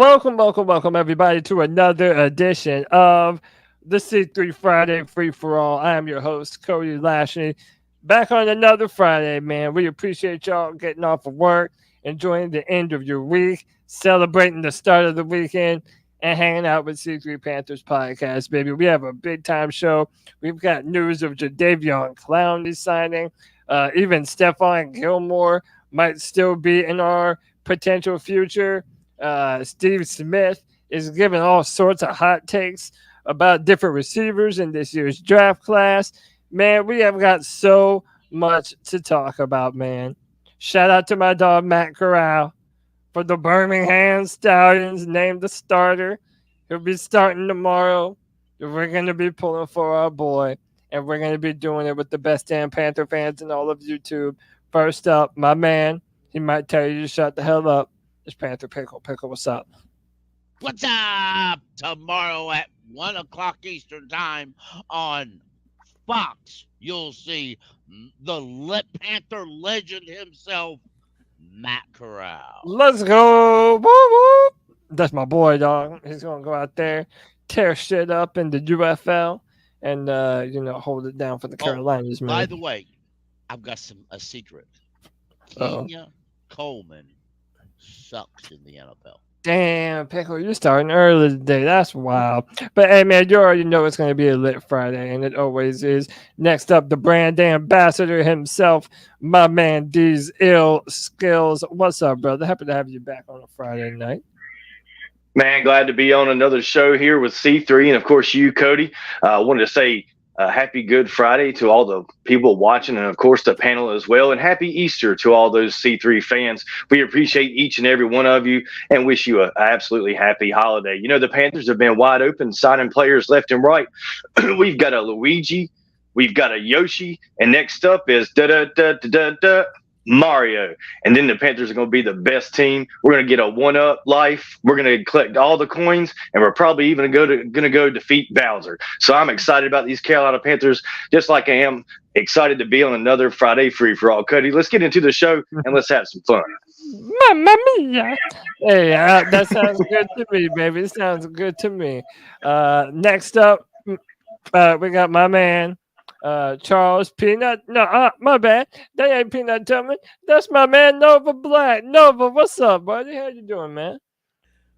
welcome, everybody, to another edition of the C3 Friday Free for All. I am your host, Cody Lashley, back on another Friday, man. We appreciate y'all getting off of work, enjoying the end of your week, celebrating the start of the weekend, and hanging out with C3 Panthers Podcast, baby. We have a big time show. We've got news of Jadeveon Clowney signing. Even Stephon Gilmore might still be in our potential future. Steve Smith is giving all sorts of hot takes about different receivers in this year's draft class. Man, we have got so much to talk about, man. Shout out to my dog, Matt Corral, for the Birmingham Stallions, named the starter. He'll be starting tomorrow. We're going to be pulling for our boy, and we're going to be doing it with the best damn Panther fans in all of YouTube. First up, my man, he might tell you to shut the hell up. It's Panther Pickle. Pickle, what's up? What's up? Tomorrow at 1 o'clock Eastern Time on Fox, you'll see the Panther legend himself, Matt Corral. Let's go. Woo, woo. That's my boy, dog. He's going to go out there, tear shit up in the UFL, and, hold it down for the Carolinas, man. By the way, I've got a secret. Keon Coleman sucks in the NFL. Damn, Pickle, you're starting early today. That's wild. But, hey, man, you already know it's going to be a lit Friday, and it always is. Next up, the brand ambassador himself, my man, D's Ill Skills. What's up, brother? Happy to have you back on a Friday night. Man, glad to be on another show here with C3 and, of course, you, Cody. I wanted to say happy Good Friday to all the people watching and, of course, the panel as well. And happy Easter to all those C3 fans. We appreciate each and every one of you and wish you an absolutely happy holiday. You know, the Panthers have been wide open, signing players left and right. We've got a Luigi. We've got a Yoshi. And next up is Mario. And then the Panthers are going to be the best team. We're going to get a one-up life. We're going to collect all the coins, and we're probably even going to go defeat Bowser. So I'm excited about these Carolina Panthers, just like I am excited to be on another Friday Free for All. Cody, let's get into the show, and let's have some fun. Mamma mia. Hey, that sounds good to me, baby. It sounds good to me. Next up, we got my man, Charles Peanut. No, my bad. That ain't Peanut Tillman. That's my man, Nova Black. Nova, what's up, buddy? How you doing, man?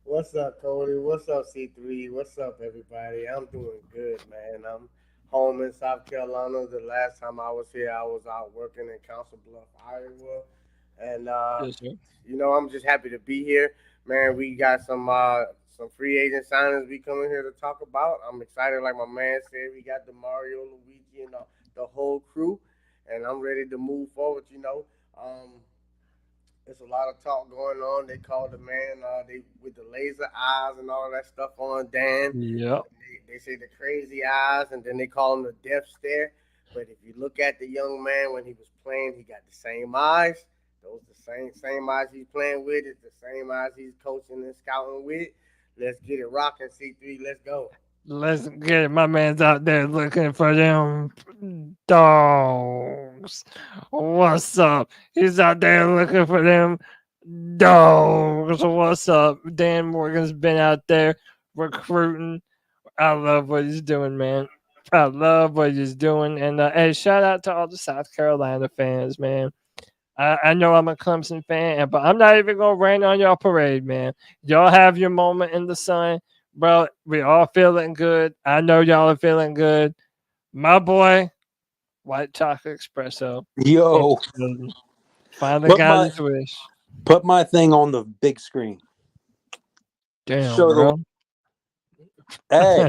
What's up, Cody? What's up, C3? What's up, everybody? I'm doing good, man. I'm home in South Carolina. The last time I was here, I was out working in Council Bluff, Iowa. And, I'm just happy to be here. Man, we got some free agent signings we coming here to talk about. I'm excited, like my man said. We got the Mario, Luigi, and the whole crew, and I'm ready to move forward. There's a lot of talk going on. They called the man with the laser eyes and all that stuff on Dan. Yep. They say the crazy eyes, and then they call him the death stare. But if you look at the young man when he was playing, he got the same eyes. Those the same eyes he's playing with. It's the same eyes he's coaching and scouting with. Let's get it rocking, C3. Let's go. Let's get it. My man's out there looking for them dogs. What's up? He's out there looking for them dogs. What's up? Dan Morgan's been out there recruiting. I love what he's doing, man. I love what he's doing. And hey, shout out to all the South Carolina fans, man. I know I'm a Clemson fan, but I'm not even going to rain on y'all parade, man. Y'all have your moment in the sun. Bro, we all feeling good. I know y'all are feeling good. My boy, White Chocolate Espresso. Yo. Finally got his wish. Put my thing on the big screen. Damn, bro. Hey,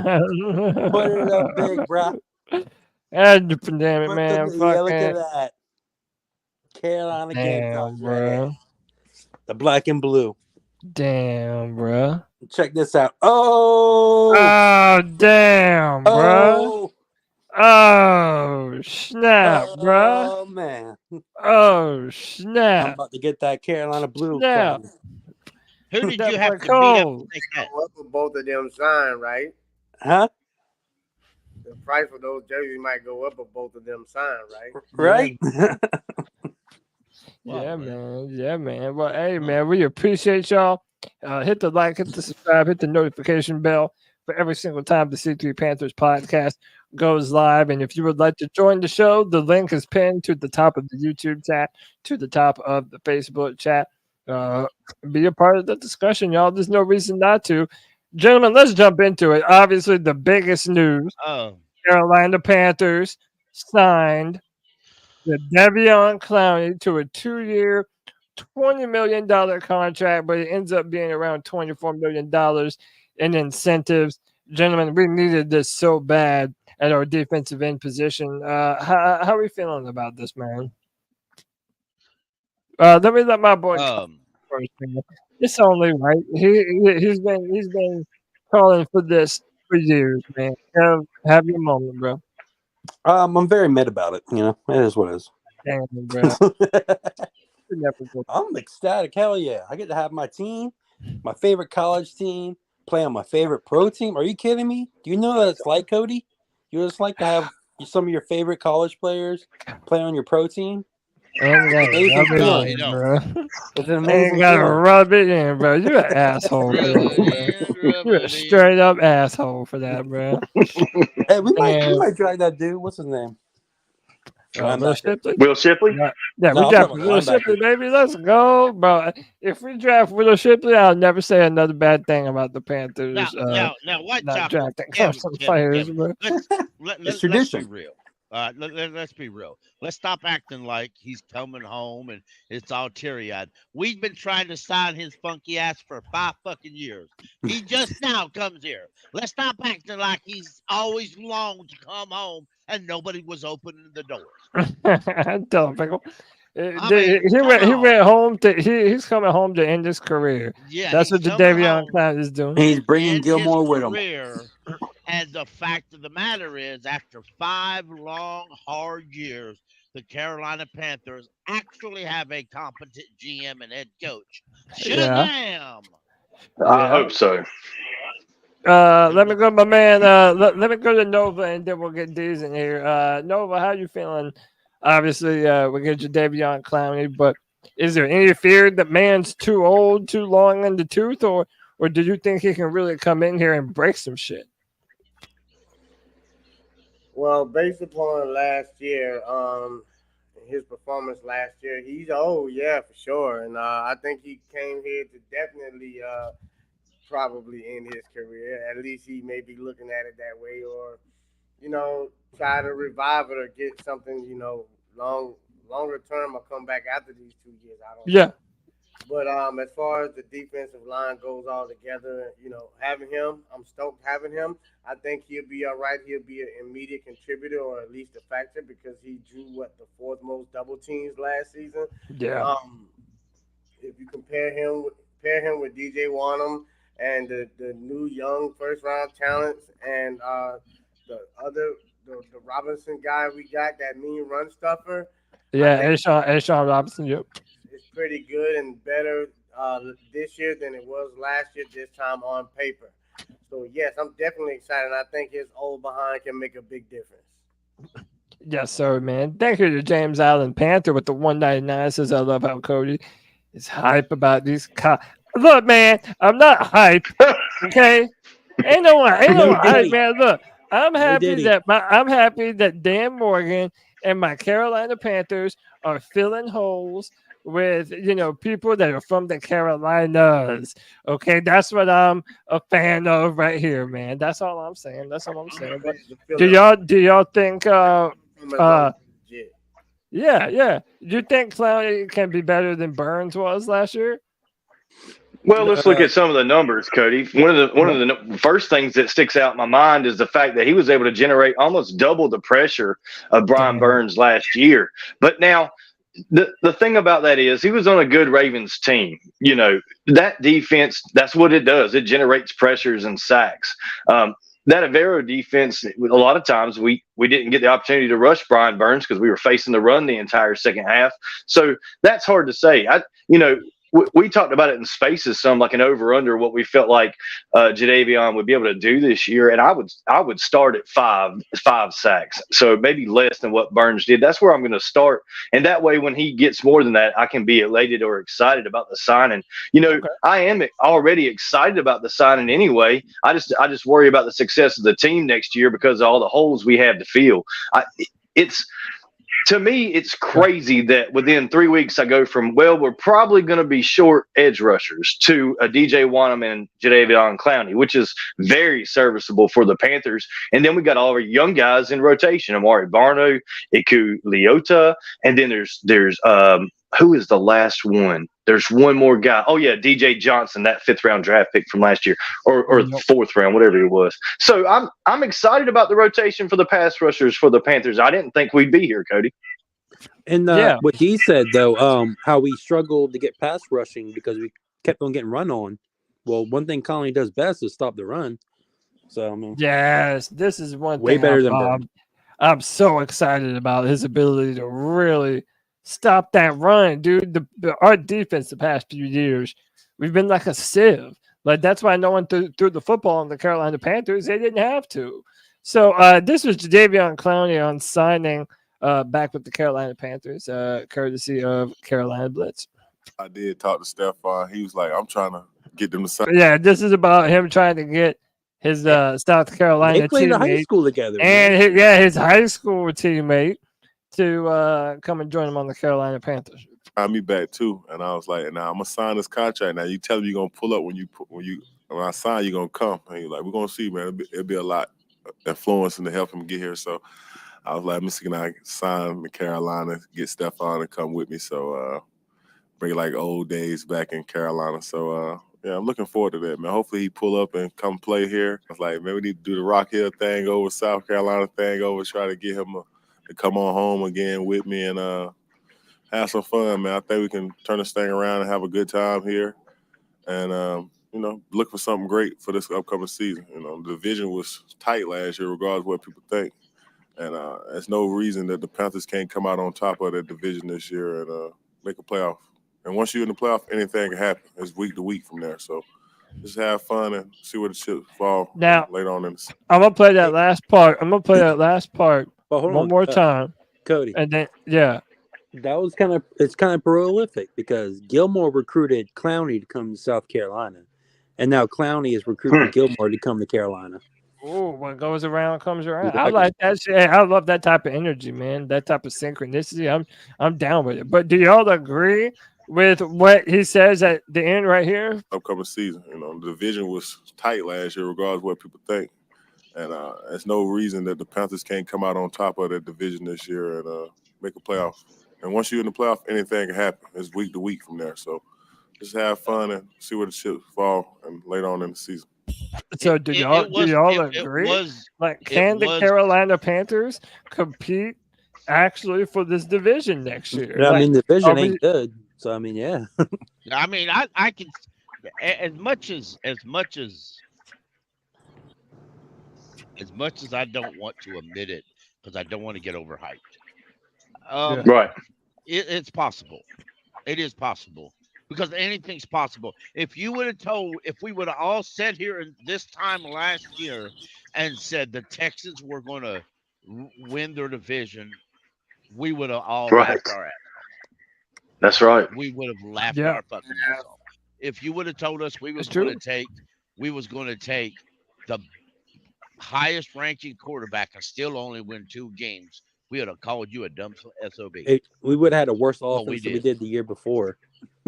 put it up big, bro. Damn it, man. Look at that. Carolina Gamecocks, bro. The black and blue. Damn, bro. Check this out. Oh, damn, bro. Oh, snap, bro. Oh, man. Oh, snap. I'm about to get that Carolina blue. Snap. Who did you have to beat up to take that? What for both of them sign, right? Huh? The price for those jerseys might go up if both of them sign, right? Right? Yeah, man. Yeah, man. Well, hey, man, we appreciate y'all Hit the like, hit the subscribe, hit the notification bell for every single time the C3 Panthers podcast goes live. And if you would like to join the show, the link is pinned to the top of the YouTube chat, to the top of the Facebook chat. Be a part of the discussion, y'all. There's no reason not to. Gentlemen, let's jump into it. Obviously, the biggest news, Carolina Panthers signed the Jadeveon Clowney to a 2-year, $20 million contract, but it ends up being around $24 million in incentives. Gentlemen, we needed this so bad at our defensive end position. How are we feeling about this, man? Let me let my boy first. Man. It's only right. He's been calling for this for years, man. Have your moment, bro. I'm very mad about it. You know, it is what it is. Damn, bro. I'm ecstatic. Hell yeah. I get to have my team, my favorite college team, play on my favorite pro team. Are you kidding me? Do you know what it's like, Cody? You just like to have some of your favorite college players play on your pro team? Ain't gotta rub it in, bro. You're an asshole. You're a straight up asshole for that, bro. Hey, we might drag that dude. What's his name? Will Shipley? Yeah, we draft Will Shipley, baby. Let's go, bro. If we draft Will Shipley, I'll never say another bad thing about the Panthers. Now, what not drafting players, bro. It's tradition. Let's be real. Let's be real. Let's stop acting like he's coming home and it's all teary-eyed. We've been trying to sign his funky ass for 5 fucking years. He just now comes here. Let's stop acting like he's always longed to come home and nobody was opening the doors. Tell him, Pickle. He went home to he's coming home to end his career. Yeah, that's what Jadeveon Clowney is doing. He's bringing Gilmore with him. And the fact of the matter is, after 5 long, hard years, the Carolina Panthers actually have a competent GM and head coach. Shazam! I hope so. Let me go, my man. Let me go to Nova, and then we'll get D's in here. Nova, how you feeling? Obviously, we get Jadeveon Clowney, but is there any fear that man's too old, too long in the tooth, or do you think he can really come in here and break some shit? Well, based upon last year, his performance last year, he's old, yeah, for sure. And I think he came here to definitely probably end his career. At least he may be looking at it that way, or, you know, try to revive it or get something, you know, longer term or come back after these 2 years. I don't know. But as far as the defensive line goes all together, you know, having him, I'm stoked having him. I think he'll be all right. He'll be an immediate contributor, or at least a factor, because he drew, the 4th most double teams last season. Yeah. If you compare him with DJ Wanham and the new young first-round talents and the Robinson guy we got, that mean run stuffer. Yeah, Ashawn Robinson, yep. It's pretty good and better this year than it was last year, this time on paper. So, yes, I'm definitely excited. I think his old behind can make a big difference. Yes, sir, man. Thank you to James Allen Panther with the 199. Says, I love how Cody is hype about these. Look, man, I'm not hype, okay? Ain't no hype, man. Look, I'm happy that Dan Morgan and my Carolina Panthers are filling holes with, you know, people that are from the Carolinas. Okay, that's what I'm a fan of right here, man. That's all I'm saying. But do y'all think yeah. Do you think Clowney can be better than Burns was last year? Well, let's look at some of the numbers, Cody. One of the first things that sticks out in my mind is the fact that he was able to generate almost double the pressure of Brian Burns last year. But now, the thing about that is he was on a good Ravens team. You know, that defense, that's what it does. It generates pressures and sacks. That Avero defense, a lot of times we didn't get the opportunity to rush Brian Burns because we were facing the run the entire second half. So that's hard to say. we talked about it in spaces, some like an over/under what we felt like Jadeveon would be able to do this year, and I would start at five sacks, so maybe less than what Burns did. That's where I'm going to start, and that way when he gets more than that, I can be elated or excited about the signing. Okay. I am already excited about the signing anyway. I just worry about the success of the team next year because of all the holes we have to fill. To me, it's crazy that within 3 weeks I go from, well, we're probably going to be short edge rushers to a DJ Wanham and Jadeveon Clowney, which is very serviceable for the Panthers. And then we got all our young guys in rotation, Amari Barno, Iku Leota, and then there's who is the last one? There's one more guy. Oh, yeah, DJ Johnson, that 5th-round draft pick from last year, or 4th round, whatever it was. So I'm excited about the rotation for the pass rushers for the Panthers. I didn't think we'd be here, Cody. And what he said, though, how we struggled to get pass rushing because we kept on getting run on. Well, one thing Clowney does best is stop the run. So, I mean, yes, this is one way thing better than Bob. I'm so excited about his ability to really stop that run, dude. Our defense the past few years, we've been like a sieve. Like that's why no one threw the football on the Carolina Panthers. They didn't have to. So this was Jadeveon Clowney on signing back with the Carolina Panthers, courtesy of Carolina Blitz. I did talk to Stephon. He was like, I'm trying to get them to sign. Yeah, this is about him trying to get his South Carolina they played teammate in high school together, and his high school teammate to come and join him on the Carolina Panthers. Find me back too, and I was like, "Now I'm gonna sign this contract. Now you tell me you're gonna pull up when I sign, you're gonna come." And he's like, "We're gonna see, man. It'll be a lot influencing to help him get here." So I was like, "Mr. Can I sign to Carolina, get Stephon to come with me?" So bring like old days back in Carolina. So yeah, I'm looking forward to that, man. Hopefully he pull up and come play here. I was like, man, we need to do the Rock Hill thing over, South Carolina thing over, try to get him to come on home again with me and have some fun, man. I think we can turn this thing around and have a good time here and, look for something great for this upcoming season. The division was tight last year, regardless of what people think. And there's no reason that the Panthers can't come out on top of that division this year and make a playoff. And once you're in the playoff, anything can happen. It's week to week from there. So just have fun and see where the chips fall now, later on in the season. I'm going to play that last part. One more time, Cody. And then, yeah. That was it's kind of prolific because Gilmore recruited Clowney to come to South Carolina. And now Clowney is recruiting Gilmore to come to Carolina. Oh, what goes around comes around. Exactly. I like that shit. I love that type of energy, man. That type of synchronicity. I'm down with it. But do y'all agree with what he says at the end right here? Upcoming season, the division was tight last year, regardless of what people think. And there's no reason that the Panthers can't come out on top of that division this year and make a playoff. And once you're in the playoff, anything can happen. It's week to week from there. So just have fun and see where the chips fall and later on in the season. So do y'all agree? Can the Carolina Panthers compete actually for this division next year? I mean, the division ain't good. So I mean, yeah. I mean, I can as much as I don't want to admit it because I don't want to get overhyped. Right. It's possible. It is possible because anything's possible. If we would have all sat here in this time last year and said the Texans were going to win their division, we would have all laughed our ass off. That's right. We would have laughed our fucking ass off. If you would have told us we was going to take the highest ranking quarterback and still only win 2 games, we would have called you a dumb SOB. We would have had a worse offense than we did the year before.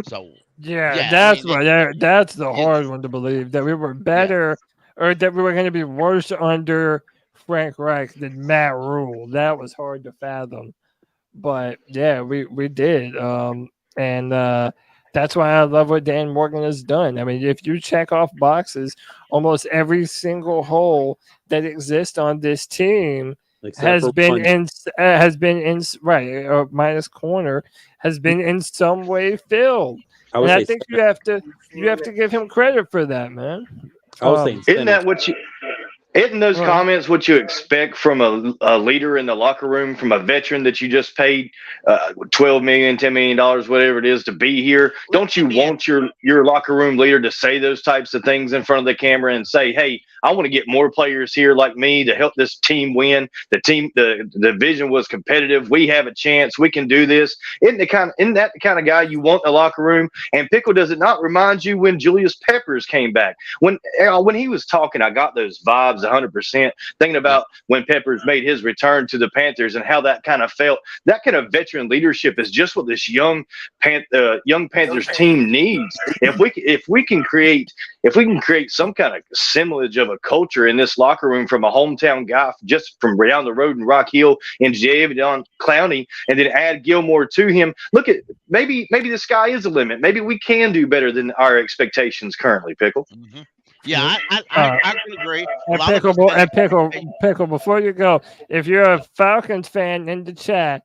So that's the hard one to believe, that we were better or that we were going to be worse under Frank Reich than Matt Rule. That was hard to fathom. But yeah, we did. And that's why I love what Dan Morgan has done. I mean, if you check off boxes, almost every single hole that exists on this team has been in minus corner has been in some way filled. I think you have to give him credit for that, man. Isn't Isn't those comments what you expect from a leader in the locker room, from a veteran that you just paid $12 million, $10 million, whatever it is to be here? Don't you want your locker room leader to say those types of things in front of the camera and say, hey, I want to get more players here like me to help this team win. The division was competitive. We have a chance. We can do this. Isn't that the kind of guy you want in the locker room? And Pickle, does it not remind you when Julius Peppers came back? When he was talking, I got those vibes 100%, thinking about when Peppers made his return to the Panthers and how that kind of felt. That kind of veteran leadership is just what this young Panthers team needs. If we can create some kind of semblance of a culture in this locker room from a hometown guy just from down the road in Rock Hill and Jadeveon Clowney, and then add Gilmore to him, look at maybe the sky is the limit. Maybe we can do better than our expectations currently, Pickle. Mm-hmm. Yeah, I can agree. Pickle, before you go, if you're a Falcons fan in the chat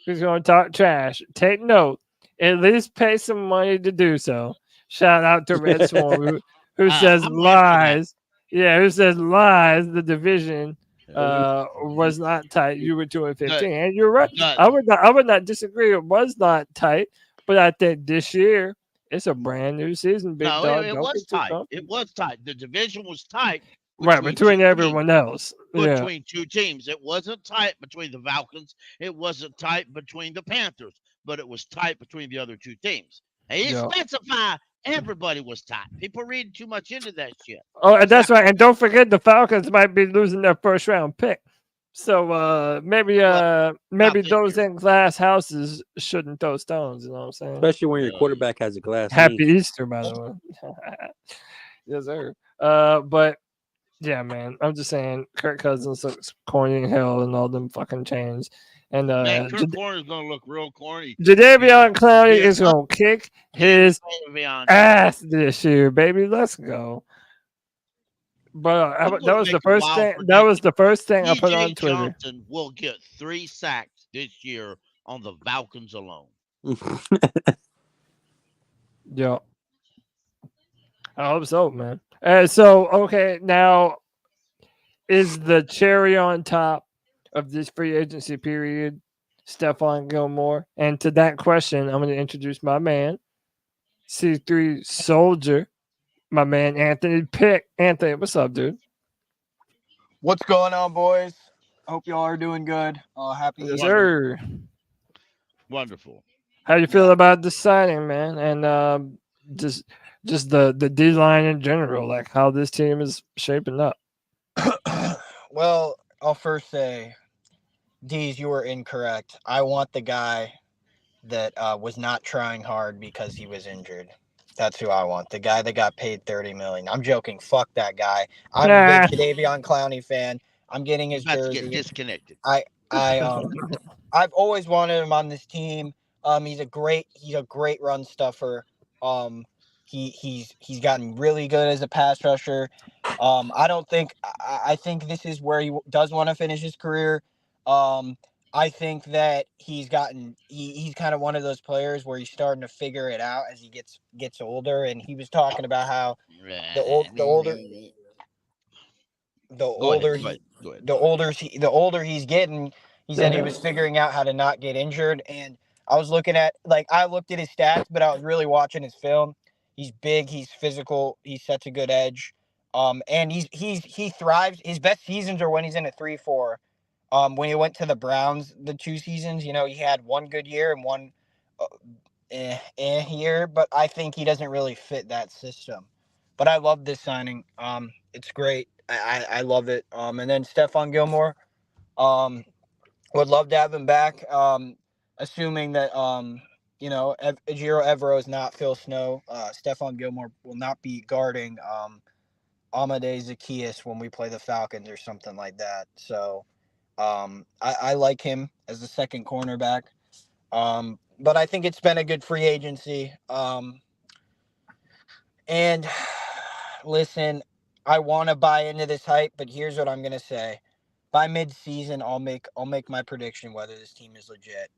who's going to talk trash, take note. At least pay some money to do so. Shout out to Red Swan, who says lies. Yeah, who says lies. The division was not tight. You were 2-15, and you're right. I would not disagree. It was not tight, but I think this year it's a brand new season. Big dog. It was tight. It was tight. The division was tight. Between everyone else. Between two teams. It wasn't tight between the Falcons. It wasn't tight between the Panthers, but it was tight between the other two teams. And he specify everybody was tight. People read too much into that shit. Oh, and that's right. And don't forget the Falcons might be losing their first round pick. So maybe those in glass houses shouldn't throw stones. You know what I'm saying? Especially when your quarterback has a glass. Happy Easter, by the way. Yes, sir. But yeah, man, I'm just saying, Kirk Cousins looks corny in hell and all them fucking chains. And Kirk Cousins is gonna look real corny. Jadeveon Clowney is gonna kick his ass this year, baby. Let's go. But that was the first thing. That was the first thing I put on Twitter. Johnson will get 3 sacks this year on the Falcons alone. Yeah, I hope so, man. Okay, now is the cherry on top of this free agency period Stephon Gilmore? And to that question, I'm going to introduce my man, C3 Soldier. My man, Anthony Pick. Anthony, what's up, dude? What's going on, boys? Hope y'all are doing good. Happy Yes, sir. Wonderful. How you feel about the signing, man? And just the D-line in general, like how this team is shaping up. Well, I'll first say, Deez, you were incorrect. I want the guy that was not trying hard because he was injured. That's who I want. The guy that got paid $30 million. I'm joking. Fuck that guy. I'm a big Jadeveon Clowney fan. I'm getting his jersey. Get disconnected. I've always wanted him on this team. He's a great run stuffer. He's gotten really good as a pass rusher. I think this is where he does want to finish his career. I think that he's kind of one of those players where he's starting to figure it out as he gets older. And he was talking about how the older he's getting, he said he was figuring out how to not get injured. And I looked at his stats, but I was really watching his film. He's big, he's physical, he's such a good edge. And he thrives. His best seasons are when he's in a 3-4. When he went to the Browns, the 2 seasons, he had one good year and one year, but I think he doesn't really fit that system. But I love this signing. It's great. I love it. And then Stephon Gilmore, would love to have him back. Assuming that Ejiro Evero is not Phil Snow. Stephon Gilmore will not be guarding Amade Zaccheaus when we play the Falcons or something like that. So. I like him as the second cornerback. But I think it's been a good free agency. And listen, I want to buy into this hype, but here's what I'm going to say. By mid-season, I'll make my prediction whether this team is legit.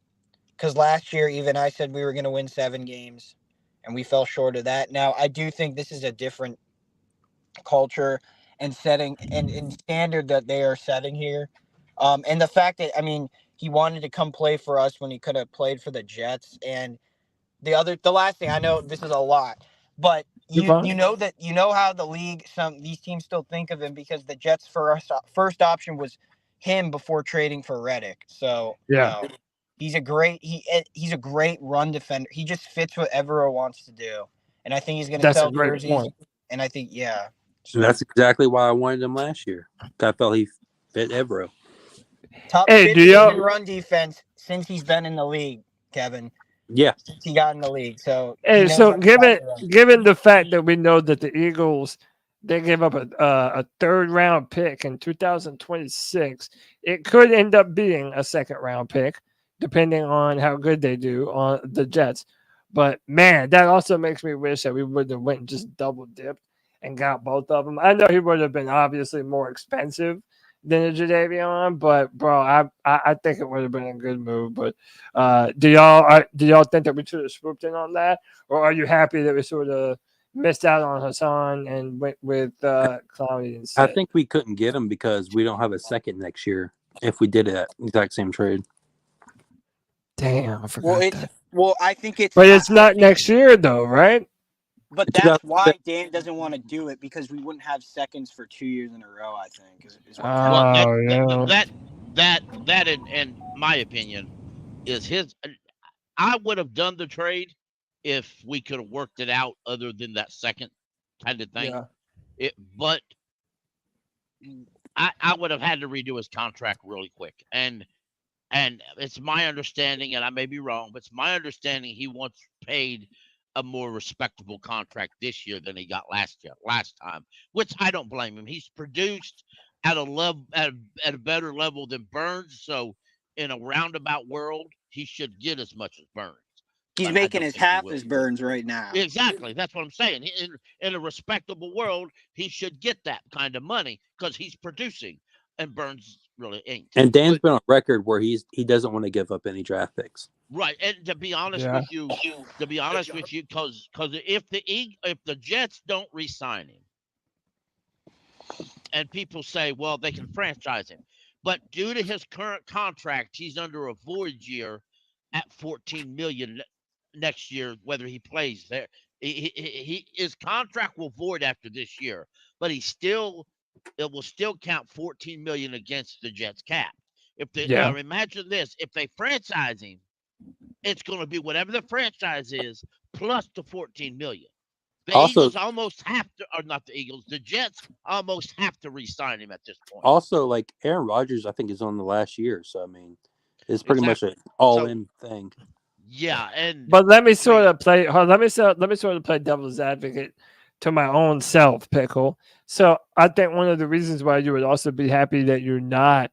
Because last year, even I said we were going to win 7 games, and we fell short of that. Now, I do think this is a different culture, and setting and standard that they are setting here. And the fact that, I mean, he wanted to come play for us when he could have played for the Jets. And the last thing, I know this is a lot, but you know how the league, these teams still think of him because the Jets' first option was him before trading for Reddick. So he's a great run defender. He just fits what Evero wants to do, and I think he's going to sell jerseys. Point. And I think So that's exactly why I wanted him last year. I felt he fit Evero. Top 50 in run defense since he's been in the league, Kevin. Yeah, since he got in the league. So given the fact that we know that the Eagles, they gave up a third round pick in 2026, it could end up being a second round pick, depending on how good they do on the Jets. But man, that also makes me wish that we would have went and just double dipped and got both of them. I know he would have been obviously more expensive than a Jadeveon, but bro, I think it would have been a good move. But do y'all think that we should have swooped in on that, or are you happy that we sort of missed out on Hasson and went with Clowney instead? I think we couldn't get him because we don't have a second next year. If we did that exact same trade, damn, I forgot that. Well, I think it's, but it's not next year though, right? But that's why Dan doesn't want to do it, because we wouldn't have seconds for 2 years in a row, I think. That in my opinion, is his. I would have done the trade if we could have worked it out other than that second kind of thing. Yeah. But I would have had to redo his contract really quick. And it's my understanding, and I may be wrong, but it's my understanding he wants paid a more respectable contract this year than he got last time, which I don't blame him. He's produced at a better level than Burns, so in a roundabout world, he should get as much as Burns. He's making his half as Burns right now. Exactly, that's what I'm saying. In a respectable world, he should get that kind of money because he's producing, and Burns really ain't. And Dan's been on record where he doesn't want to give up any draft picks. Right, and to be honest with you, because if the Jets don't re-sign him, and people say, well, they can franchise him, but due to his current contract, he's under a void year at $14 million next year, whether he plays there. His contract will void after this year, but it will still count $14 million against the Jets cap. Now imagine this: if they franchise him, it's going to be whatever the franchise is plus the $14 million. Eagles almost have to, or not the Eagles, the Jets almost have to re-sign him at this point. Also, like Aaron Rodgers, I think is on the last year, so I mean, it's pretty much an all-in thing. Yeah, but let me sort of play devil's advocate to my own self, Pickle. So I think one of the reasons why you would also be happy that you're not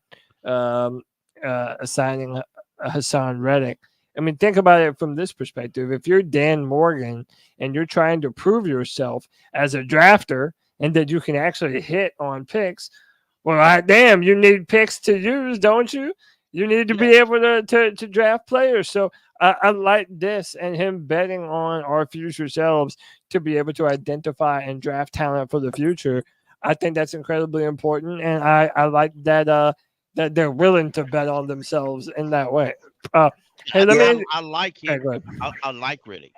assigning Hasson Reddick. I mean, think about it from this perspective. If you're Dan Morgan and you're trying to prove yourself as a drafter and that you can actually hit on picks, well, damn, you need picks to use, don't you? You need to be able to draft players. So I like this and him betting on our future selves to be able to identify and draft talent for the future. I think that's incredibly important, and I like that that they're willing to bet on themselves in that way. I like him. Okay, I like Reddick.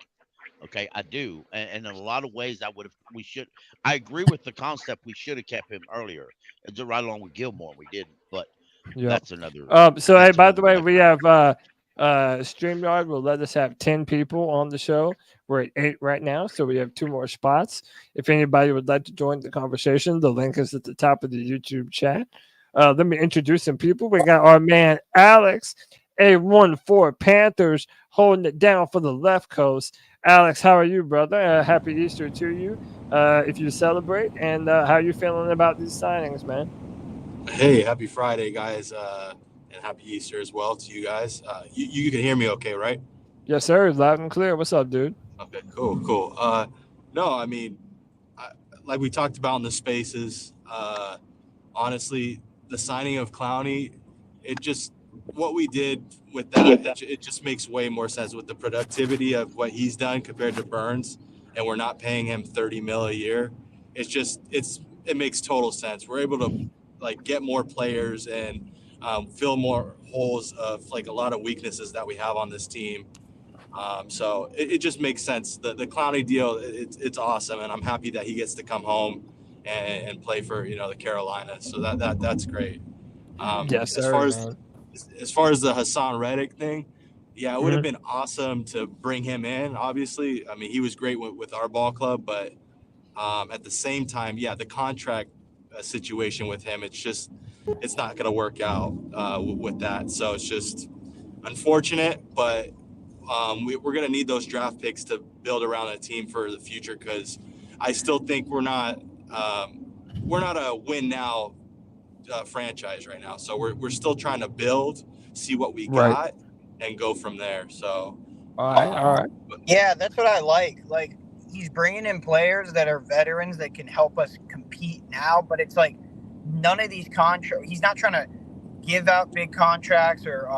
Okay, I do, and in a lot of ways, I agree with the concept. We should have kept him earlier. It's right along with Gilmore. We didn't, but that's another. So by the way, we have StreamYard will let us have 10 people on the show. We're at 8 right now, so we have 2 more spots. If anybody would like to join the conversation, the link is at the top of the YouTube chat. Let me introduce some people. We got our man Alex, A14 Panthers, holding it down for the left coast. Alex, how are you, brother? Happy Easter to you, if you celebrate. And how are you feeling about these signings, man? Hey, happy Friday, guys, and happy Easter as well to you guys. You can hear me okay, right? Yes, sir. Loud and clear. What's up, dude? Okay, cool. No, I mean, like we talked about in the spaces, honestly, the signing of Clowney, what we did with that, it just makes way more sense with the productivity of what he's done compared to Burns, and we're not paying him $30 million a year. It's it makes total sense. We're able to like get more players and fill more holes of like a lot of weaknesses that we have on this team. So it just makes sense. The Clowney deal, it's awesome, and I'm happy that he gets to come home and play for the Carolina. So that's great. Yes, as sir, far as the Hasson Reddick thing, yeah, it would have Mhm. been awesome to bring him in. Obviously, I mean, he was great with our ball club, but at the same time, yeah, the contract situation with him, it's not going to work out with that. So it's just unfortunate, but we're going to need those draft picks to build around a team for the future, because I still think we're not a win now franchise right now. So we're still trying to build, see what we Right. got, and go from there. So All right. Yeah, that's what I like. Like, he's bringing in players that are veterans that can help us compete now, but it's like none of these contracts. He's not trying to give out big contracts or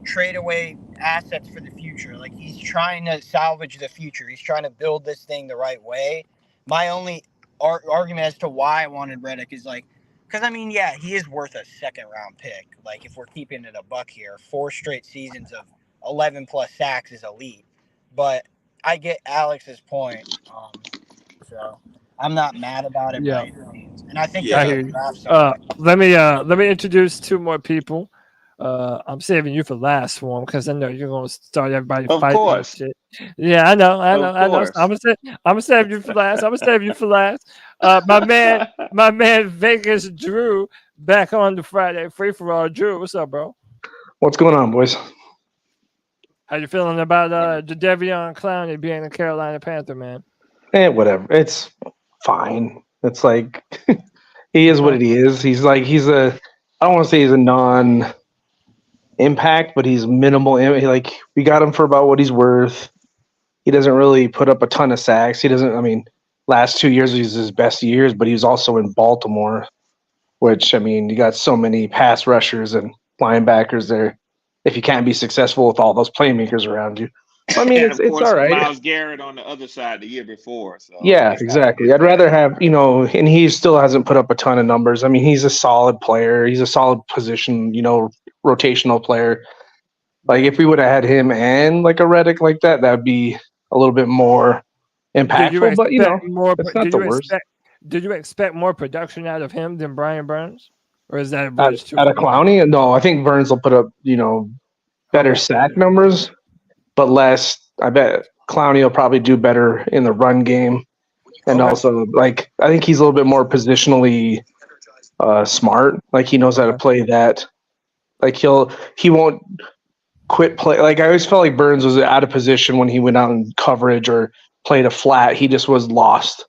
trade away assets for the future. Like, he's trying to salvage the future. He's trying to build this thing the right way. My only argument as to why I wanted Reddick is like, because I mean, yeah, he is worth a second-round pick. Like, if we're keeping it a buck here, 4 straight seasons of 11+ sacks is elite. But I get Alex's point, so I'm not mad about it. Yeah. By any means. And I think Yeah. I there's hear a you. draft somewhere. Let me introduce 2 more people. I'm saving you for last one because I know you're gonna start everybody Of fighting and course. shit. Yeah, I know. Of course. I'm gonna save you for last. My man Vegas Drew back on the Friday free for all. Drew, what's up, bro? What's going on, boys? How you feeling about Jadeveon Clowney being a Carolina Panther, man? Whatever. It's fine. It's like he is what he is. I don't want to say he's a non-impact, but he's minimal. Like, we got him for about what he's worth. He doesn't really put up a ton of sacks. Last 2 years was his best years, but he was also in Baltimore, which, I mean, you got so many pass rushers and linebackers there. If you can't be successful with all those playmakers around you, I mean, And it's of course, all right. Myles Garrett on the other side the year before. So Yeah, it's not exactly. like I'd rather have, and he still hasn't put up a ton of numbers. I mean, he's a solid player. He's a solid position, rotational player. Like, if we would have had him and like a Reddick like that, that'd be a little bit more impactful. But it's not the worst. Did you expect more production out of him than Brian Burns, or is that a Out bridge too of far? Clowney, no, I think Burns will put up, better sack numbers, but less. I bet Clowney will probably do better in the run game, and also, like, I think he's a little bit more positionally smart. Like, he knows how to play that. Like, he won't quit play. Like, I always felt like Burns was out of position when he went out in coverage or played a flat. He just was lost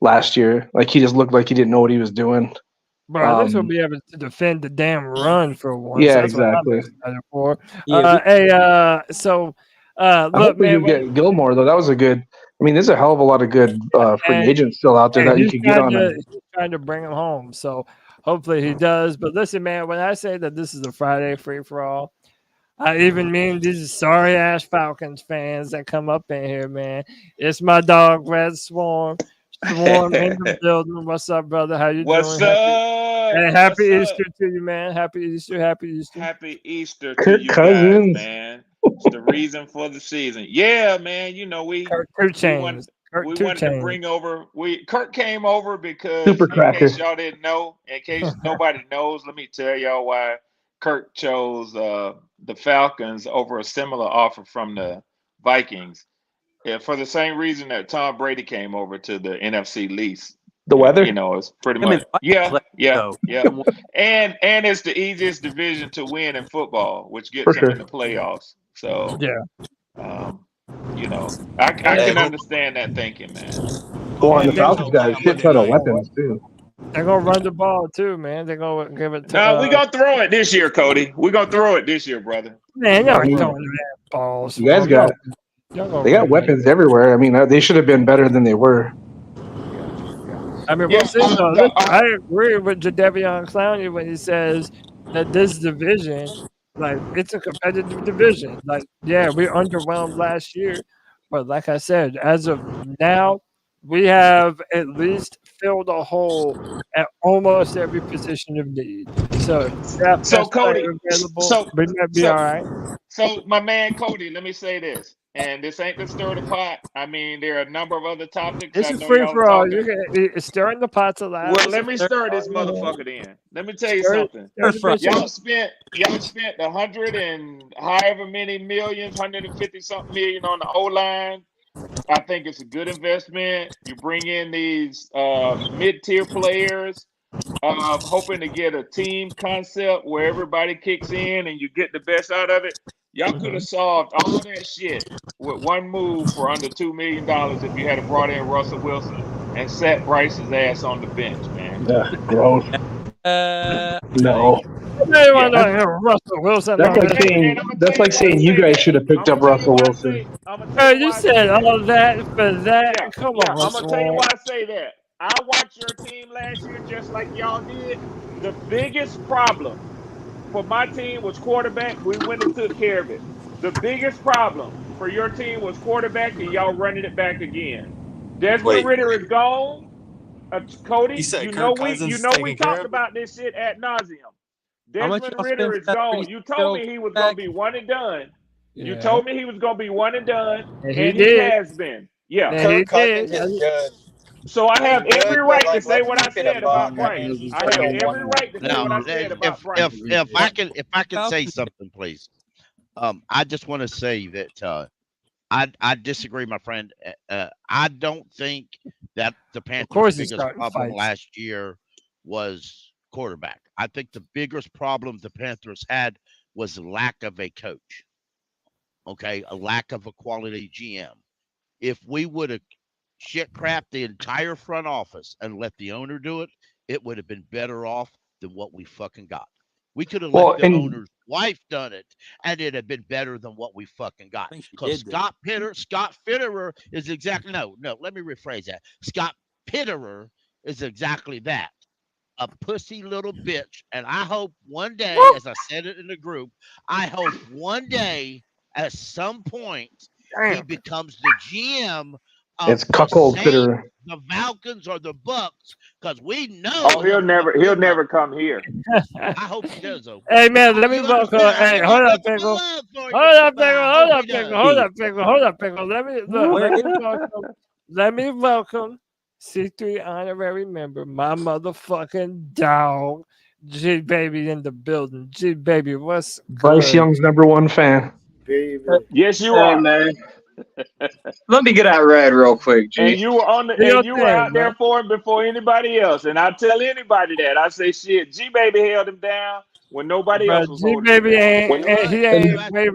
last year. Like, he just looked like he didn't know what he was doing. Bro, this will be able to defend the damn run for once. Yeah, That's exactly. What I'm excited for. Yeah, I hope we do get Gilmore, though. That was a good. I mean, there's a hell of a lot of good free agents still out there that you could get on. He's trying to bring him home, so hopefully he does. But listen, man, when I say that this is a Friday free for all, I even mean these sorry ass Falcons fans that come up in here, man. It's my dog Red Swarm in the building. What's up, brother? How you What's doing? up? Happy Easter to you, man. Happy Easter. Happy Easter Kirk to you Cousins. guys, man. It's the reason for the season. Yeah, man. We Kirk wanted to bring over. Kirk came over because, Super in cracker. case y'all didn't know, in case nobody knows, let me tell y'all why Kirk chose the Falcons over a similar offer from the Vikings. Yeah, for the same reason that Tom Brady came over to the NFC least. The weather? It's pretty much yeah. And it's the easiest division to win in football, which gets him in the playoffs. So I can understand that thinking, man. Well, and the Falcons got a shit ton of weapons too. They're gonna run the ball too, man. They're gonna give it to. No, we're gonna throw it this year, Cody. We're gonna throw it this year, brother. Man, y'all throwing that balls. You guys got. They got weapons everywhere. I mean, they should have been better than they were. I mean, we'll see. Listen, I agree with Jadeveon Clowney when he says that this division, like, it's a competitive division. Like, yeah, we underwhelmed last year, but like I said, as of now, we have at least filled a hole at almost every position of need. So, So Cody, available, we might be all right. So my man Cody, let me say this, and this ain't the stir the pot. I mean, there are a number of other topics. This I is know free y'all for all. talking. You're stirring the pots alive. Well, let me stir this motherfucker then. Let me tell you something. Y'all spent 100 and however many millions, 150 something million on the O-line. I think it's a good investment. You bring in these mid-tier players, hoping to get a team concept where everybody kicks in and you get the best out of it. Y'all could have solved all that shit with one move for under $2 million if you had brought in Russell Wilson and sat Bryce's ass on the bench, man. Gross. No. Russell Wilson. That's like saying you guys should have picked up Russell Wilson. You said all that for that. Yeah, Come yeah, on, I'm gonna tell you why I say that. I watched your team last year just like y'all did. The biggest problem for my team was quarterback. We went and took care of it. The biggest problem for your team was quarterback, and y'all running it back again. Desmond Ritter is gone. Cody, you know we talked about this shit ad nauseum. Desmond Ritter is gone. You told me he was gonna be one and done. Yeah. You told me he was gonna be one and done, and he has been. Yeah, Kirk Cousins is good. So I have every right to say what I said about Bryce. I have every right to say what I said about Bryce. If I can say something, please. I just want to say that I disagree, my friend. I don't think that the Panthers' biggest problem last year was quarterback. I think the biggest problem the Panthers had was the lack of a coach. Okay, a lack of a quality GM. If we would have shit crap the entire front office and let the owner do it, it would have been better off than what we fucking got. We could have let the owner's wife done it, and it'd have been better than what we fucking got. Because Scott Fitterer is exactly let me rephrase that. Scott Fitterer is exactly that. A pussy little bitch. And I hope one day, as I said it in the group, I hope one day at some point he becomes the GM of it's cuckold Fitterer. The Falcons or the Bucks, because we know. Oh, he'll never come here. I hope he does, though. Hey man, let me welcome. Hey, hold up, Pickle. Let me welcome C3 honorary member, my motherfucking dog, G Baby in the building. G Baby, what's good? Bryce Young's #1 fan. Baby. Yes, you are, man. Let me get that red real quick, G. And you were out there for him before anybody else. And I tell anybody that. I say, shit, G Baby held him down when nobody else was holding him down.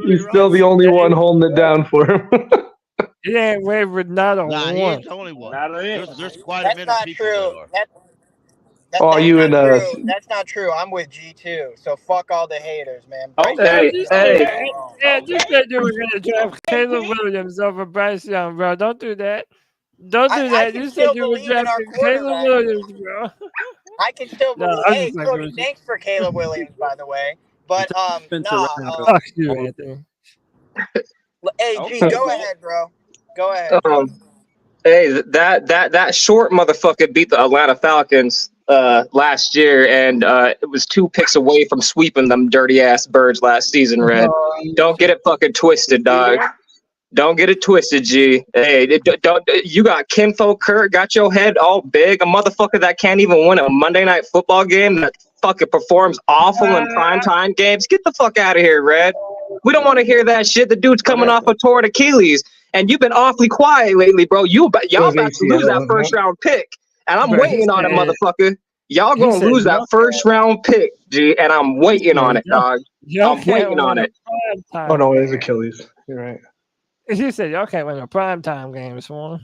He's still the only one holding it down for him. He ain't wavered not on one. He ain't the only one. There's quite a bit of people that are. That's not true. I'm with G2. So fuck all the haters, man. You said you were going to draft Caleb Williams over Bryce Young, bro. Don't do that. Don't do that. You said you were drafting Caleb Williams, bro. I can still believe. Hey, Cody, thanks for Caleb Williams, by the way. But fuck you, Anthony. Hey, G, go ahead, bro. Go ahead. Hey, that short motherfucker beat the Atlanta Falcons last year, and it was 2 picks away from sweeping them dirty ass birds last season, Red. Don't get it fucking twisted, dog. Don't get it twisted, G. Hey, you got Kinfo Kurt, got your head all big, a motherfucker that can't even win a Monday Night Football game, that fucking performs awful in primetime games. Get the fuck out of here, Red. We don't want to hear that shit. The dude's coming off a torn Achilles, and you've been awfully quiet lately, bro. Y'all about to lose that first round pick, and I'm waiting on it, motherfucker. Y'all gonna lose that first round pick, G, and I'm waiting on it, dog. I'm waiting on it. Oh no, it is Achilles. You're right. He said y'all can't win a primetime game, Swan.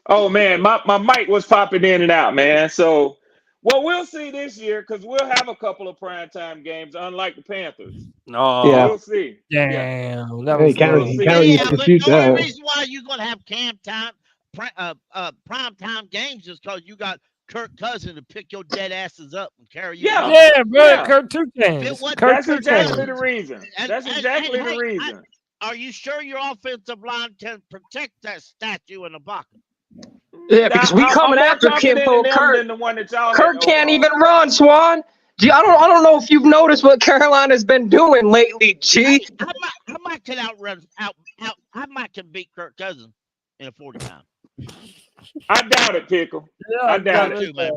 Oh man, my mic was popping in and out, man. So, well, we'll see this year because we'll have a couple of primetime games, unlike the Panthers. No, we'll see. Damn, hey, can't dispute the that. only reason why you're gonna have primetime games is because you got Kirk Cousins to pick your dead asses up and carry you. Yeah, bro. Kirk 2 games. That's exactly the reason. That's exactly the reason. Are you sure your offensive line can protect that statue in the bucket? Yeah, because we coming I'm more after confident in Kimbo. them Kurt. than the one that y'all Kurt had can't overall. even run, Swan. Gee, I don't know if you've noticed what Carolina's been doing lately, G. I might can I might can beat Kirk Cousins in a 40-time. I doubt it, Pickle. Yeah, I doubt I it. do too, man.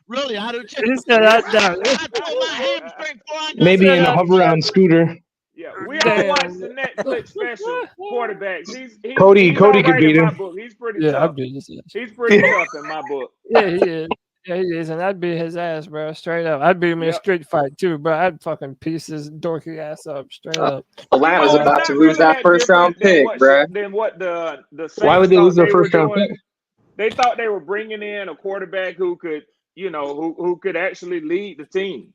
Really, I do too. He said, I doubt it. I tore my hamstring before I got Maybe said in a I hover round scooter. Yeah, we Damn. all watched the Netflix special quarterbacks. He's Cody all could right beat in my him. book. He's pretty Yeah, I'd tough. beat his ass. He's pretty tough in my book. Yeah, he is. Yeah, he is. And I'd beat his ass, bro. Straight up. I'd beat him in a Yep. street fight, too, bro. I'd fucking piece his dorky ass up. Straight up. Atlanta's Well, about it's to not lose really that that first round different pick, bruh. than what the Saints Why would they thought lose their they were first round doing. pick? They thought they were bringing in a quarterback who could, who could actually lead the team.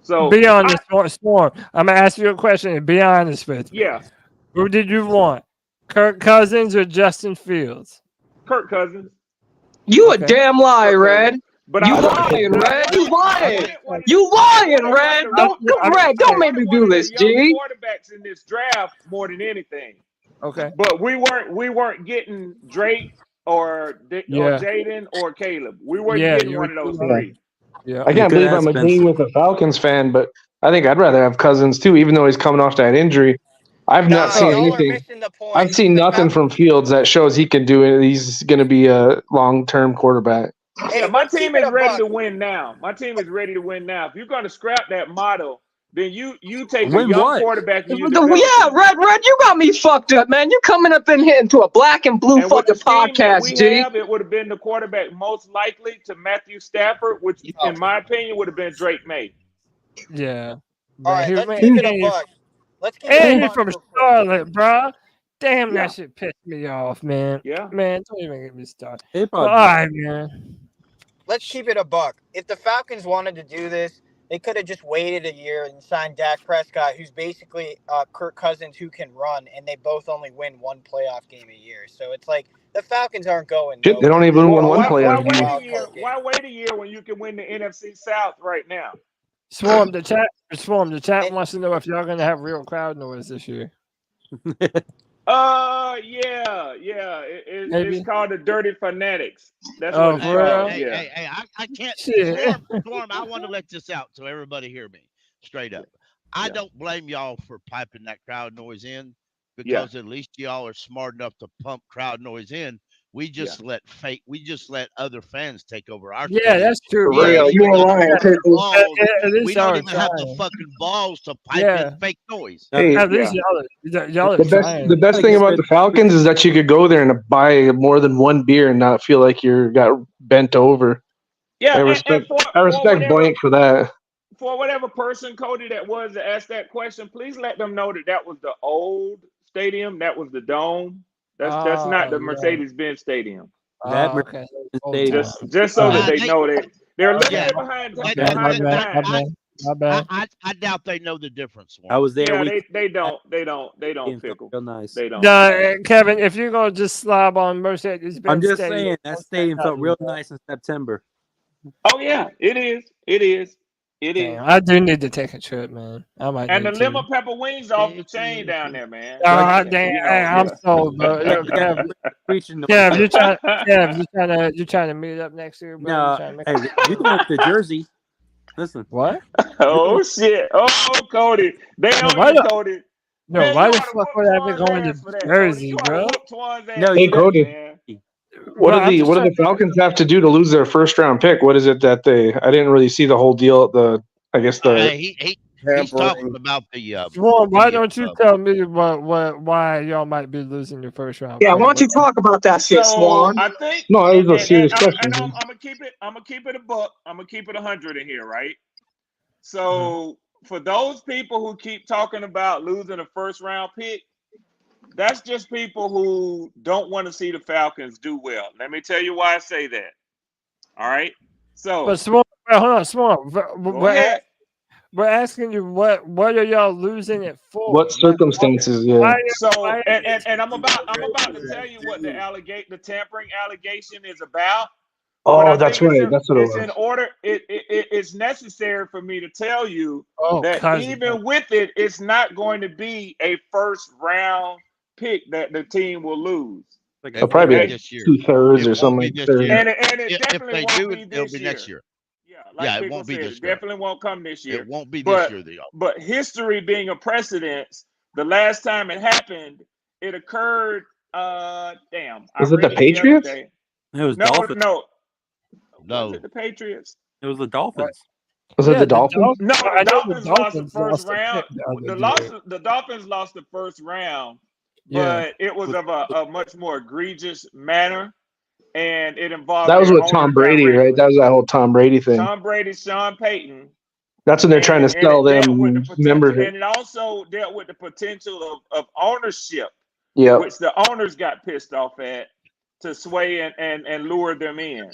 So Be honest, Storm. I'm going to ask you a question and be honest with me. yeah, Who did you want? Kirk Cousins or Justin Fields? Kirk Cousins. You Okay. a damn lie, Red. But You I lying, Red. You lying. Red. You lying, Red. Don't make me do this, G. Quarterbacks in this draft more than anything. Okay. But we weren't getting Drake or Yeah. Jaden or Caleb. We weren't Yeah, getting you one of were- those three. Yeah. I can't Good believe ass I'm agreeing Spencer. with a Falcons fan, but I think I'd rather have Cousins too, even though he's coming off that injury. I've not seen y'all are anything. missing the point. I've seen The nothing Falcons- from Fields that shows he can do it. He's going to be a long-term quarterback. Hey, Yeah, my let's team keep it is a ready buck. to win now. My team is ready to win now. If you're going to scrap that model, then you take a Win young what? quarterback and you Yeah, develop him. Red, you got me fucked up, man. You coming up in here into a black and blue And with the fucking scheme that podcast, we G. have, it would have been the quarterback most likely to Matthew Stafford, which, in my opinion, would have been Drake May. Yeah. All right, He- let's man, keep it a he- buck. Let's keep it And a he's buck from real quick. Charlotte, bro. Damn, Yeah. that shit pissed me off, man. Yeah. Man, don't even get me started. They All probably right, man. Let's keep it a buck. If the Falcons wanted to do this, they could have just waited a year and signed Dak Prescott, who's basically Kirk Cousins who can run, and they both only win one playoff game a year. So it's like the Falcons aren't going. Shit, they don't even win one Why playoff wait game. a year? Why wait a year when you can win the NFC South right now? Swarm the chat. Swarm the chat wants to know if y'all gonna have real crowd noise this year. Yeah. Maybe. It's called the Dirty Fanatics. That's Oh, what it's for real? called. Hey, Yeah. hey, I can't. Shit. Storm, I want to let this out so everybody hear me straight up. I Yeah. don't blame y'all for piping that crowd noise in because at least y'all are smart enough to pump crowd noise in. We just let other fans take over our Yeah, stadium. that's true. For real, man. you are lying, Pickles. Balls. At least We y'all don't are even have the trying. fucking balls to pipe Yeah. in fake noise. Hey, At least y'all are the trying. best thing about the Falcons is that you could go there and buy more than one beer and not feel like you got bent over. Yeah, I and respect whatever- Blank for that. For whatever person, Cody, that was to ask that question, please let them know that was the old stadium. That was the Dome. That's not the yeah. Mercedes-Benz Stadium. That Okay. Stadium. Just so that They- they know that they're a little Yeah. bit behind. Okay, behind My time. bad. My bad. I doubt they know the difference. I was there. Yeah, we they don't pickle. Real nice. They don't. Kevin, if you're gonna just slob on Mercedes, I'm just saying that stadium felt real nice in September. Oh yeah, it is. Damn, I do need to take a trip, man. I might. And the need to. lemon pepper wings off the chain down there, man. Oh damn! You know, Hey, I'm yeah. sold, bro. Yo, Kev, Preaching the Kev, you trying to meet up next year, bro? No, You trying to make- hey, you going to Jersey? Listen, What? Oh shit! Oh Cody, they No, on why you, not? Cody. No, Man, why you the oughta fuck whoop would I be Twan's going ass for to that, Jersey, Cody. You oughta bro? whoop Twan's ass No, for Hey, that, Cody. man. What Well, I'm do just the trying- Falcons have to do to lose their first round pick? What is it that I didn't really see the whole deal. He's He's talking about the. Well, why the, don't you tell me why y'all might be losing your first round? Yeah, pick? why don't you talk about that shit, So Swan? I think No, it was a serious and question. I'm gonna keep it a buck. I'm gonna keep it 100 in here, right? So for those people who keep talking about losing a first round pick, that's just people who don't want to see the Falcons do well. Let me tell you why I say that. All right. So But Swan, hold on, Swan. go ahead. We're asking you what are y'all losing it for? What circumstances? Yeah. Why- And I'm about to tell you what the tampering allegation is about. Oh, But I that's think right. That's what it it's was. in order. It's necessary for me to tell you that cousin. even with it, it's not going to be a first round pick that the team will lose. Like It probably won't be be this year. 2/3 It or won't something be like this that. year. And it If definitely they won't do be it, it'll this be year. next year. Yeah, Yeah, like it Pickle won't be said, this it year. definitely won't come this year. It won't be this year, though. But history being a precedence, the last time it happened, it occurred. Damn. Was I it the read the other Patriots? day. It was No, Dolphins. no. No. Was it the Patriots? It was the Dolphins. Was it the Dolphins? No, I the know Dolphins lost the first a round. pick the other day. The Dolphins lost the first round, Yeah. but it was of a much more egregious manner, and it involved. That was their with Tom owner Brady, directly. right? That was that whole Tom Brady thing. Tom Brady, Sean Payton. That's when they're trying to And sell it dealt with the them potential- membership. And it also dealt with the potential of ownership, Yeah. which the owners got pissed off at to sway and lure them in.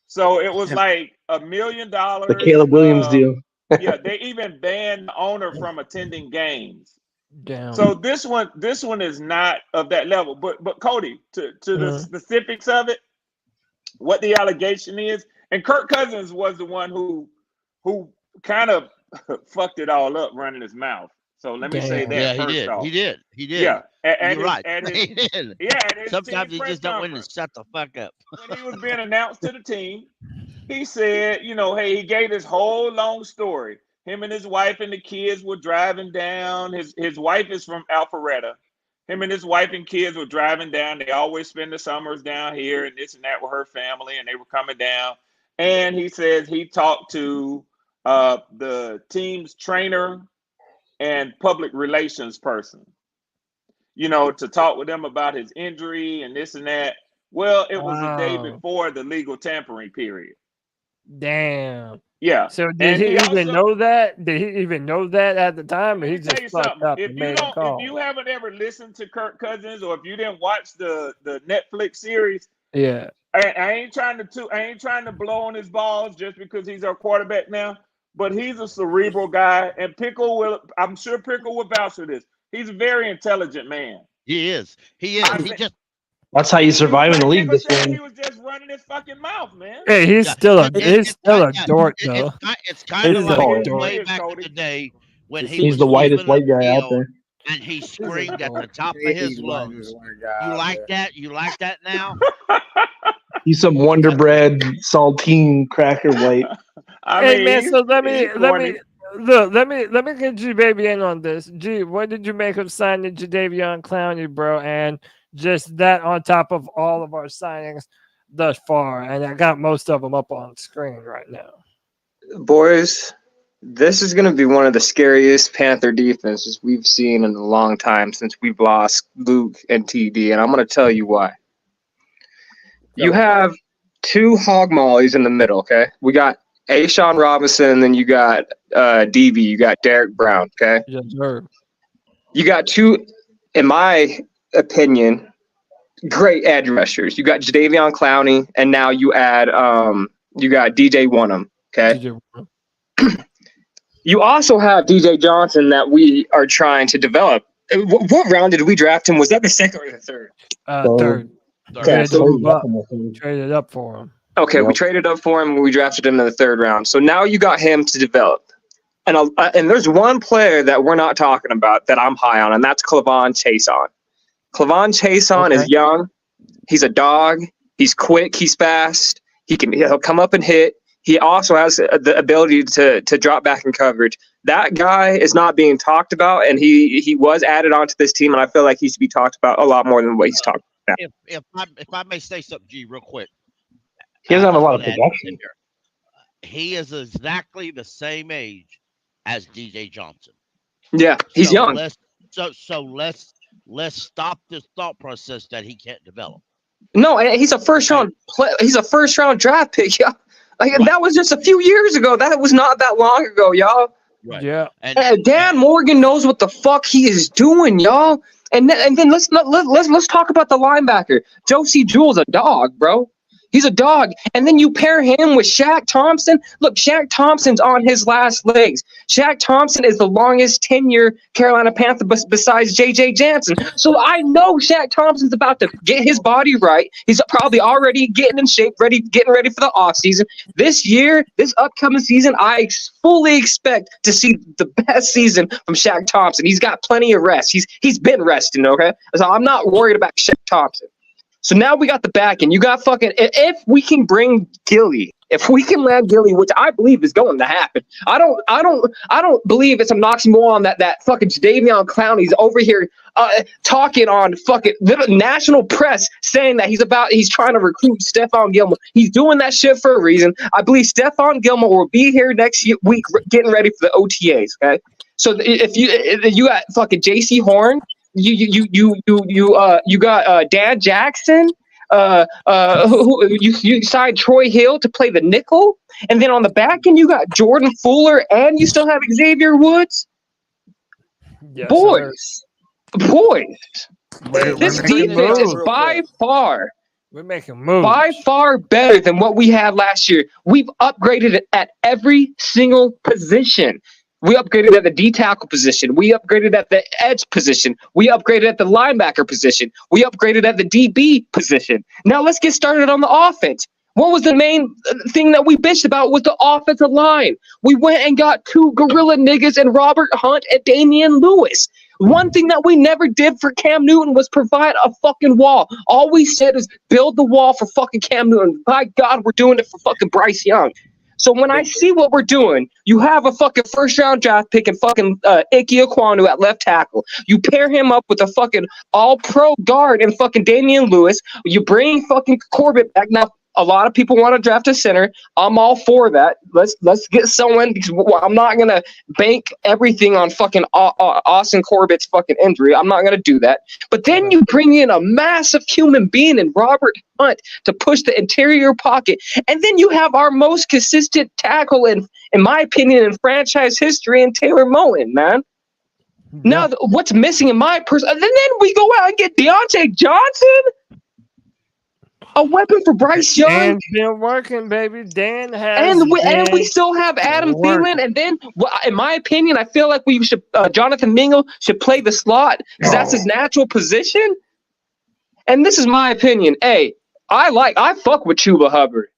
So it was like $1 million. The Caleb Williams deal. Yeah, they even banned the owner from attending games. Damn. So this one is not of that level. But Cody, to the specifics of it, what the allegation is, and Kirk Cousins was the one who kind of fucked it all up running his mouth. So let me say that. Yeah, first he did. off. He did. He did. Yeah, You're right. He did. Sometimes team he just don't win to press shut the fuck up. when he was being announced to the team, he said, hey, he gave this whole long story. Him and his wife and the kids were driving down. His wife is from Alpharetta. Him and his wife and kids were driving down. They always spend the summers down here and this and that with her family, and they were coming down. And he says he talked to the team's trainer and public relations person, to talk with them about his injury and this and that. Well, it was the day before the legal tampering period. Damn. Yeah. So did he even know that? Did he even know that at the time? Or he just fucked up and made a call? If you haven't ever listened to Kirk Cousins, or if you didn't watch the Netflix series, Yeah. I ain't trying to blow on his balls just because he's our quarterback now, but he's a cerebral guy, and I'm sure Pickle will vouch for this. He's a very intelligent man. He is. That's how you survive in the league this He year. was just running his fucking mouth, man. Hey, he's still a dork though. It's kind of He's a like dork. way back in the day when He's the whitest white guy out there. and he screamed at the top of his lungs. You like that? You like that now? He's some Wonder Bread saltine cracker white. Hey man, so let me get G baby in on this. G, what did you make of signing Jadeveon Clowney, bro? And just that on top of all of our signings thus far, and I got most of them up on screen right now. Boys, this is going to be one of the scariest Panther defenses we've seen in a long time since we've lost Luke and TD, and I'm going to tell you why. You have two hog mollies in the middle, okay? We got Ashawn Robinson, and then you got DB, you got Derek Brown, okay? Yes, sir. You got two, in my opinion, great edge rushers. You got Jadeveon Clowney, and now you add you got DJ Wonnum, okay? You also have DJ Johnson that we are trying to develop. What round did we draft him? Was that the second or the third? Third. Okay, Traded up for him. Okay, Yep. we traded up for him. We drafted him in the third round. So now you got him to develop. And there's one player that we're not talking about that I'm high on, and that's Clavon Chason. Clavon Chason is young. He's a dog. He's quick. He's fast. He'll come up and hit. He also has the ability to drop back in coverage. That guy is not being talked about, and he was added onto this team, and I feel like he should be talked about a lot more than what he's talked about. If I may say something, G, real quick. He doesn't have a lot of production. He is exactly the same age as DJ Johnson. Yeah, he's young. Let's stop this thought process that he can't develop. No, he's a first round draft pick, y'all. That was just a few years ago. That was not that long ago, y'all. Right. Yeah. Dan Morgan knows what the fuck he is doing, y'all. And then let's talk about the linebacker. Josie Jewell's a dog, bro. He's a dog. And then you pair him with Shaq Thompson. Look, Shaq Thompson's on his last legs. Shaq Thompson is the longest tenure Carolina Panther besides J.J. Jansen. So I know Shaq Thompson's about to get his body right. He's probably already getting in shape, getting ready for the offseason. This year, this upcoming season, I fully expect to see the best season from Shaq Thompson. He's got plenty of rest. He's been resting, okay? So I'm not worried about Shaq Thompson. So now we got the back end. You got fucking, if we can bring Gilly, if we can land Gilly, which I believe is going to happen. I don't believe it's a oxymoron that fucking Jadeveon Clowney's over here talking on fucking the national press saying that he's trying to recruit Stephon Gilmore. He's doing that shit for a reason. I believe Stephon Gilmore will be here next week getting ready for the OTAs. Okay, so if you got fucking JC Horn, you got Dan Jackson. You signed Troy Hill to play the nickel, and then on the back end you got Jordan Fuller, and you still have Xavier Woods. Yes, boys, this defense is by far better than what we had last year. We've upgraded it at every single position. We upgraded at the D tackle position. We upgraded at the edge position. We upgraded at the linebacker position. We upgraded at the DB position. Now let's get started on the offense. What was the main thing that we bitched about was the offensive line. We went and got 2 gorilla niggas and Robert Hunt and Damian Lewis. One thing that we never did for Cam Newton was provide a fucking wall. All we said is build the wall for fucking Cam Newton. By God, we're doing it for fucking Bryce Young. So when I see what we're doing, you have a fucking first-round draft pick and fucking Ike Ekwonu at left tackle. You pair him up with a fucking all-pro guard and fucking Damian Lewis. You bring fucking Corbett back. Now, a lot of people want to draft a center. I'm all for that. Let's get someone because I'm not going to bank everything on fucking Austin Corbett's fucking injury. I'm not going to do that. But then you bring in a massive human being in Robert Hunt to push the interior pocket. And then you have our most consistent tackle in my opinion, in franchise history in Taylor Moton, man. Yeah. Now, what's missing in my person? And then we go out and get Deontay Johnson. A weapon for Bryce Young. Dan's been working, baby. Dan has. And we still have Adam Thielen. And then, in my opinion, I feel like we should Jonathan Mingo should play the slot because that's his natural position. And this is my opinion. Hey, I fuck with Chuba Hubbard.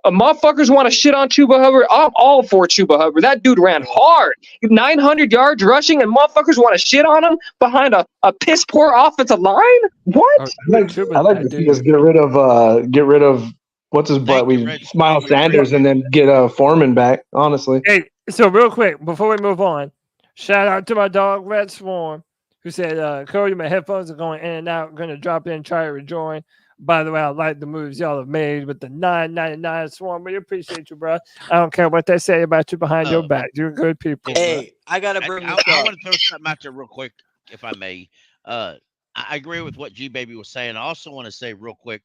Motherfuckers want to shit on Chuba Hubbard. I'm all for Chuba Hubbard. That dude ran hard. 900 yards rushing, and motherfuckers want to shit on him behind a piss poor offensive line? What? I like to see us get rid of what's his butt? Miles Sanders and then get Foreman back, honestly. Hey, so real quick, before we move on, shout out to my dog, Red Swarm, who said, Cody, my headphones are going in and out. Going to drop in, try to rejoin. By the way, I like the moves y'all have made with the $9.99 Swarm. We appreciate you, bro. I don't care what they say about you behind your back. You're good people. Hey, bro. I gotta bring. I want to throw something out there real quick, if I may. I agree with what G Baby was saying. I also want to say real quick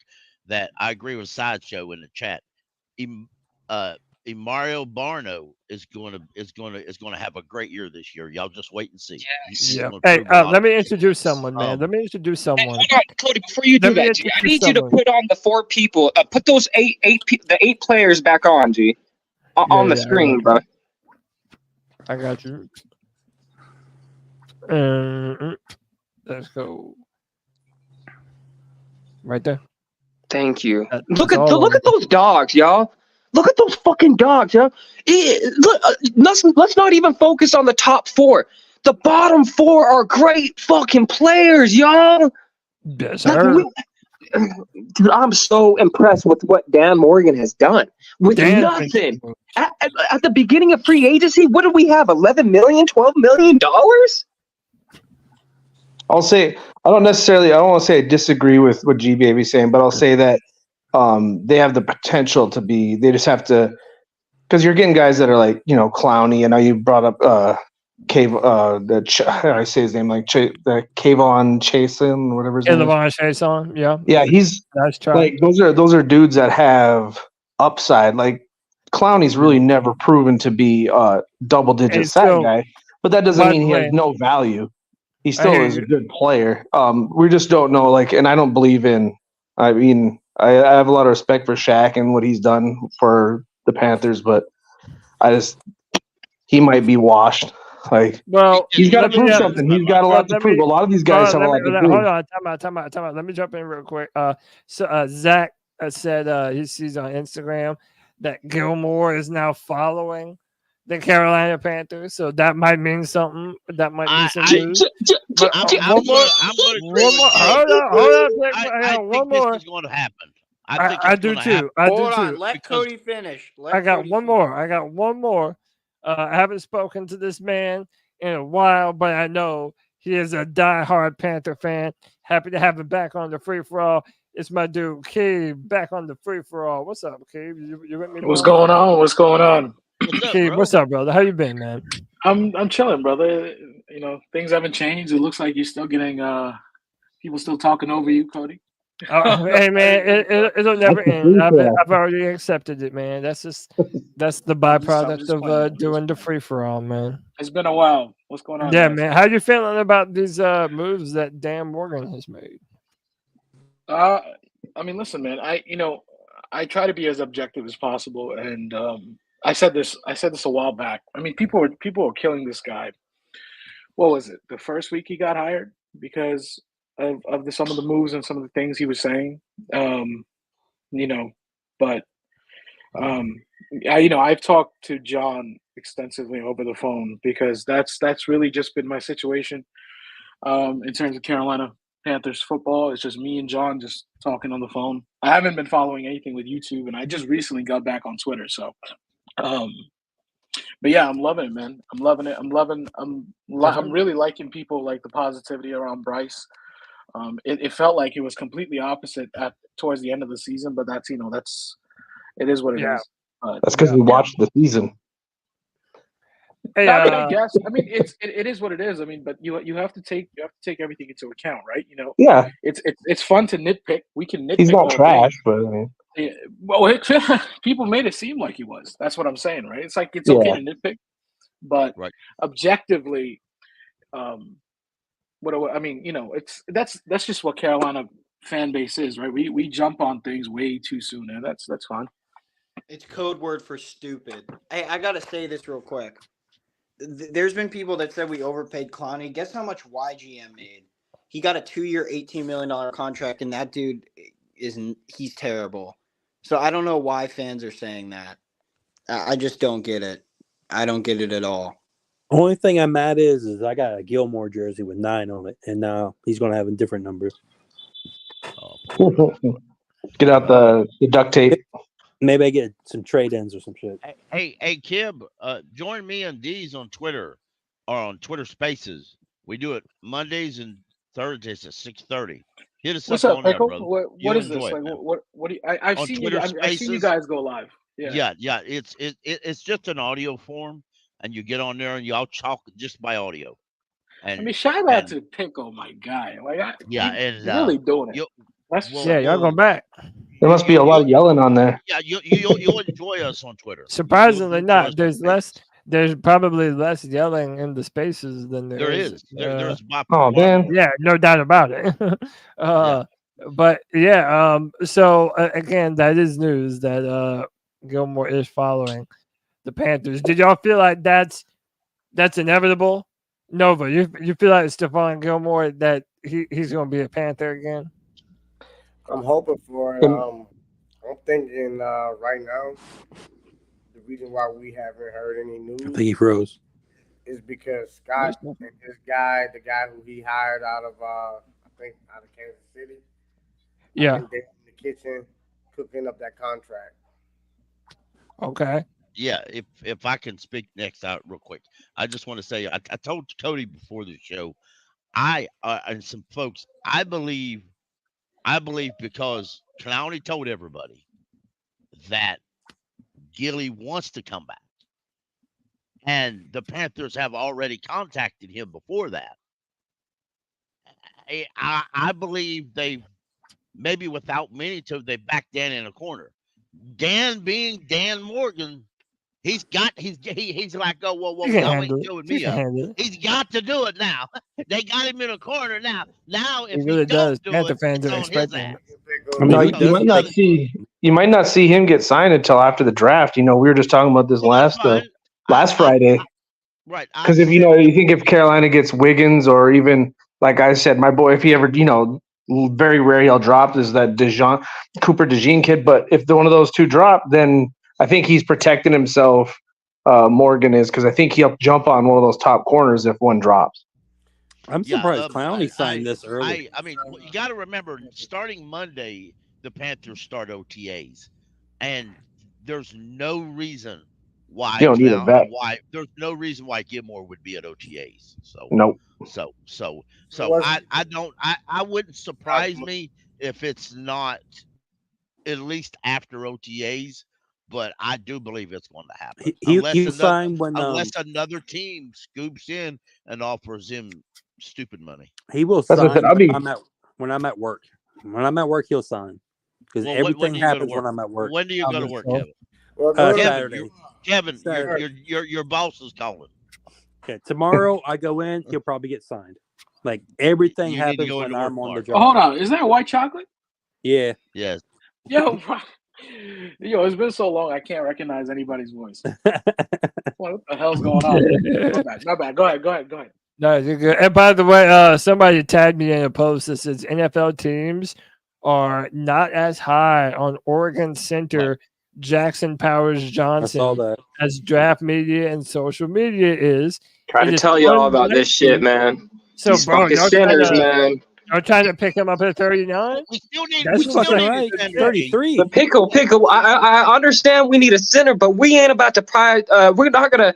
that I agree with Sideshow in the chat. Mario Barno is going to have a great year this year. Y'all just wait and see. Yes. Yeah. Hey, let me introduce someone, man. Let me introduce someone. Hey, Cody, before you do that, G, I need you to put on the 4 people. Put those the 8 players back on, G, on the screen, bro. I got you. Let's go. Right there. Thank you. Look at those dogs, y'all. Look at those fucking dogs, yo. Let's not even focus on the top 4. The bottom 4 are great fucking players, y'all. Yes, sir. Dude, I'm so impressed with what Dan Morgan has done. With nothing. At the beginning of free agency, what did we have? $11 million, $12 million? I'll say I don't want to say I disagree with what G Baby's saying, but I'll say that they have the potential to be. They just have to, because you're getting guys that are like, Clowney. And now you brought up I say his name like the Kayvon Chason, whatever his name is. Kayvon Chason, yeah, he's nice try. Like those are dudes that have upside. Like Clowney's really never proven to be a double-digit sack guy, but that doesn't mean he has no value. He still is a good player. We just don't know. Like, and I don't believe in. I mean, I have a lot of respect for Shaq and what he's done for the Panthers, but he might be washed. Like, well, he's got to prove something. He's got a lot to prove. A lot of these guys have a lot to prove. Hold on, time out. Let me jump in real quick. Zach said he sees on Instagram that Gilmore is now following the Carolina Panthers, so that might mean something. That might be some news. But I'm gonna agree with Jay. Hold on. I One think more. this is going to happen. I do too. Hold on, let Cody finish. I got one more. I haven't spoken to this man in a while, but I know he is a diehard Panther fan. Happy to have him back on the Free For All. It's my dude, Keith, back on the Free For All. What's up, Keith? You with me? What's going on? What's up, Keith, what's up, brother? How you been, man? I'm chilling, brother. You know, things haven't changed. It looks like you're still getting people still talking over you, Cody. Hey, man, it'll never end. I've already accepted it, man. That's the byproduct of doing the Free For All, man. It's been a while. What's going on? Yeah, guys? man. How you feeling about these moves that Dan Morgan has made? I mean, listen, man. I try to be as objective as possible, and I said this a while back. I mean, people are killing this guy. What was it? The first week he got hired because of some of the moves and some of the things he was saying. I've talked to John extensively over the phone because that's really just been my situation in terms of Carolina Panthers football. It's just me and John just talking on the phone. I haven't been following anything with YouTube, and I just recently got back on Twitter. So, but yeah, I'm loving it, man. I'm loving it. I'm really liking people like the positivity around Bryce. It felt like it was completely opposite towards the end of the season, but it is what it is. That's because we watched the season. Hey, I guess. I mean, it is what it is. I mean, but you have to take everything into account, right? You know. Yeah. It's fun to nitpick. We can nitpick. He's not trash, but I mean. Yeah, well, people made it seem like he was. That's what I'm saying, right? It's like it's okay to nitpick, but objectively, that's just what Carolina fan base is, right? We jump on things way too soon, and that's fine. It's code word for stupid. Hey, I gotta say this real quick. There's been people that said we overpaid Clowney. Guess how much YGM made? He got a 2-year, $18 million contract, and that dude he's terrible. So I don't know why fans are saying that. I just don't get it. I don't get it at all. Only thing I'm mad is I got a Gilmore jersey with 9 on it, and now he's going to have a different number. Get out the duct tape. Maybe I get some trade-ins or some shit. Hey, Kib, join me and D's on Twitter or on Twitter Spaces. We do it Mondays and Thursdays at 6:30. Hit us What's up up, on there, Echo? brother. What is this? Like, what do you, I've On seen Twitter I've seen you Spaces? guys go live. Yeah. It's just an audio form, and you get on there and y'all talk just by audio. And I mean, shout out to Pickle, my guy. Like, he's really doing it. Y'all go back. There must be a lot of yelling on there. Yeah, you'll enjoy us on Twitter. Surprisingly not. There's probably less yelling in the spaces than there is. There's man. Yeah, no doubt about it. But yeah, so again, that is news that Gilmore is following the Panthers. Did y'all feel like that's inevitable? Nova, you feel like Stephon Gilmore that he's going to be a Panther again? I'm hoping for it. I'm thinking right now, the reason why we haven't heard any news I think he froze. is because Scott and his guy, the guy who he hired out of Kansas City, yeah, I think they're in the kitchen cooking up that contract. Okay. Yeah, if I can speak next out real quick, I just want to say I told Cody before the show, and some folks, I believe because Clowney told everybody that Gilly wants to come back, and the Panthers have already contacted him before that. I believe they maybe without meaning to, they backed Dan in a corner. Dan being Dan Morgan. He's like, oh, well, y'all ain't doing me up. He's got to do it now. They got him in a corner now. Now, if he really does, Panther fans are expecting you might not see him get signed until after the draft. You know, we were just talking about this last Friday. Right. Because if you think if Carolina gets Wiggins or even, like I said, my boy, if he ever, very rare he'll drop is that Cooper DeJean kid. But if one of those two drop, then I think he's protecting himself Morgan is, because I think he'll jump on one of those top corners if one drops. I'm surprised Clowney signed this early. I mean, you got to remember, starting Monday, the Panthers start OTAs, and there's no reason why You don't need a vet. there's no reason why Gilmore would be at OTAs. So Nope. So I wouldn't surprise me if it's not at least after OTAs, but I do believe it's going to happen. Unless another team scoops in and offers him stupid money. He will sign when I'm at work. When I'm at work, he'll sign. Because everything happens when I'm at work. When do you go to work, Kevin? Saturday. Kevin, Saturday. your boss is calling. Okay, tomorrow I go in, he'll probably get signed. Like everything happens when I'm on the job. Oh, hold on, is that white chocolate? Yeah. Yes. Yo, it's been so long I can't recognize anybody's voice. What the hell's going on? My bad. Go ahead. No, you're good. And by the way, somebody tagged me in a post that says NFL teams are not as high on Oregon center Jackson Powers Johnson as draft media and social media is. Try to tell y'all about this shit, man. So, these bro, fucking sinners, man. You're trying to pick him up at 39? We still need. That's right. 33. The pickle. I understand we need a center, but we ain't about to We're not gonna.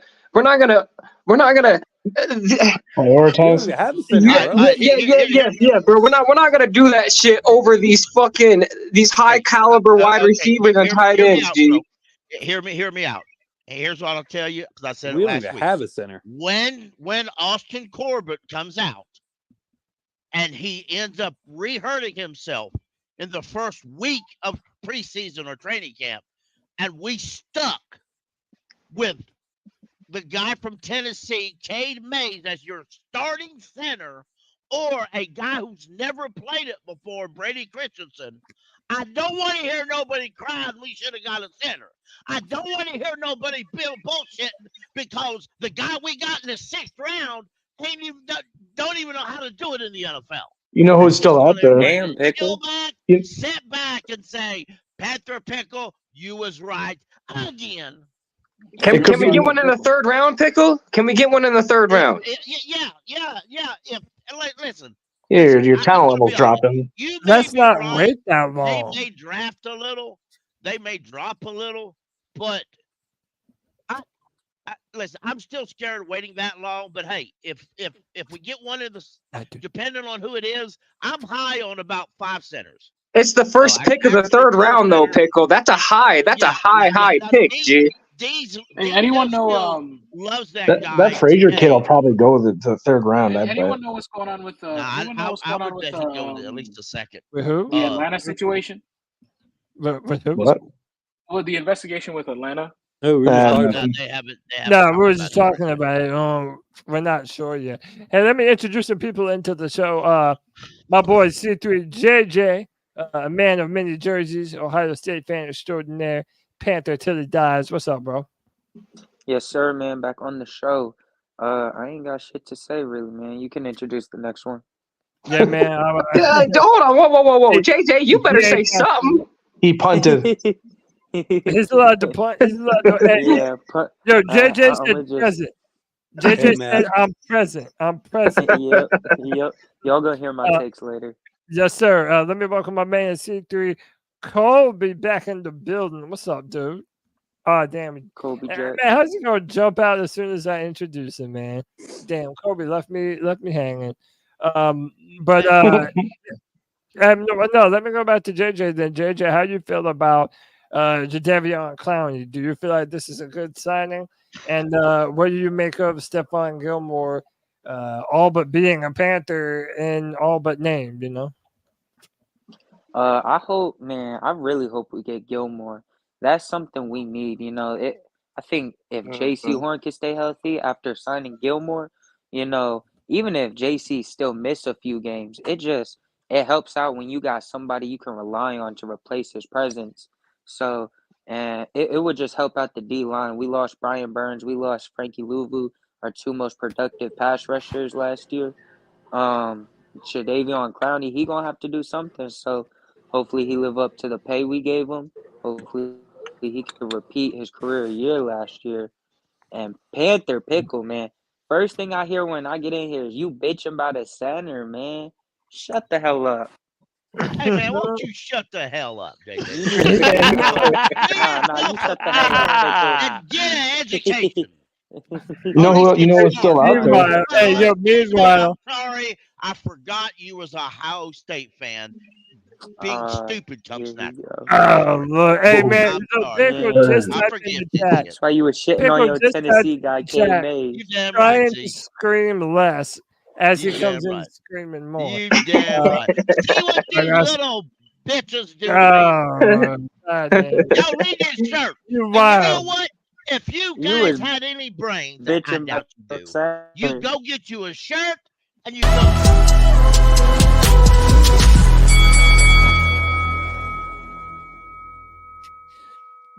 Prioritize. Yeah, bro. We're not gonna do that shit over these high caliber wide receivers and tight ends, G. Hear me out. And here's what I'll tell you, because I said we it don't last even week. have a center. When Austin Corbett comes out and he ends up re-hurting himself in the first week of preseason or training camp, and we stuck with the guy from Tennessee, Cade Mays, as your starting center, or a guy who's never played it before, Brady Christensen, I don't want to hear nobody crying we should have got a center. I don't want to hear nobody bullshitting because the guy we got in the 6th round don't even know how to do it in the NFL. You know who's still out there? Damn, Pickle. Sit back and say, Panther Pickle, you was right again. Can we get one in the 3rd round, Pickle? Can we get one in the 3rd round? Yeah. Listen. Yeah, your talent level's dropping. Let's not wait that long. They may draft a little. They may drop a little. But listen, I'm still scared of waiting that long. But hey, if we get one of the, depending on who it is, I'm high on about 5 centers. It's the first pick of the 3rd round, though, Pickle. That's a high. That's a high pick, G. Anyone know? Loves that guy. That Frazier kid will probably go to the 3rd round. Anyone know what's going on with? I would bet he'd go at least a 2nd. With who? The Atlanta situation. With who? What? Well, the investigation with Atlanta. Oh, we they haven't. No, we were just talking about it. We're not sure yet. Hey, let me introduce some people into the show. My boy C3 JJ, a man of many jerseys, Ohio State fan extraordinaire, Panther till he dies. What's up, bro? Yes, sir, man. Back on the show. I ain't got shit to say, really, man. You can introduce the next one. Yeah, man. Hold on, whoa, JJ, you better say something. He punted. He's allowed to punt. He's allowed to. Hey, yo, JJ said present. JJ said I'm present. I'm present. Yep. Y'all gonna hear my takes later. Yes, sir. Let me welcome my man C3 Colby back in the building. What's up, dude? Oh, damn. Colby Jack. Man, how's he gonna jump out as soon as I introduce him, man? Damn, Colby left me hanging. No, let me go back to JJ then. JJ, how do you feel about Jadeveon Clowney? Do you feel like this is a good signing? And what do you make of Stephon Gilmore all but being a Panther and all but named, you know? I really hope we get Gilmore. That's something we need, you know. I think if JC Horn can stay healthy after signing Gilmore, you know, even if JC still miss a few games, it helps out when you got somebody you can rely on to replace his presence. So, and it would just help out the D-line. We lost Brian Burns. We lost Frankie Louvu, our 2 most productive pass rushers last year. Jadeveon Clowney, he going to have to do something. So, hopefully he live up to the pay we gave him. Hopefully he could repeat his career year last year. And Panther Pickle, man. First thing I hear when I get in here is you bitching about a center, man. Shut the hell up. Hey man, won't you shut the hell up, You JJ? need to shut the hell up. Nah, you shut the hell up, And get an education. You know who? You know what's still out there? Meanwhile, hey, yo, meanwhile. I'm sorry, I forgot you was a Ohio State fan. Being stupid comes natural. Oh, look. Hey, man. I'm So sorry. Pickle just I typed forgive in the chat. That's why you were shitting Pickle on your just typed Tennessee in guy, the chat. K-Mays. You damn Trying right, to Z. scream less as he You comes damn in right. screaming more. You damn right. See what these little bitches do to me. Oh, God damn. Y'all read this shirt. You And you know wild. what? If you You guys was had any brains, and I bitching doubt you about do, center. you go get you a shirt and you go.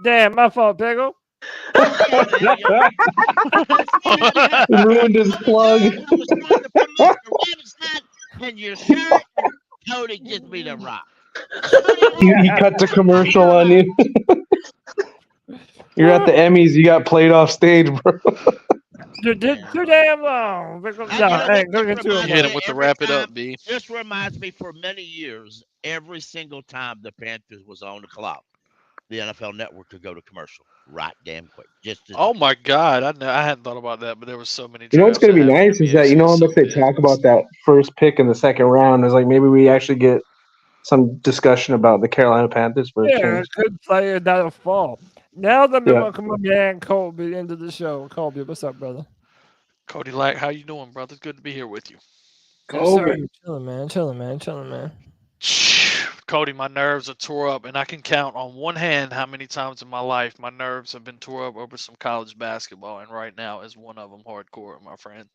Damn, my fault, Pickle. Ruined his plug. I was trying to promote your website and your shirt, and Cody gives me the rock. He cut the commercial on you. You're at the Emmys. You got played off stage, bro. Too damn long. Pickle. And No, you know hey, what go this get you a reminds Hit me him with the every wrap it time? up, B. This reminds me for many years, every single time the Panthers was on the clock, the NFL Network could go to commercial right damn quick. Just Oh my God, I hadn't thought about that, but there was so many. You know what's drafts going to be that happened nice to is me. that, It you know, was how so much they good. talk about that first pick in the second round is like maybe we actually get some discussion about the Carolina Panthers for a Yeah, change. good player that'll fall. Now let me Yeah. welcome my man Colby into the show. Colby, what's up, brother? Cody Lack, how you doing, brother? Good to be here with you. Yes, sir. Chilling, man. Chilling, man. Chilling, man. Cody, my nerves are tore up, and I can count on one hand how many times in my life my nerves have been tore up over some college basketball, and right now is one of them hardcore, my friend.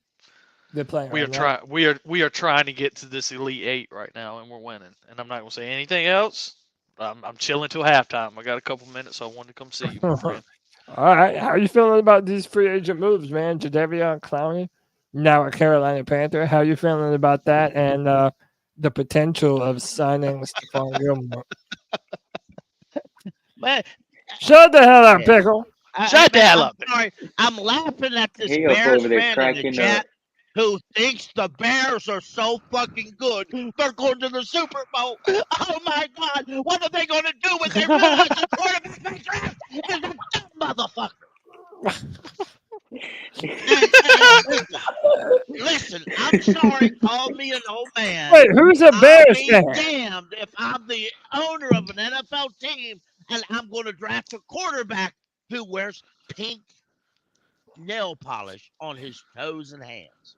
They're playing We are right now. trying. We are trying to get to this Elite Eight right now, and we're winning. And I'm not gonna say anything else. I'm chilling till halftime. I got a couple minutes, so I wanted to come see you, my friend. All right. How are you feeling about these free agent moves, man? Jadeveon Clowney, now a Carolina Panther. How are you feeling about that and the potential of signing Stephon Gilmore? Man, Shut the hell up, Pickle. Shut the hell up. I'm sorry. I'm laughing at this He up Bears over there fan in the cracking chat up. who thinks the Bears are so fucking good. They're going to the Super Bowl. Oh my God. What are they going to do when they realize the quarterback they draft is a dumb motherfucker? Listen, I'm sorry. Call me an old man. Wait, who's a I'll Bears be fan? damned if I'm the owner of an NFL team and I'm going to draft a quarterback who wears pink nail polish on his toes and hands.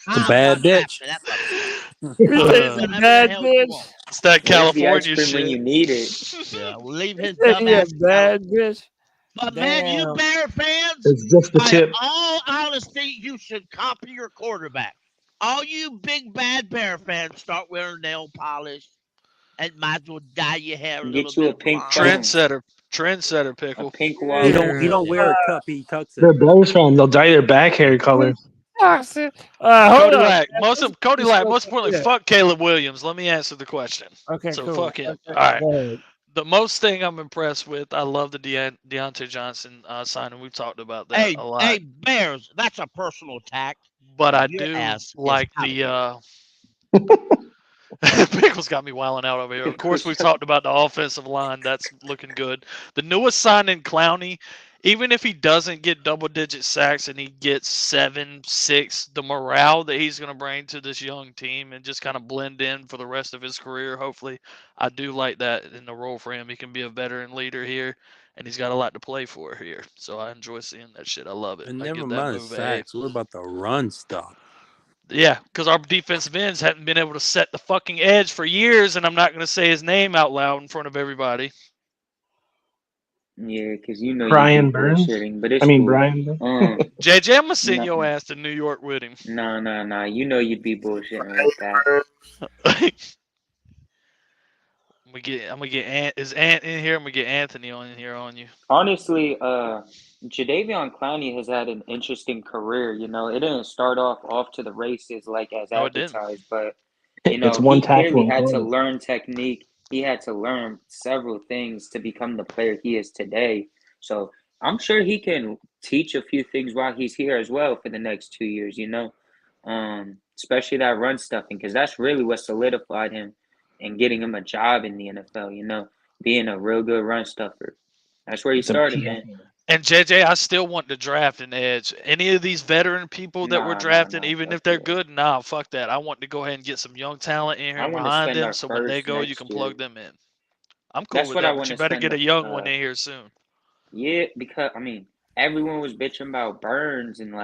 I'm Bad not bitch. drafting that motherfucker. You say he's a Whatever the bad hell you bitch? want. It's that Where's the ice California cream when you shit. need it? Yeah, we'll leave his You say dumb he a ass. bad bitch? But man, you Damn. Bear fans, It's just the by tip. all honesty, you should copy your quarterback. All you big bad Bear fans start wearing nail polish and might as well dye your hair a little Get you a bit pink blonde. phone. Trendsetter, A Pickle. pink He wallet. don't wear a cup. He tucks They're it. Bears fans. They'll dye their back hair color. Hold Cody on. Lack, most importantly, Yeah. fuck Caleb Williams. Let me answer the question. Okay, So cool. fuck him. Okay, All right. go ahead. The most thing I'm impressed with, I love the Deontay Johnson signing. We've talked about that Hey, a lot. hey, Bears, that's a personal attack. But I Your do ass is like out of here. Pickles got me wilding out over here. Of course, we've talked about the offensive line. That's looking good. The newest signing, Clowney, even if he doesn't get double-digit sacks and he gets 7, 6, the morale that he's going to bring to this young team and just kind of blend in for the rest of his career, hopefully, I do like that in the role for him. He can be a veteran leader here, and he's got a lot to play for here. So I enjoy seeing that shit. I love it. And I never give that mind the move a A. sacks. What about the run stop? Yeah, because our defensive ends hadn't been able to set the fucking edge for years, and I'm not going to say his name out loud in front of everybody. Yeah, because you know you Brian be Burns? bullshitting, but it's I mean, cool. Brian. JJ, I'm going to send Nah, your ass to New York with him. nah. You know you'd be bullshitting like that. I'm gonna get Ant. Is Ant in here? I'm gonna get Anthony on here on you. Honestly, Jadeveon Clowney has had an interesting career. You know, it didn't start off to the races like as No, it didn't. advertised, but you It's know, one he clearly tackle. had to learn technique. He had to learn several things to become the player he is today. So I'm sure he can teach a few things while he's here as well for the next 2 years, especially that run stuffing, because that's really what solidified him and getting him a job in the NFL, being a real good run stuffer. That's where he started, man. And JJ, I still want to draft an edge. Any of these veteran people that we're drafting, even if they're good, fuck that. I want to go ahead and get some young talent in here behind them, so when they go, you can plug them in. I'm cool with that, but you better get a young one in here soon. Yeah, because everyone was bitching about Burns, and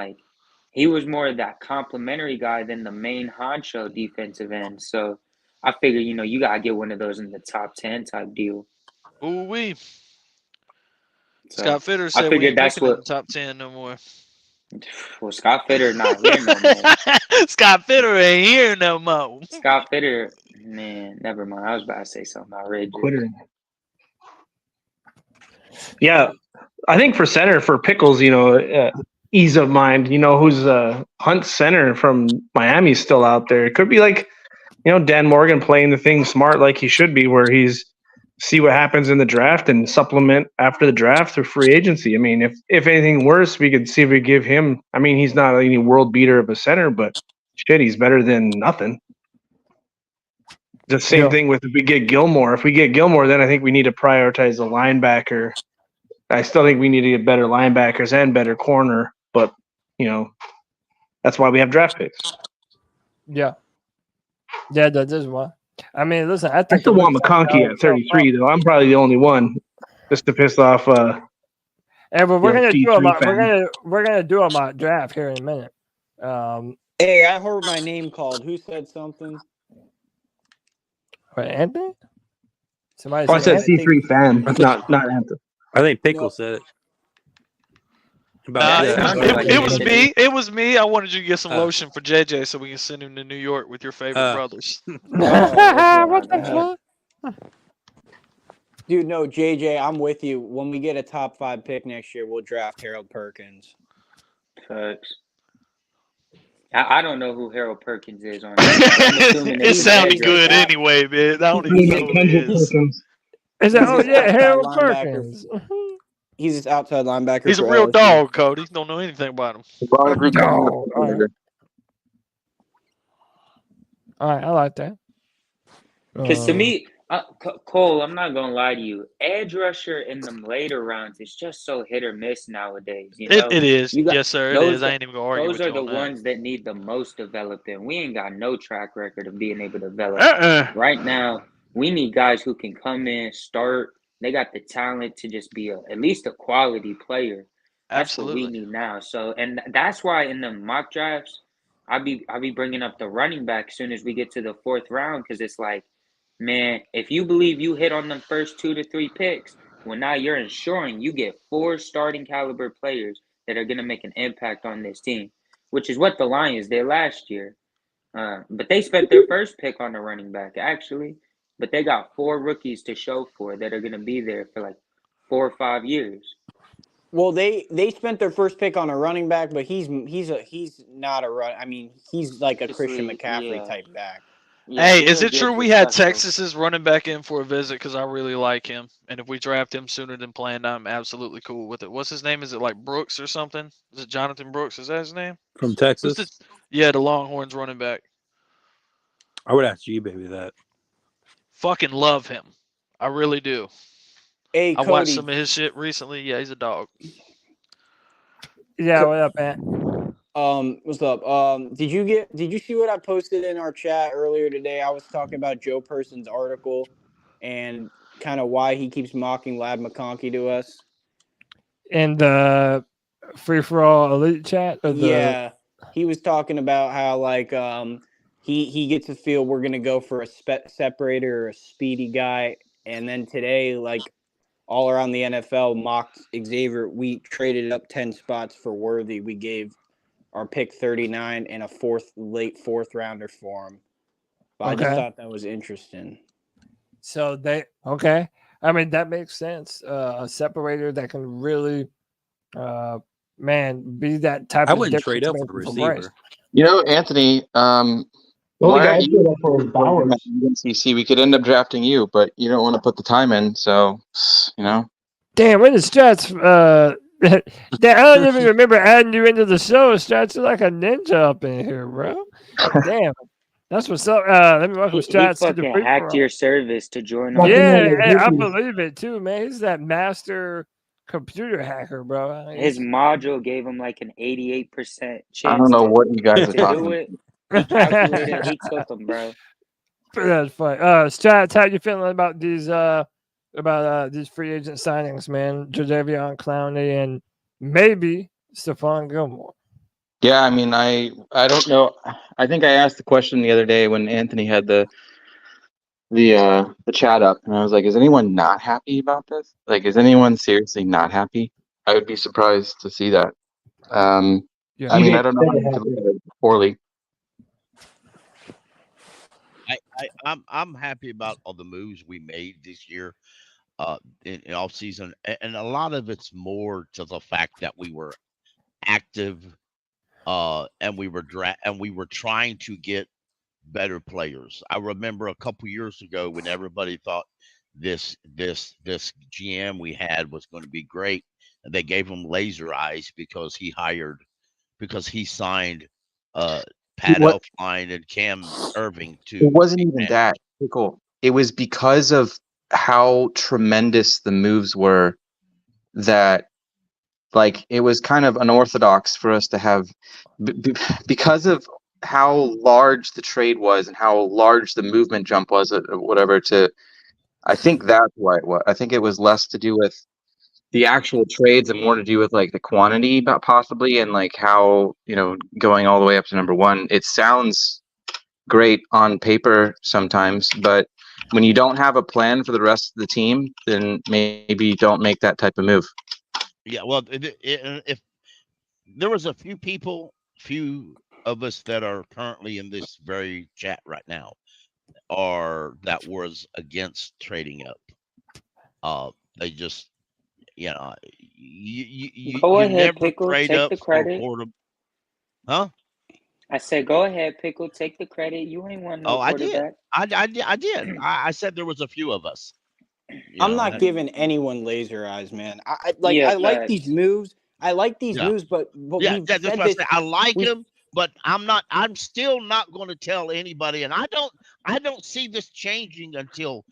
he was more of that complimentary guy than the main honcho defensive end. So I figure, you gotta get one of those in the top 10 type deal. Ooh wee. So Scott Fitter said we ain't picking in the top 10 no more. Well, Scott Fitter not here no more. Scott Fitter ain't here no more. Scott Fitter, man, never mind. I was about to say something outrageous. Quitter. Yeah, I think for center for Pickles, ease of mind. Who's Hunt center from Miami still out there? It could be Dan Morgan playing the thing smart like he should be, where he's see what happens in the draft and supplement after the draft through free agency. If anything worse, we could see if we give him. He's not any world beater of a center, but shit, he's better than nothing. The same thing with if we get Gilmore. If we get Gilmore, then I think we need to prioritize the linebacker. I still think we need to get better linebackers and better corner, but that's why we have draft picks. Yeah, that is why. Listen, I still want McConkey at 33, though. I'm probably the only one, just to piss off. But we're gonna do a mock. We're gonna do a mock draft here in a minute. Hey, I heard my name called. Who said something? What, Anthony? Somebody I said C3 fan, not Anthony. I think Pickle said it. It was me. It was me. I wanted you to get some lotion for JJ so we can send him to New York with your favorite brothers. What the fuck? Dude, no, JJ, I'm with you. When we get a top 5 pick next year, we'll draft Harold Perkins. Facts. I don't know who Harold Perkins is on It sounded good anyway, man. I don't even know who it is. Is it? Oh yeah, Harold Perkins. He's just outside linebacker. He's a real dog, Cody. Don't know anything about him. All right, I like that. Because to me, Cole, I'm not gonna lie to you. Edge rusher in them later rounds is just so hit or miss nowadays. It is. Yes, sir. It is. I ain't even gonna argue with you on that. Those are the ones that need the most developing. We ain't got no track record of being able to develop. Right now, we need guys who can come in, start. They got the talent to just be at least a quality player. That's Absolutely. what we need now. So, and that's why in the mock drafts, I'll be bringing up the running back as soon as we get to the 4th round, because it's like, man, if you believe you hit on the first 2 to 3 picks, well, now you're ensuring you get 4 starting caliber players that are going to make an impact on this team, which is what the Lions did last year. But they spent their first pick on the running back, actually. But they got 4 rookies to show for that are going to be there for 4 or 5 years. Well, they spent their first pick on a running back, but he's not a run. He's like a Christian McCaffrey type back. Yeah, Hey, is it true we had Texas's running back in for a visit? Because I really like him, and if we draft him sooner than planned, I'm absolutely cool with it. What's his name? Is it Brooks or something? Is it Jonathan Brooks? Is that his name? From Texas? Yeah, the Longhorns running back. I would ask you, baby, that. Fucking love him. I really do. Hey, I watched Cody. some of his shit recently. Yeah, he's a dog. Yeah, what up, man? What's up? Did you see what I posted in our chat earlier today? I was talking about Joe Person's article and kind of why he keeps mocking Lad McConkey to us. In the free for all elite chat? Yeah, he was talking about how he gets a feel we're gonna go for a separator or a speedy guy, and then today all around the NFL mocked Xavier. We traded up 10 spots for Worthy. We gave our pick 39 and a late fourth rounder for him. But I just thought that was interesting. So that makes sense. A separator that can really, be that type. I of wouldn't trade up for the receiver. Anthony. CC, we could end up drafting you, but you don't want to put the time in, so Damn, when is Jets I don't even remember adding you into the show. Strats are like a ninja up in here, bro. Damn. That's what's up. Let me welcome He Strats to the fucking free hacked for your service to join Fucking on. Yeah, like hey, I hippies. believe it too, man. He's that master computer hacker, bro. His module gave him like an 88% I chance don't know what you guys to are talking do about. it. He calculated. He took him, bro. That's funny. Strats, how you feeling about these free agent signings, man? Jadeveon Clowney and maybe Stephon Gilmore. Yeah, I mean, I don't know. I think I asked the question the other day when Anthony had the chat up, and I was like, "Is anyone not happy about this? Like, is anyone seriously not happy?" I would be surprised to see that. Yeah. I mean, I don't know how you can look at it poorly. I'm happy about all the moves we made this year, in off season, and a lot of it's more to the fact that we were active, and we were trying to get better players. I remember a couple years ago when everybody thought this GM we had was going to be great, and they gave him laser eyes because he signed Pat What? Elflein and Cam Irving It to wasn't be even managers. that. Cool. It was because of how tremendous the moves were that, like, it was kind of unorthodox for us to have, because of how large the trade was and how large the movement jump was, or whatever. I think that's why it was. I think it was less to do with the actual trades and more to do with like the quantity, possibly, and like how, going all the way up to number one. It sounds great on paper sometimes, but when you don't have a plan for the rest of the team, then maybe don't make that type of move. Yeah, well, if there was a few of us that are currently in this very chat right now, that was against trading up. They just, you Go ahead, never Pickle. trade Take up the for credit. quarter, huh? I said, go ahead, Pickle. Take the credit. You ain't want no Oh, I did. quarterback. I did. I said there was a few of us. I'm not giving anyone laser eyes, man. I Yeah, like these facts. moves. I like these Yeah. moves, but Yeah, we've that's said what I this. say. I like we've- him, but I'm still not going to tell anybody, and I don't see this changing until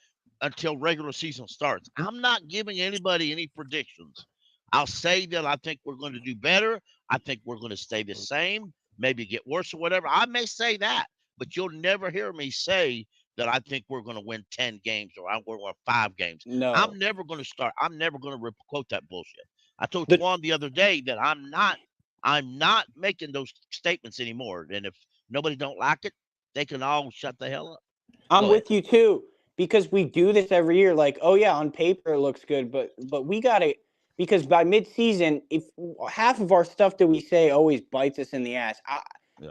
regular season starts. I'm not giving anybody any predictions. I'll say that I think we're going to do better. I think we're going to stay the same, maybe get worse or whatever. I may say that, but you'll never hear me say that I think we're going to win 10 games or we're going to 5 games. No. I'm never going to quote that bullshit. I told Twan the other day that I'm not making those statements anymore. And if nobody don't like it, they can all shut the hell up. I'm with you too, because we do this every year. Like, oh yeah, on paper it looks good, but we got to, because by mid-season, if half of our stuff that we say always bites us in the ass,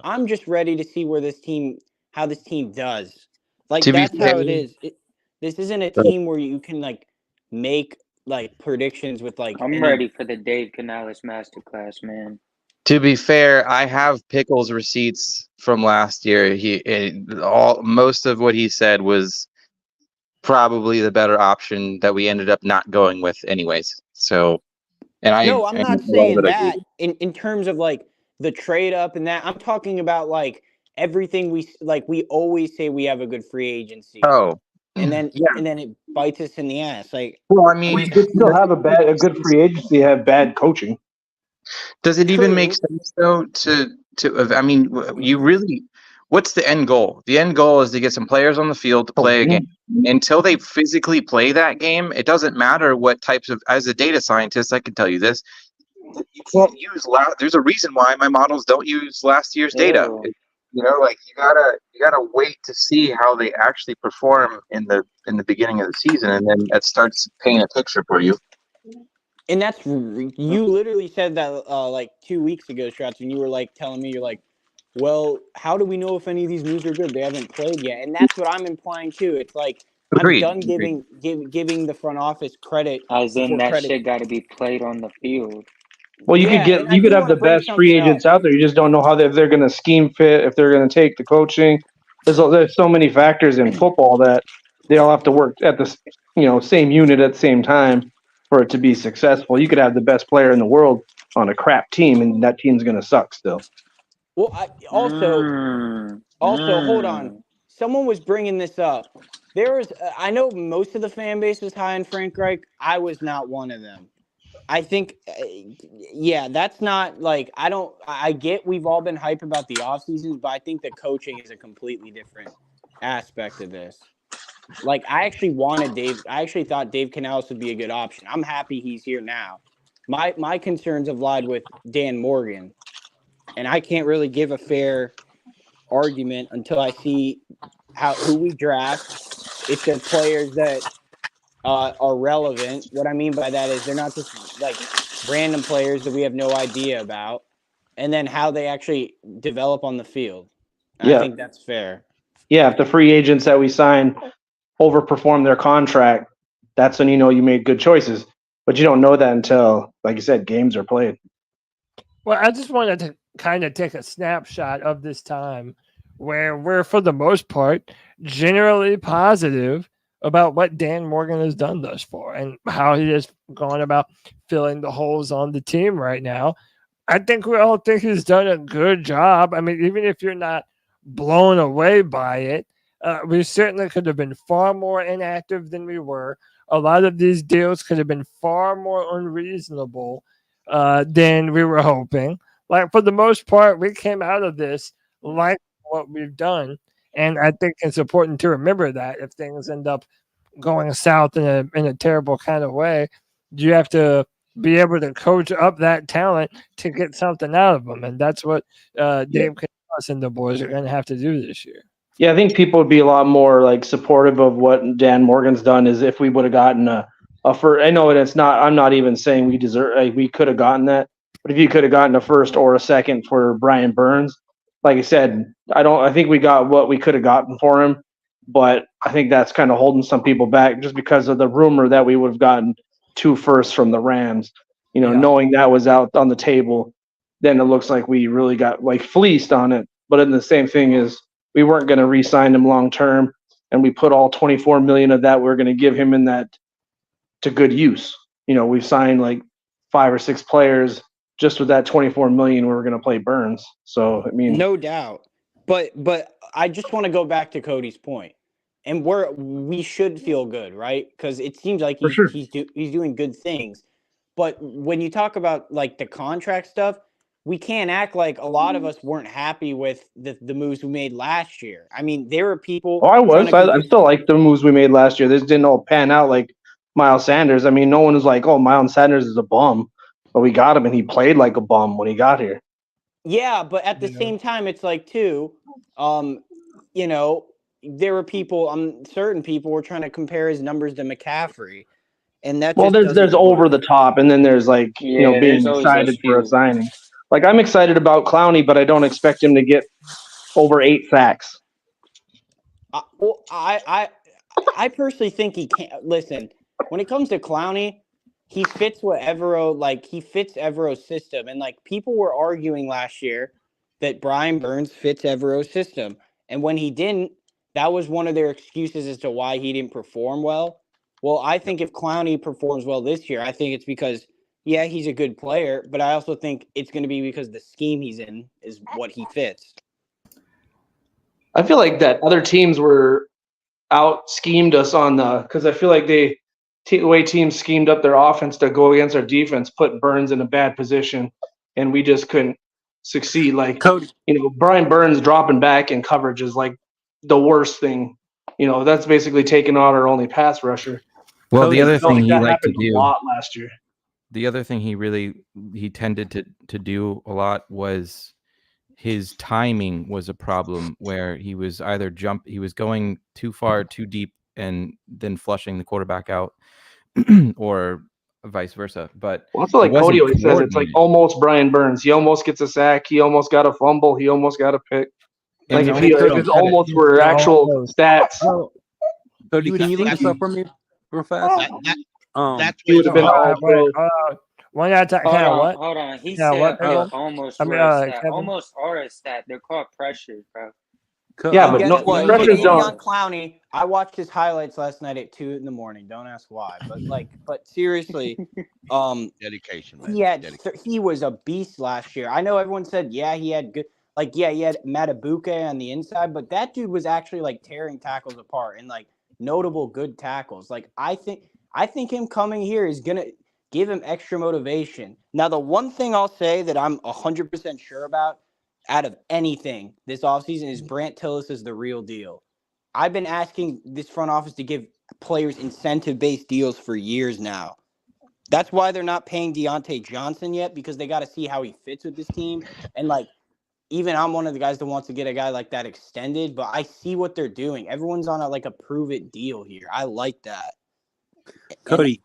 I'm just ready to see how this team does. Like, that's how it is. This isn't a team where you can like make like predictions with like. I'm ready for the Dave Canales masterclass, man. To be fair, I have Pickles receipts from last year. Most of what he said was probably the better option that we ended up not going with, anyways. So, No, I'm not saying that in terms of like the trade up and that. I'm talking about like everything we always say we have a good free agency. Oh, and then it bites us in the ass. Like, well, I mean, we could still have a good free agency, have bad coaching. Does it even make sense though I mean, you really, what's the end goal? The end goal is to get some players on the field to play a game. Until they physically play that game, it doesn't matter what types of, as a data scientist, I can tell you this. You can't use there's a reason why my models don't use last year's data. Like you gotta wait to see how they actually perform in the beginning of the season, and then that starts painting a picture for you. And that's, you literally said that like 2 weeks ago, Strats, and you were like telling me, you're like, well, how do we know if any of these moves are good? They haven't played yet. And that's what I'm implying too. It's like, Agreed. I'm done giving the front office credit. As in that shit got to be played on the field. Well, you could have the best free agents out there. You just don't know how they're going to scheme fit, if they're going to take the coaching. There's so many factors in football that they all have to work at the same unit at the same time for it to be successful. You could have the best player in the world on a crap team, and that team's going to suck still. Well, also, hold on. Someone was bringing this up. I know most of the fan base was high on Frank Reich. I was not one of them. I think, that's not like, I get we've all been hyped about the offseasons, but I think the coaching is a completely different aspect of this. Like, I actually thought Dave Canales would be a good option. I'm happy he's here now. My concerns have lied with Dan Morgan, and I can't really give a fair argument until I see who we draft. If they're players that are relevant. What I mean by that is they're not just like random players that we have no idea about, and then how they actually develop on the field. I think that's fair. Yeah, if the free agents that we sign overperform their contract, that's when you know you made good choices. But you don't know that until, like you said, games are played. Well, I just wanted to kind of take a snapshot of this time where we're, for the most part, generally positive about what Dan Morgan has done thus far and how he has gone about filling the holes on the team right now. I think we all think he's done a good job. I mean, even if you're not blown away by it, we certainly could have been far more inactive than we were. A lot of these deals could have been far more unreasonable than we were hoping. Like, for the most part, we came out of this like what we've done. And I think it's important to remember that if things end up going south in a terrible kind of way, you have to be able to coach up that talent to get something out of them. And that's what Dave Canales and the boys are going to have to do this year. Yeah, I think people would be a lot more like supportive of what Dan Morgan's done is if we would have gotten a first. I know it's not. I'm not even saying we deserve. Like, we could have gotten that, but if you could have gotten a first or a second for Brian Burns, like I said, I think we got what we could have gotten for him, but I think that's kind of holding some people back just because of the rumor that we would have gotten 2 firsts from the Rams. Knowing that was out on the table, then it looks like we really got like fleeced on it. But then the same thing is, we weren't going to re-sign him long term, and we put all $24 million of that we're going to give him in that to good use. We've signed like 5 or 6 players just with that $24 million. We were going to play Burns, so I mean, no doubt. But I just want to go back to Cody's point, and we should feel good, right? Because it seems like he's doing good things. But when you talk about like the contract stuff, we can't act like a lot of us weren't happy with the moves we made last year. I mean, there were people. Oh, I still like the moves we made last year. This didn't all pan out like Miles Sanders. I mean, no one was like, "Oh, Miles Sanders is a bum," but we got him, and he played like a bum when he got here. Yeah, but at the same time, it's like too, there were people. Certain people were trying to compare his numbers to McCaffrey, and that's there's over the top, and then there's like being excited for a signing. Like, I'm excited about Clowney, but I don't expect him to get over 8 sacks. I personally think he can't. Listen, when it comes to Clowney, he fits what he fits Evero's system. And like, people were arguing last year that Brian Burns fits Evero's system. And when he didn't, that was one of their excuses as to why he didn't perform well. Well, I think if Clowney performs well this year, I think it's because he's a good player, but I also think it's going to be because the scheme he's in is what he fits. I feel like that other teams were out schemed us on because I feel like the way teams schemed up their offense to go against our defense put Burns in a bad position, and we just couldn't succeed. Like, Cody, Brian Burns dropping back in coverage is like the worst thing. That's basically taking out our only pass rusher. Well, the other thing he liked to do a lot last year. The other thing he tended to do a lot was his timing was a problem where he was either he was going too far, too deep, and then flushing the quarterback out, or vice versa. But also, like Cody always says, it's like almost Brian Burns. He almost gets a sack. He almost got a fumble. He almost got a pick. Like, if it almost were actual stats. Cody, can you look this up for me real fast? That's he would have been one at a time. Hold on. He said almost almost are a stat. They're called pressures, bro. Yeah, And but guess no, what? pressures Jadeveon don't. Clowney. I watched his highlights last night at 2 in the morning. Don't ask why, but seriously, Dedication, he man. had he was a beast last year. I know everyone said he had good, he had Matabuke on the inside, but that dude was actually like tearing tackles apart and like notable good tackles. Like I think him coming here is gonna give him extra motivation. Now, the one thing I'll say that I'm 100% sure about out of anything this offseason is Brant Tillis is the real deal. I've been asking this front office to give players incentive-based deals for years now. That's why they're not paying Deontay Johnson yet, because they got to see how he fits with this team. And, even I'm one of the guys that wants to get a guy like that extended, but I see what they're doing. Everyone's on a prove-it deal here. I like that. Cody,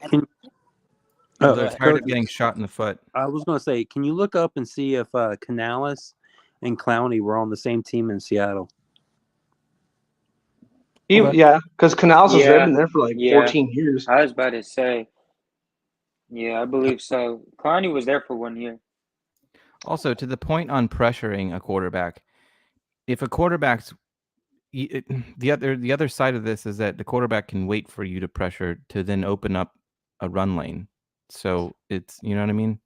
They're tired of getting shot in the foot. I was going to say, can you look up and see if Canales and Clowney were on the same team in Seattle? Yeah, because Canales has been there for 14 years. I was about to say, yeah, I believe so. Clowney was there for 1 year. Also, to the point on pressuring a quarterback, if a quarterback's the other side of this is that the quarterback can wait for you to pressure to then open up a run lane. So it's, you know what I mean?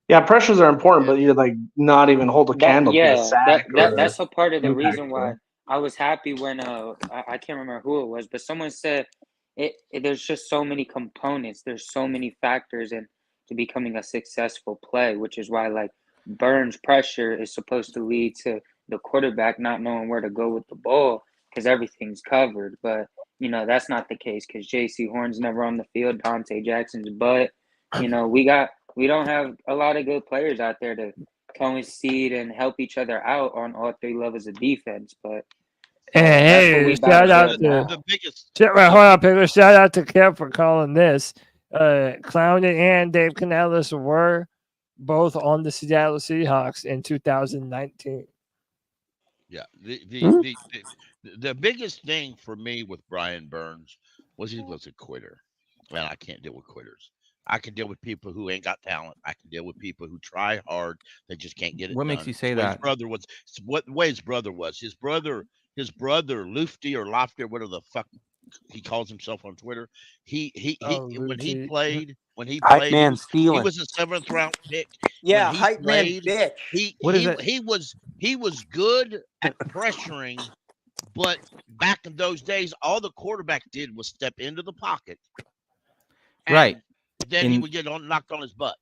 Yeah, pressures are important, but you not even hold a candle to a sack. That's a part of the reason why I was happy when I can't remember who it was, but someone said there's just so many components, there's so many factors into becoming a successful play, which is why Burns' pressure is supposed to lead to the quarterback not knowing where to go with the ball because everything's covered. But that's not the case because J.C. Horn's never on the field, Dante Jackson's butt. We don't have a lot of good players out there to coincide and help each other out on all three levels of defense. But hey, shout out to hold on, Pickle. Shout out to Kev for calling this. Clowney and Dave Canales were both on the Seattle Seahawks in 2019. Yeah, the biggest thing for me with Brian Burns was he was a quitter. Man, I can't deal with quitters. I can deal with people who ain't got talent. I can deal with people who try hard. They just can't get it What done. makes you say The way that? His brother was what the way his brother was. His brother Lufty or Lofty or whatever the fuck he calls himself on Twitter. When he played, Hype man he stealing. was a 7th round pick. Yeah, When he hype man played, bitch. he was good at pressuring, but back in those days, all the quarterback did was step into the pocket. Right. Then he would get knocked on his butt.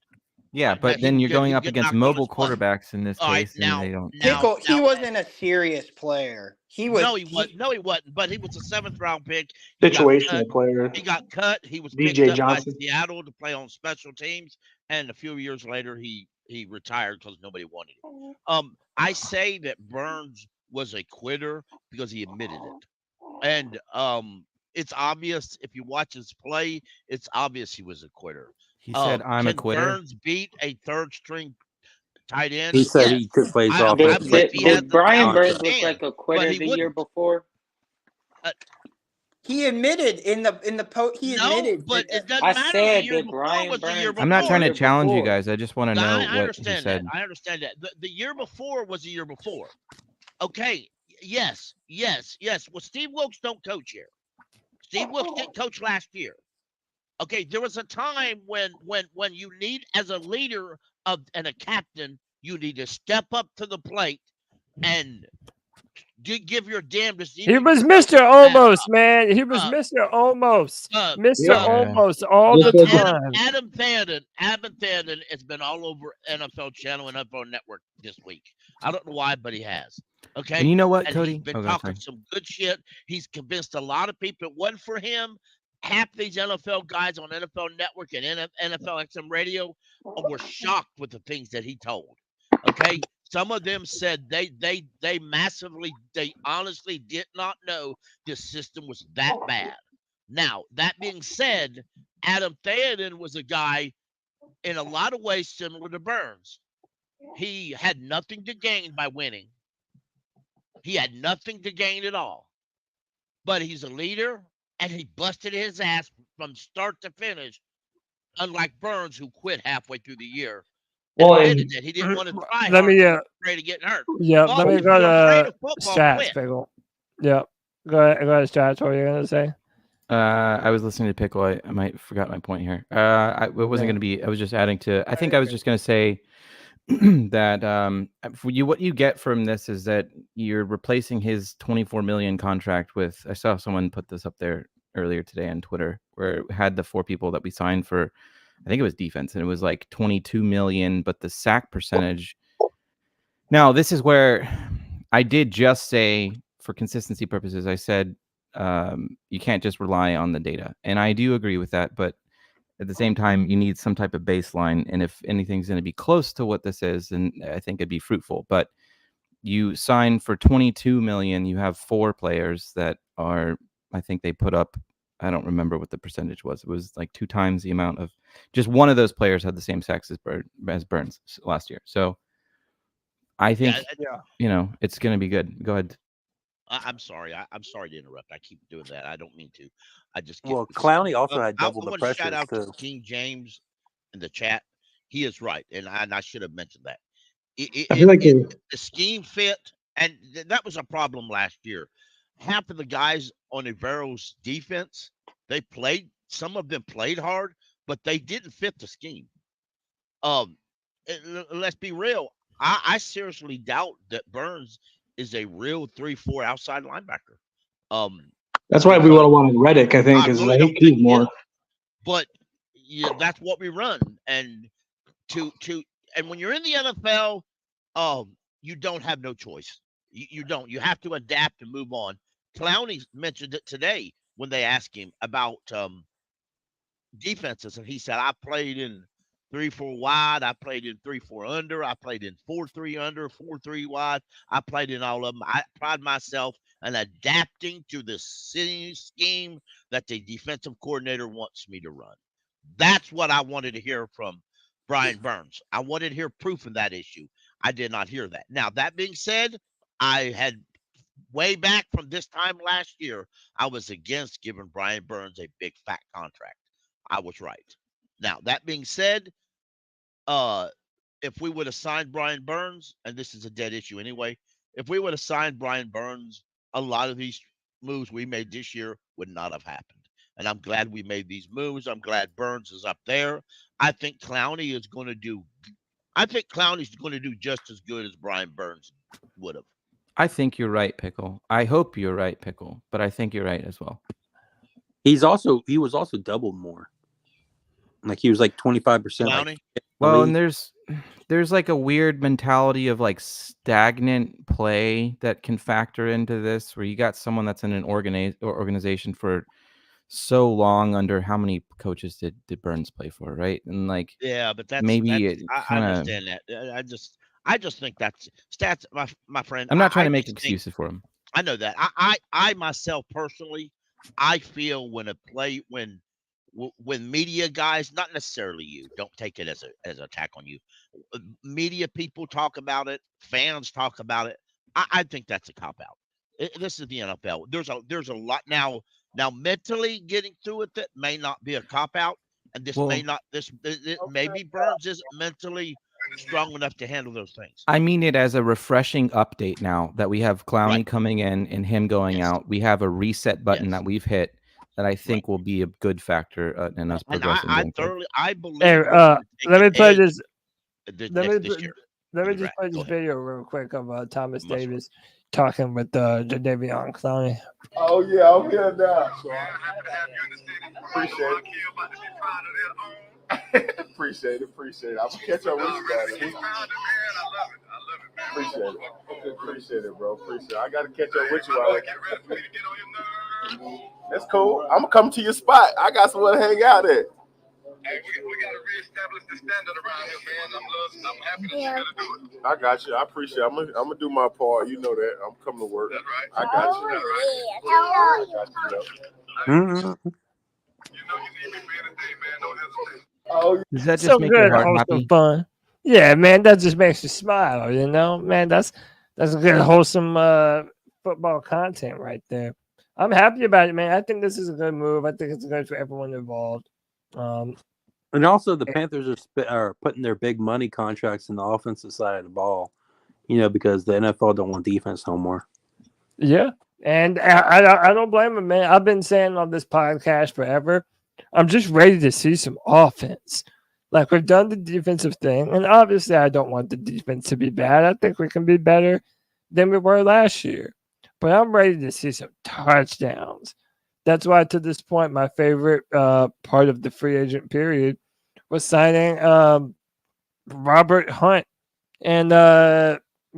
Yeah, but then you're going up against mobile quarterbacks in this case, and they don't. Pickle, he wasn't a serious player. He was. No, he wasn't. But he was a 7th round pick. Situational player. He got cut. He was DJ picked up Johnson. by Seattle to play on special teams, and a few years later, he retired because nobody wanted him. I say that Burns was a quitter because he admitted it, and it's obvious if you watch his play. It's obvious he was a quitter. He said, "I'm a Can quitter." Burns beat a 3rd string tight end? He said he took plays off. Did Brian Burns look like a quitter the year before? He admitted in the post. He admitted. But it doesn't I matter. said The year that before Brian was the year Burns. I'm not trying to before. challenge you guys. I just want to know I what he understand said. that. I understand that. The year before was the year before. Okay. Yes. Well, Steve Wilkes don't coach here. Steve Wilkes didn't coach last year. Okay. There was a time when you need, as a leader and a captain, you need to step up to the plate and give your damnedest. He was Mr. Almost, man. He was Mr. Almost. Mr. Almost all the time. Adam Theoden has been all over NFL Channel and NFL Network this week. I don't know why, but he has. Okay. And you know what, and Cody? He's been talking some good shit. He's convinced a lot of people. It wasn't for him. Half these NFL guys on NFL Network and NFL XM Radio were shocked with the things that he told. Okay. Some of them said they honestly did not know this system was that bad. Now, that being said, Adam Theoden was a guy in a lot of ways similar to Burns. He had nothing to gain by winning. He had nothing to gain at all. But he's a leader, and he busted his ass from start to finish, unlike Burns, who quit halfway through the year. Well, Admitted that he didn't want to try let me hard, afraid of getting hurt. Yeah, Well, let me if go you're afraid to of football, stats, quit. Pickle. Yeah. Go ahead, Josh. What were you gonna say? I was listening to Pickle. I might have forgot my point here. It wasn't going to be. I was just adding to. I think I was just going to say that for you, what you get from this is that you're replacing his $24 million contract with. I saw someone put this up there earlier today on Twitter, where it had the 4 people that we signed for. I think it was defense, and it was like $22 million, but the sack percentage. Now, this is where I did just say, for consistency purposes, I said. You can't just rely on the data. And I do agree with that. But at the same time, you need some type of baseline. And if anything's going to be close to what this is, then I think it'd be fruitful. But you sign for $22 million. You have 4 players that are, I think they put up, I don't remember what the percentage was. It was like 2 times the amount of, just one of those players had the same sacks as Burns last year. So I think, it's going to be good. Go ahead. I'm sorry. I'm sorry to interrupt. I keep doing that. I don't mean to. I just Well, Clowney also had double the I want to pressure shout out too. to King James in the chat. He is right, and I should have mentioned that. I feel like the scheme fit, and that was a problem last year. Half of the guys on Avero's defense, they played. Some of them played hard, but they didn't fit the scheme. Let's be real. I seriously doubt that Burns is a real 3-4 outside linebacker. That's why we would have wanted Reddick, I think, because I think he's more. But yeah, that's what we run. And and when you're in the NFL, you don't have no choice. You don't. You have to adapt and move on. Clowney mentioned it today when they asked him about defenses, and he said, "I played in 3-4 wide. I played in 3-4 under. I played in 4-3 under, 4-3 wide. I played in all of them. I pride myself in adapting to the scheme that the defensive coordinator wants me to run." That's what I wanted to hear from Brian Burns. I wanted to hear proof of that issue. I did not hear that. Now, that being said, I had way back from this time last year, I was against giving Brian Burns a big fat contract. I was right. Now, that being said, if we would have signed Brian Burns, and this is a dead issue anyway, if we would have signed Brian Burns, a lot of these moves we made this year would not have happened. And I'm glad we made these moves. I'm glad Burns is up there. I think Clowney is going to do. I think Clowney's going to do just as good as Brian Burns would have. I think you're right, Pickle. I hope you're right, Pickle, but I think you're right as well. He was also doubled more. Like he was like 25%. Clowney? Well, and there's like a weird mentality of like stagnant play that can factor into this, where you got someone that's in an organization for so long. Under how many coaches did Burns play for, right? And like, yeah, but that's maybe it I understand that. I just think that's stats, my friend. I'm not trying to make excuses for him. I know that. I myself personally, I feel when media guys, not necessarily you, don't take it as an attack on you. Media people talk about it, fans talk about it. I think that's a cop out. This is the NFL. There's a lot now. Now mentally getting through with it may not be a cop out, and maybe Burns isn't mentally strong enough to handle those things. I mean it as a refreshing update now that we have Clowney coming in and him going out. We have a reset button that we've hit that I think will be a good factor in us progressing. I believe. Hey, let me play this. Let me just play this video real quick of Thomas Davis talking with Jadeveon Clowney. Oh yeah, I'm here now. So appreciate it. Appreciate it. I'm gonna catch up with you guys. Appreciate it, bro. Appreciate it. I gotta catch up with you all. That's cool. I'm gonna come to your spot. I got somewhere to hang out at. Hey, we gotta reestablish the standard around here, man. I'm happy that you're gonna do it. I got you. I appreciate it. I'm gonna do my part. You know that. I'm coming to work. That's right. I got you. That's right. I got you. You know you need me for anything, man. Don't hesitate. Oh, does that just so make good, your heart happy? Fun. Yeah, man, that just makes you smile. You know, man, that's good, wholesome football content right there. I'm happy about it, man. I think this is a good move. I think it's good for everyone involved. And also, the Panthers are putting their big money contracts in the offensive side of the ball, because the NFL don't want defense no more. Yeah, And I don't blame him, man. I've been saying on this podcast forever, I'm just ready to see some offense. Like, we've done the defensive thing, and obviously I don't want the defense to be bad. I think we can be better than we were last year. But I'm ready to see some touchdowns. That's why, to this point, my favorite part of the free agent period was signing Robert Hunt and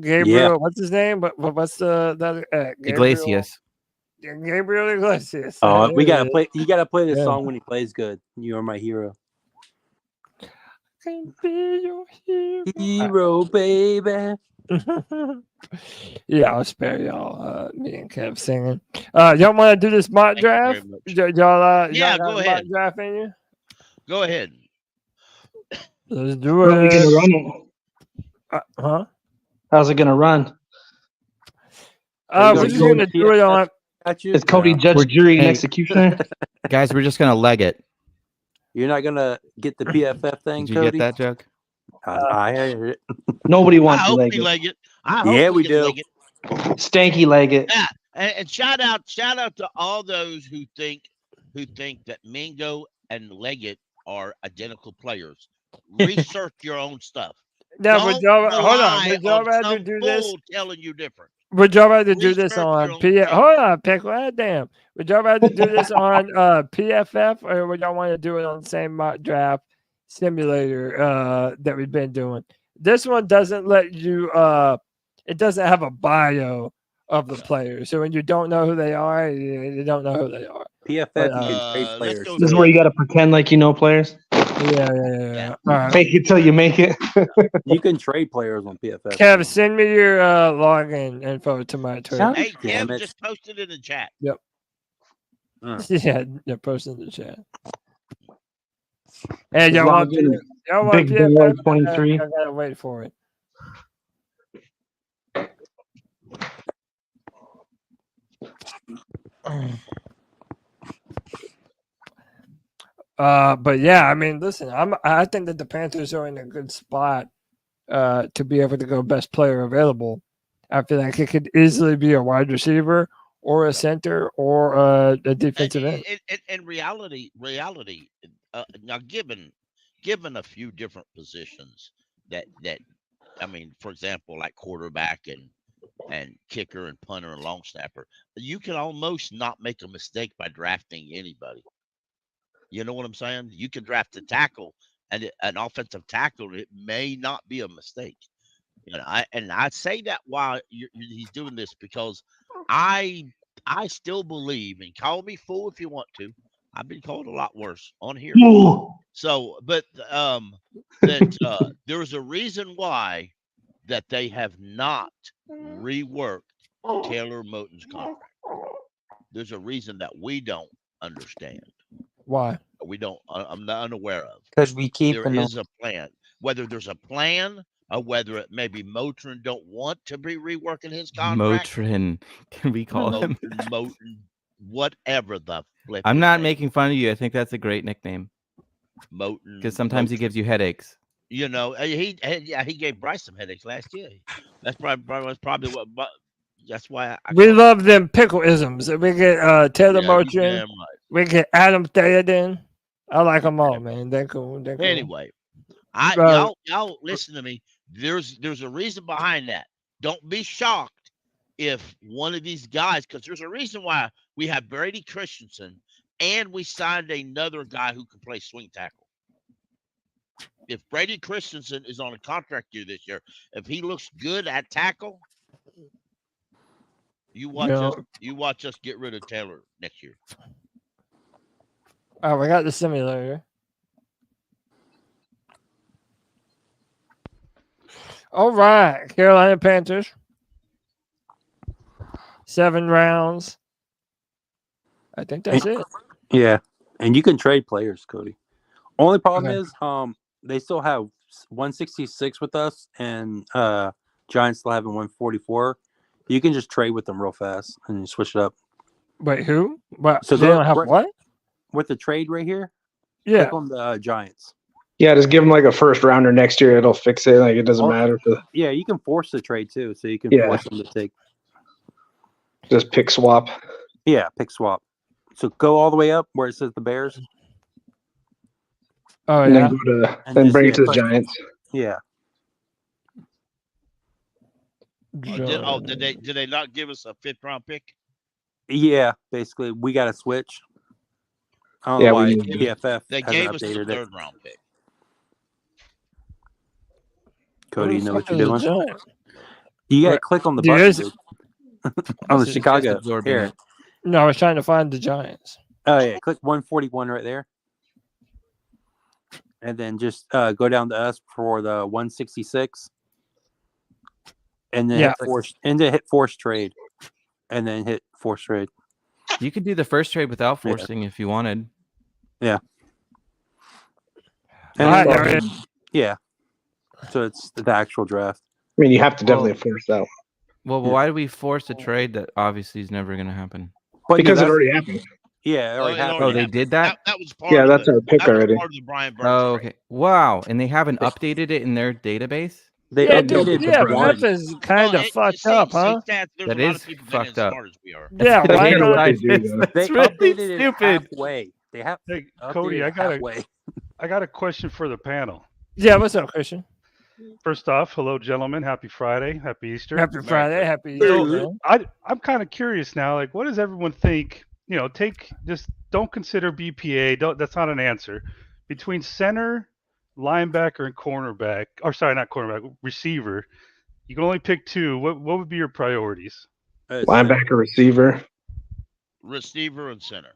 Gabriel. Yeah. What's his name? What's the Iglesias. Gabriel Iglesias. Oh, we gotta play. You gotta play this Yeah. song when he plays good. You are my hero. Can be your Hero, baby. Yeah, I'll spare y'all. Me and Kev singing. Y'all want to do this mock draft? Y'all got go a mock ahead. draft in you? Go ahead. Let's do How are we gonna it. run it? Huh? How's it gonna run? We're just gonna do it on. Is Cody judge, jury, and executioner? Guys, we're just gonna leg it. You're not gonna get the PFF thing, Did you Cody? get that joke? I heard it. Nobody I wants to hope leg we it. leg it. I hope Yeah, we can do. leg it. Stanky leg it. Yeah, and shout out to all those who think that Mingo and Leggett are identical players. Research your own stuff. Now, would Don't y'all hold on? rely Would y'all on rather some do this? fool telling you different. Would y'all rather do this Research on your own P? Hold on, Pickle. God damn. Would y'all rather do this on PFF, or would y'all want to do it on the same mock draft simulator that we've been doing? This one doesn't let you. It doesn't have a bio of the player, so when you don't know who they are, you don't know who they are. PFF, But, you can trade players. This is where you gotta pretend like you know players. Yeah. All right. Fake it till you make it. You can trade players on PFF. Kev, send me your login info to my Twitter. Hey, Damn Kev it. just posted in the chat. Yep. Yeah, post in the chat. Hey, y'all want Big Boy PFF? 23. I gotta wait for it. But yeah, I mean, listen, I think that the Panthers are in a good spot to be able to go best player available. I feel like it could easily be a wide receiver or a center or a defensive end. In reality, now given a few different positions that I mean, for example, like quarterback and kicker and punter and long snapper, you can almost not make a mistake by drafting anybody. You know what I'm saying? You can draft a tackle and an offensive tackle. It may not be a mistake. And I say that while he's doing this because I still believe, and call me fool if you want to. I've been called a lot worse on here. So, but that there's a reason why that they have not reworked Taylor Moton's contract. There's a reason that we don't understand. Why? We don't. I'm not unaware of. Because we keep There is a plan. Whether there's a plan or whether it maybe Motrin don't want to be reworking his contract. Motrin, can we call him? Motin, whatever the flip. I'm not making fun of you. I think that's a great nickname. Motin. Because sometimes he gives you headaches. You know, he gave Bryce some headaches last year. That's probably what. That's why We love them pickle-isms. We get Taylor Motrin. damn right. We get Adam Theoden. I like them all, man. They're cool. Anyway, y'all listen to me. There's a reason behind that. Don't be shocked if one of these guys, because there's a reason why we have Brady Christensen and we signed another guy who can play swing tackle. If Brady Christensen is on a contract year this year, if he looks good at tackle, you watch us get rid of Taylor next year. Oh, we got the simulator. All right, Carolina Panthers. 7 rounds. I think that's it. Yeah, and you can trade players, Cody. Only problem is, they still have 166 with us, and Giants still having 144. You can just trade with them real fast and switch it up. Wait, who? What? So they don't have what? With the trade right here? Yeah. Click on the Giants. Yeah, just give them like a first rounder next year. It'll fix it. Like it doesn't matter. Yeah, you can force the trade too, so you can force them to take. Just pick swap. Yeah, pick swap. So go all the way up where it says the Bears. Oh And yeah. then go to And then just, bring yeah, it to the click- Giants. Yeah. Did they not give us a 5th round pick? Yeah, basically, we got to switch. I don't Yeah, know we why need to. PFF They hasn't gave us the updated it. 3rd round pick. Cody, you know what you're Who the doing? fuck is the Giants? You got to Right. click on the Dude, button, is- dude. On the Just Chicago. absorbing Here. it. No, I was trying to find the Giants. Oh, yeah. Click 141 right there. And then just go down to us for the 166. And then Yeah. hit force trade. And then hit force trade. You could do the first trade without forcing if you wanted. Yeah. All And right, then- there it is. yeah. So it's the actual draft. I mean, you have to definitely Well- force that. Well, why do we force a trade that obviously is never going to happen? But Because it that's- already happened. Yeah, it already it happened. Oh, they did that? That was part Yeah, of that's the, our pick that was already. part of the Brian Burns Oh, trade. okay. Wow. And they haven't updated it in their database? They Yeah, updated dude, the yeah, one. Memphis kind of fucked up, huh? Stats, there's That a lot is of people that fucked ain't up. smart as we are. Yeah, That's why kinda what not? they do, though. They It's really updated it stupid. halfway. They have Hey, updated Cody, it I got halfway. a question for the panel. Yeah, what's up, Christian? First off, hello, gentlemen. Happy Friday. Happy Easter. Happy Friday. Happy Easter, So man. I'm kind of curious now. Like, what does everyone think? You know, just don't consider BPA. That's not an answer. Between center, linebacker, and cornerback, or sorry, not cornerback, receiver. You can only pick 2. What would be your priorities? Linebacker, receiver. Receiver and center.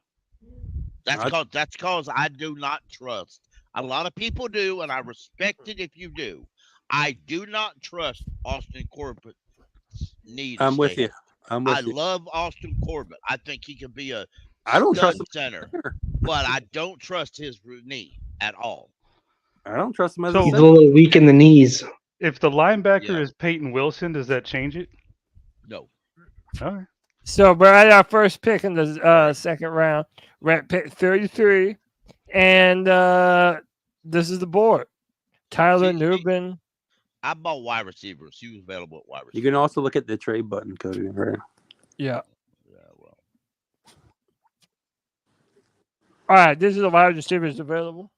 That's cause I do not trust. A lot of people do, and I respect it if you do. I do not trust Austin Corbett's need. I'm with you. I'm with I you. love Austin Corbett. I think he can be a I don't trust stud him. center, but I don't trust his knee at all. I don't trust him as So- a He's a center. little weak in the knees. If the linebacker Yeah. is Peyton Wilson, does that change it? No. All right. So we're at our first pick in the second round. We're at pick 33. And this is the board. Tyler Nubin. I bought wide receivers. He was available at wide You receiver. can also look at the trade button, Cody. Right? Yeah. Yeah, well. All right, this is the wide receivers available.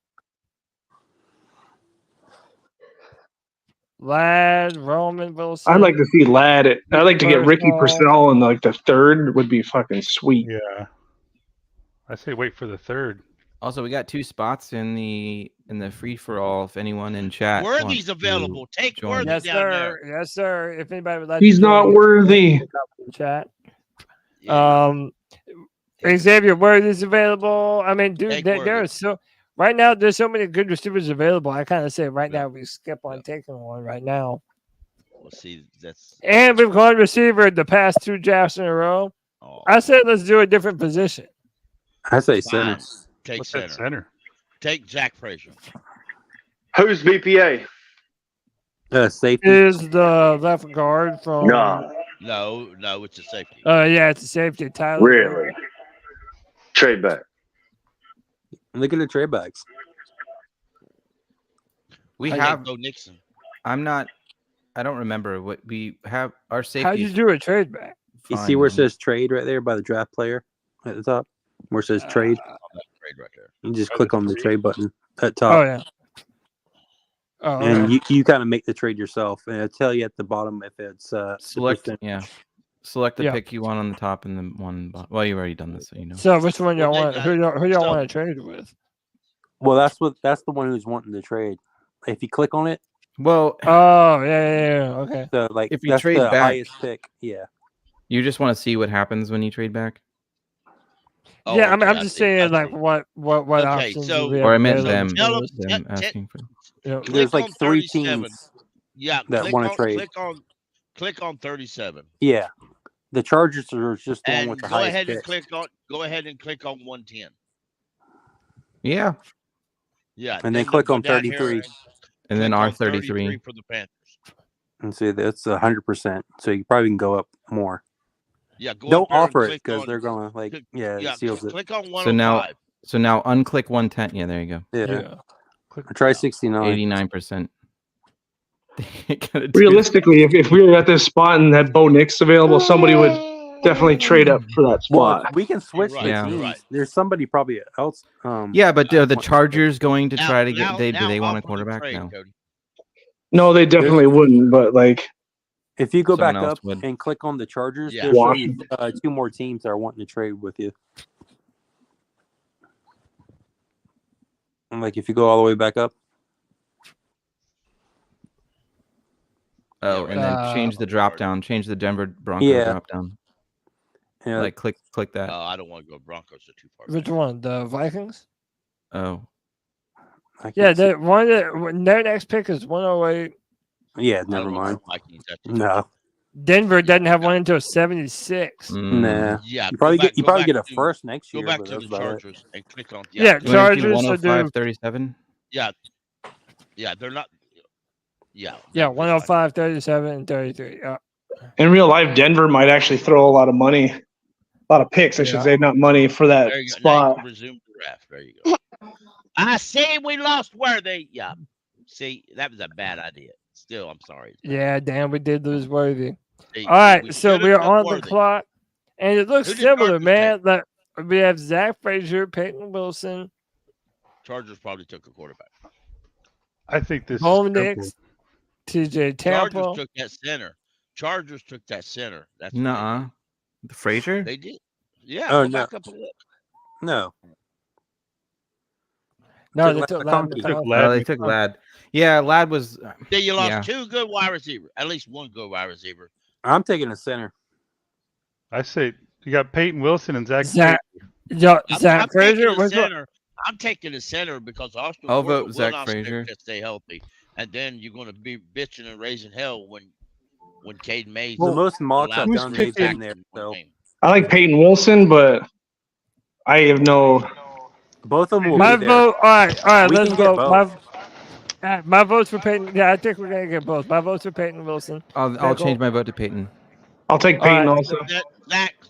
Lad, Roman Wilson. I'd like to see Ladd. I'd like to get Ricky Purcell. Purcell in like the 3rd. Would be fucking sweet. Yeah. I say wait for the 3rd. Also, we got 2 spots in the free for all. If anyone in chat Worthy's wants to available. Take join. Worthy Yes, down sir. there. Yes, sir. If anybody would like He's to not join, worthy. look up in the chat. Xavier Worthy's available. I mean, dude, Take there Worthy. are so right now. There's so many good receivers available. I kind of say right now we skip on taking one right now. Well, see, that's And we've gone receiver the past 2 drafts in a row. I said let's do a different position. I say center. fine. Take What's that center. center? Take Jack Frazier. Who's BPA? Safety. Is the left guard from? No, No, it's a safety. Yeah, it's a safety. Tyler. really. Trade back. Look at the trade backs. We I have. think Bo Nixon. I don't remember what we have. Our safety. How'd you do a trade back? You see where it says trade right there by the draft player at the top? Where it says trade? Trade right there. You just click on the trade button at top. Oh yeah. Oh, And okay. you kind of make the trade yourself, and it'll tell you at the bottom if it's select. the Yeah. Select the Yeah. pick you want on the top and the one. Well, you've already done this, so you know. So which one y'all Well, want? they Who got- y'all so- want to trade with? Well, that's the one who's wanting to trade. If you click on it, Well, Oh yeah. Okay. so like If you that's trade the back- highest pick. Yeah. you just want to see what happens when you trade back, Oh, Yeah, okay, I'm I just see, saying I like see. what Okay, options so- do we have or I meant available them. to us? Them Tell- asking for. Yeah. There's Click like on 3 37. teams. Yeah, that click wanna on- trade. Click on 37. Yeah. The Chargers are just the one And with the go highest ahead and pick. go ahead and click on 110. Yeah, Yeah. And then go click on down here 33. and then click R on 33. for the Panthers. And see that's 100%. So you probably can go up more. Yeah, go Don't up there and offer it click because on- they're gonna like click- it seals it. click on So 105. now unclick 110. Yeah, there you go. Yeah. Try 69. 89%. Realistically, if we were at this spot and had Bo Nix available, somebody would definitely trade up for that Well, spot. we can switch the Yeah. teams. There's somebody probably else. Yeah, but are the want- Chargers going to try to Now- get? Do they want a offer the quarterback? trade, No. Cody. No, they definitely wouldn't. But like, If you go Someone back else up would. and click on the Chargers, Yeah. there's Washington. 2 more teams that are wanting to trade with you. And like if you go all the way back up, Oh, and then change the drop down. Change the Denver Broncos Yeah. drop down. yeah, Like click that. I don't want to go Broncos. They're too far. Which one? The Vikings? Oh, I Yeah, can see- their next pick is 108. yeah, I never don't want mind. the Vikings. That's too No, Denver doesn't have one until 76. nah. Yeah, You probably go get back a to- first next Go year. back but to that's the about it. Chargers and click on. Yeah, You wanna do Chargers to 105, do 37? Yeah, they're not. Yeah, 105, 37, and 33. in real life, Denver might actually throw a lot of money, a lot of picks, I should say, not money for that There you go. Now you spot. can resume the draft. There you go. I see we lost Worthy. Yeah. See, that was a bad idea. Still, I'm sorry. Yeah, damn, we did lose Worthy. See, All right, we so should've we are took on the Worthy. clock, and it looks Who did similar, Chargers man. Like we have Zach Frazier, Peyton Wilson, Chargers probably took a quarterback. I think this Bo is simple. Nix, TJ Chargers Tampa. took that center. Chargers took that center. That's what Nuh-uh. The Frazier? they did. Yeah, Oh, go no. back up and look. No, No, Took they Lad took McConkey. Lad Took McConkey. Lad Oh, they took Lad. Yeah, Lad was. Then you lost Yeah. 2 good wide receivers. At least 1 good wide receiver. I'm taking a center. I say you got Peyton Wilson and Zach. Zach, Frazier. Zach I'm Frazier. taking the What's up? center. I'm taking the center because Austin I'll Porter vote will Zach not Frazier. stay healthy, and then you're going to be bitching and raising hell when Caden Mays. The most mocks allowed I've to done bring they've back been there. in one So game. I like Peyton Wilson, but I have no. both of them will My be there. vote. All right. We Let's can get vote. both. My vote's for Peyton. Yeah, I think we're gonna get both. My vote's for Peyton Wilson. I'll change my vote to Peyton. I'll take All Peyton right. also.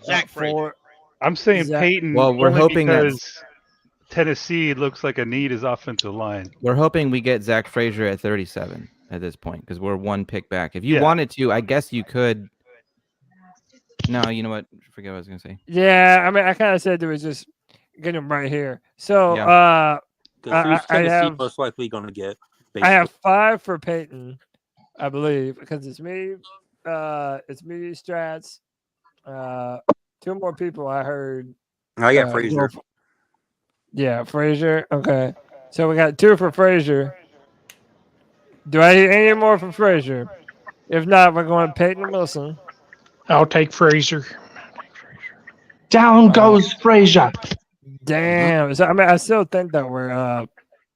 Zach Frazier. For I'm saying Zach- Peyton. Well, we're only hoping that- because Tennessee looks like a need is offensive line. We're hoping we get Zach Frazier at 37 at this point because we're 1 pick back. If you Yeah. wanted to, I guess you could. No, you know what? Forget what I was gonna say. yeah, I mean, I kind of said it was just get him right here. So, Yeah. Because who's I Tennessee have most likely going to get? I have 5 for Peyton, I believe, because it's me, Strats, 2 more people I heard. I got Frazier. Yeah, Frazier. Okay, so we got 2 for Frazier. Do I need any more for Frazier? If not, we're going Peyton Wilson. I'll take Frazier. Down goes Frazier. Damn. So, I mean, I still think that we're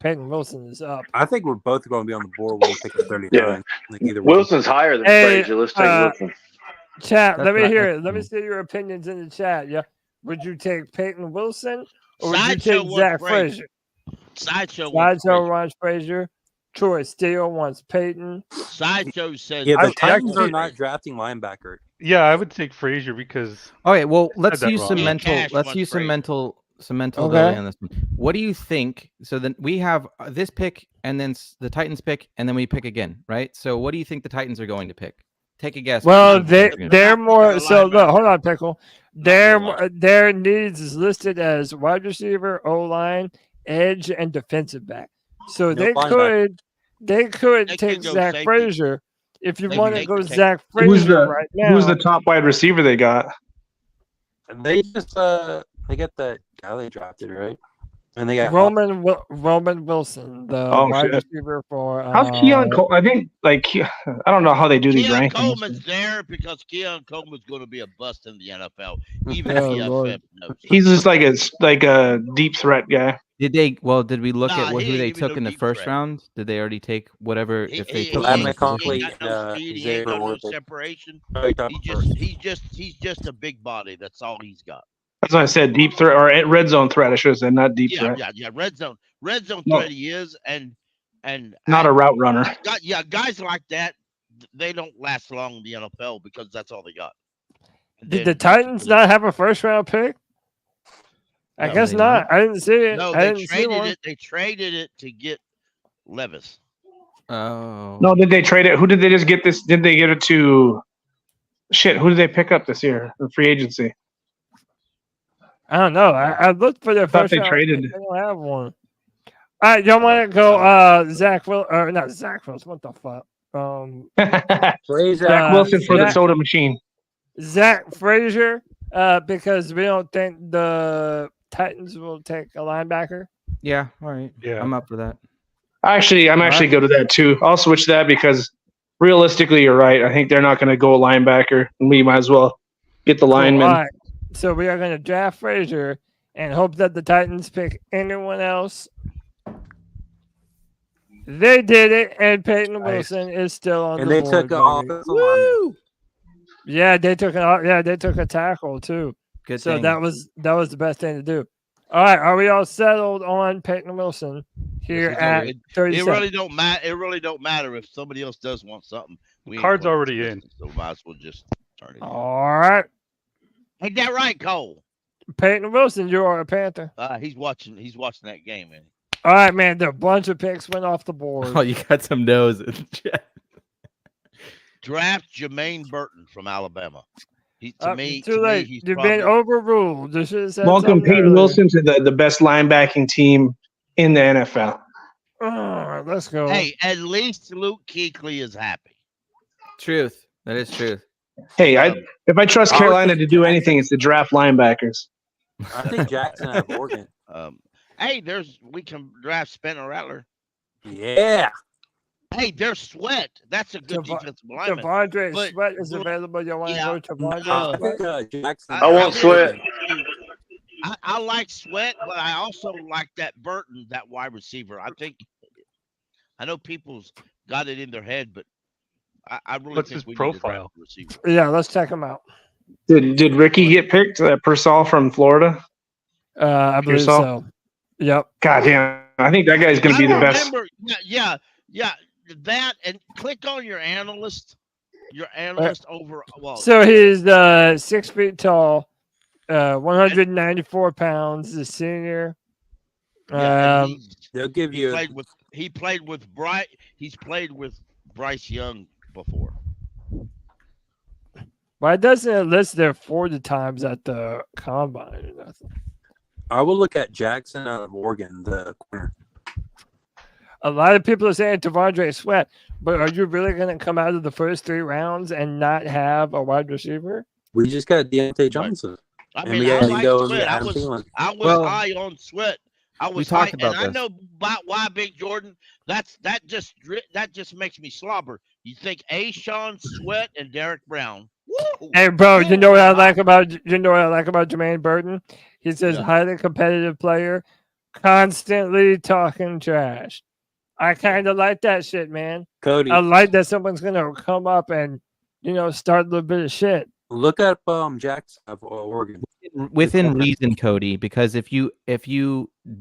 Peyton Wilson is up. I think we're both going to be on the board when we pick at 39. Yeah. Like either way. Wilson's higher than Hey, Frazier. Let's take Wilson. Chat, That's let me not- hear that's- it. Let me see your opinions in the chat. Yeah, would you take Peyton Wilson or would you Sideshow take wants Zach Frazier. Frazier? Sideshow wants Sideshow Frazier. wants Frazier. Troy Steele wants Peyton. Sideshow says Yeah, the I- Titans I- are not drafting linebacker. Yeah, I would take Frazier because Okay, well, let's that use wrong. some Ian mental. Cash Let's wants use some Frazier. mental Okay. ability on this one. What do you think? So then we have this pick, and then the Titans pick, and then we pick again, right? So what do you think the Titans are going to pick? Take a guess. Well, What do you think they're they're more. They're So look, linebacker. hold on, Pickle. Their needs is listed as wide receiver, O line, edge, and defensive back. So No they linebacker. they could They take could go Zach safety. Frazier if you They want to could go take- Zach Who's Frazier the right now. Who's the top wide receiver they got? They just they got that guy they drafted, right? And they got Roman Wilson, the Oh, wide shit. receiver for. How's Keon Cole? I think I don't know how they do these Keon rankings. Coleman's there because Keon Coleman's going to be a bust in the NFL. Even Oh, PFF Lord. knows. He's just like a deep threat guy. Did they? Well, did we look Nah, at who he they ain't even took no in the deep first threat. round? Did they already take whatever? He, If they he, took Lad he, him? ain't, McConkey he ain't got no and, speed. He Xavier ain't got no Worthy. separation. Oh, you're talking first. He's just a big body. That's all he's got. That's why I said deep threat or red zone threat. I should have said not deep Yeah, threat. yeah. Red zone No. threat he is, and Not a route runner. guys like that, they don't last long in the NFL because that's all they got. And Did the then- Titans not have a first round pick? I No, guess they not. I didn't see it. No, I they didn't see traded one. it. They traded it to get Levis. Oh. No, did they trade it? Who did they just get this? Did they get it to? Shit, who did they pick up this year in free agency? I don't know. I looked for their thought first they round. traded. They don't have one. All right, y'all want to go Zach Will or not Zach Wilson? What the fuck? Zach Wilson for the soda machine. Zach Frazier, because we don't think the Titans will take a linebacker. Yeah, all right. Yeah, I'm up for that. I'm actually good with that too. I'll switch that because realistically, you're right. I think they're not going to go a linebacker, and we might as well get the lineman. All right. So we are going to draft Frazier and hope that the Titans pick anyone else. They did it, and Peyton Wilson is still on And the they board. took an offensive lineman. Yeah, they took a tackle too. Good so thing. that was the best thing to do. All right, are we all settled on Peyton Wilson here at 37? It really don't matter. It really don't matter if somebody else does want something. We ain't Card's putting already it, in. so might as well just turn it. All right, Ain't that right, Cole? Peyton Wilson, you are a Panther. He's watching that game, man. All right, man. A bunch of picks went off the board. Oh, you got some no's in the chat. Draft Jermaine Burton from Alabama. Too late. You've been overruled. This is Welcome Peyton Wilson to the best linebacking team in the NFL. Let's go. Hey, at least Luke Kuechly is happy. Truth. That is truth. Hey, if I trust Carolina to do anything, it's to draft linebackers. I think Jackson out of Oregon. Hey, we can draft Spencer Rattler. Yeah. Hey, there's Sweat. That's a good defensive lineman. Devondre Sweat is available. You want to go to Devondre Sweat? I want Sweat. I like Sweat, but I also like that Burton, that wide receiver. I know people's got it in their head, but I really What's think his we profile? need to receiver. Yeah, let's check him out. Did Ricky get picked? Purcell from Florida? I believe so. Yep. God damn. I think that guy's going to be the best. Yeah. That, and click on your analyst. Over. Well, So he's 6 feet tall, 194 pounds, the senior. They'll give you. He's played with Bryce Young before. Why doesn't it list their 40 times at the combine or nothing? I will look at Jackson out of Oregon, the corner. A lot of people are saying Devondre Sweat, but are you really going to come out of the first 3 rounds and not have a wide receiver? We just got Deontay Johnson. I And mean, we got I like Lindo and Sweat. Adam Thielen. I was high on Sweat. We talked about and I this. know about why Big Jordan. That just makes me slobber. You think Sean Sweat and Derek Brown? Woo! Hey, bro, you know what I like about Jermaine Burton? He says highly competitive player, constantly talking trash. I kind of like that shit, man. Cody. I like that someone's gonna come up and start a little bit of shit. Look up Jackson of Oregon. Within reason, Cody, because if you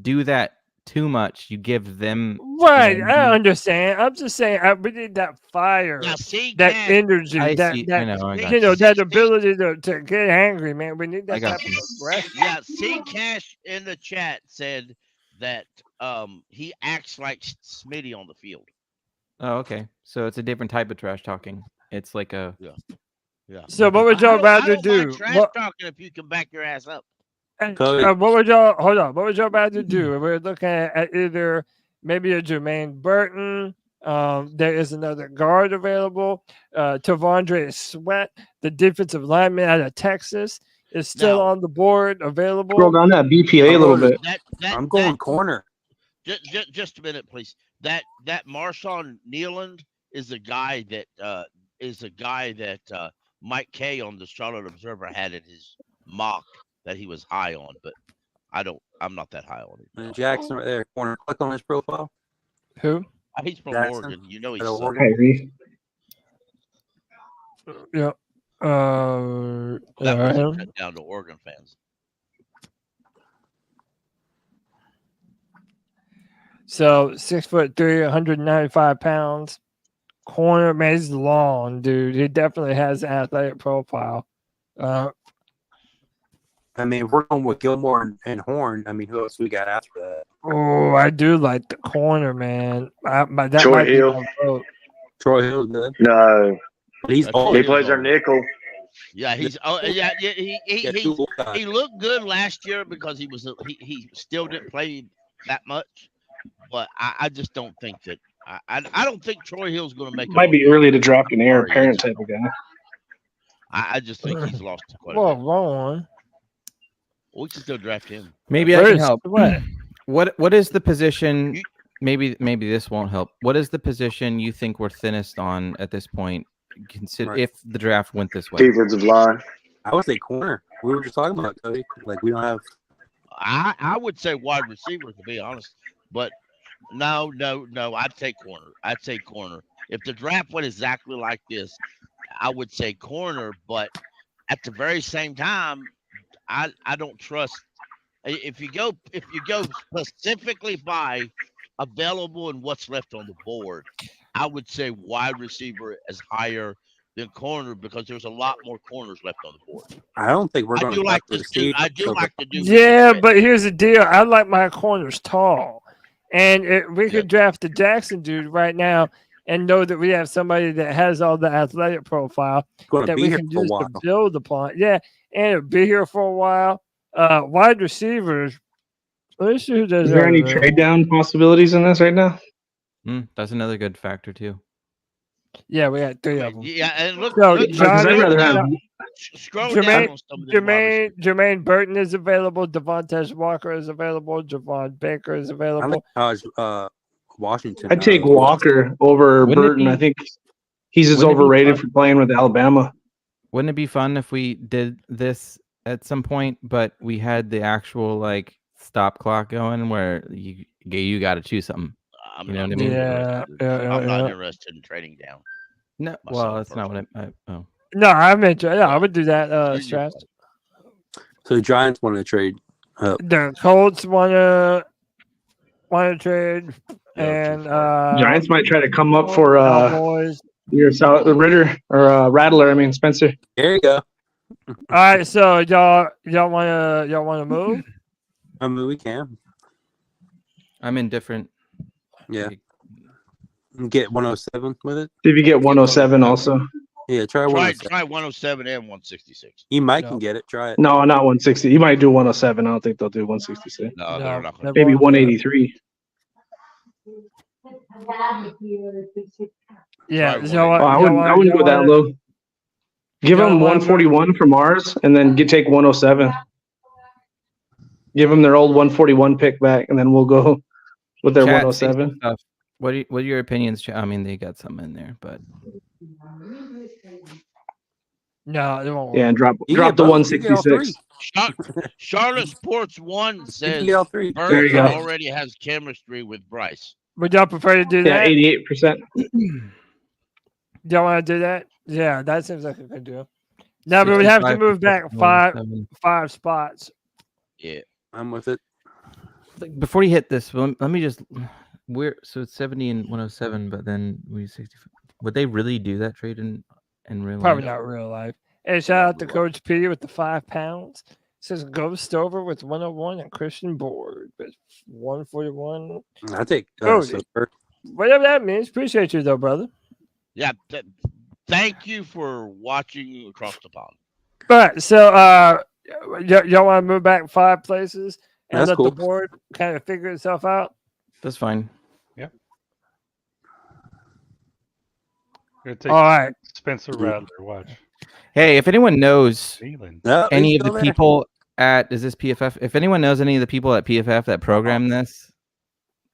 do that too much, you give them Right, I understand. I'm just saying, we need that fire, that energy, that ability to get angry, man. We need that type of aggression. Yeah, C Cash in the chat said that he acts like Smitty on the field. Oh, okay. So it's a different type of trash talking. It's like a yeah. So what would y'all rather do? Trash talking if you can back your ass up. What would y'all rather do? We're looking at either maybe a Jermaine Burton. There is another guard available. Devondre Sweat, the defensive lineman out of Texas, is still on the board available. Scroll down that BPA a little bit. I'm going corner. Just a minute, please. That Marshawn Nealand is a guy that Mike Kay on the Charlotte Observer had in his mock that he was high on, but I'm not that high on him. And Jackson right there, corner. Click on his profile. Who? He's from Jackson. Oregon. You know he's Out of Southern. Oregon. Yep. That was cut down to Oregon fans. So 6'3", 195 pounds. Corner, man, he's long, dude. He definitely has an athletic profile. I mean, we're going with Gilmore and Horn. I mean, who else we got after that? Oh, I do like the corner, man. That Troy might be Hill. my vote. Troy Hill's good. No, But he's he plays our nickel. Yeah, he looked good last year because he still didn't play that much, but I just don't think that I don't think Troy Hill's going to make. Might be early to draft an heir apparent type of guy. I just think he's lost quite a Well, bit. wrong. We can still draft him. Maybe I can First, help. what? What is the position? Maybe this won't help. What is the position you think we're thinnest on at this point? Consider if the draft went this way. Defensive line. I would say corner. We were just talking about Cody. Like we don't have. I would say wide receiver to be honest, but no. I'd take corner. I'd say corner. If the draft went exactly like this, I would say corner. But at the very same time, I don't trust. If you go specifically by available and what's left on the board, I would say wide receiver is higher than corner because there's a lot more corners left on the board. I don't think we're going to like to do. I do like to do. Yeah, but here's the deal. I like my corners tall, and we could draft the Jackson dude right now and know that we have somebody that has all the athletic profile that we can use to build upon. Yeah, and it'll be here for a while. Wide receivers. Let's see who does. Is there any trade down possibilities in this right now? That's another good factor too. Yeah, we had 3 of them. Yeah, and look, scroll down on some of them. Jermaine Burton is available. Devontae Walker is available. Javon Baker is available. I like Washington. I'd take Walker over Burton. I think he's as overrated for playing with Alabama. Wouldn't it be fun if we did this at some point, but we had the actual like stop clock going where you got to choose something? You know what I mean? I'm not interested in trading down. No, well, that's not what I. Oh. No, I would do that. Strats. So the Giants want to trade. The Colts want to trade, and Giants might try to come up for Cowboys. your Ritter or Rattler. I mean Spencer. There you go. All right, so y'all want to move? I mean, we can. I'm indifferent. Yeah. Get 107 with it. See if you get 107 also. Yeah, try 107. Try 107 and 166. You might can get it. Try it. No, not 160. You might do 107. I don't think they'll do 166. No, they're not. Maybe 183. Yeah, I wouldn't go that low. Give them 141 from ours, and then take 107. Give them their old 141 pick back, and then we'll go with their 107. What are your opinions? I mean, they got some in there, but no, they won't. Yeah, and drop the 166. Charlotte Sports 1 says Burns already has chemistry with Bryce. Would y'all prefer to do that? Yeah, 88%. Y'all want to do that? Yeah, that seems like a good deal. Now, but we'd have to move back five spots. Yeah, I'm with it. Before you hit this, let me just. So it's 70 and 107, but then we 65. Would they really do that trade in real life? Probably not real life. Hey, shout out to Coach P with the 5 pounds. Says Ghost over with 101 and Christian Board with 141. I take whatever that means. Appreciate you though, brother. Yeah, thank you for watching across the pond. All right, so y'all want to move back 5 places and That's let cool. the board kind of figure itself out? That's fine. Yep. Gonna take All right. Spencer Rattler. Watch. Hey, if anyone knows No, any he's of the still there. people is this PFF? If anyone knows any of the people at PFF that program this,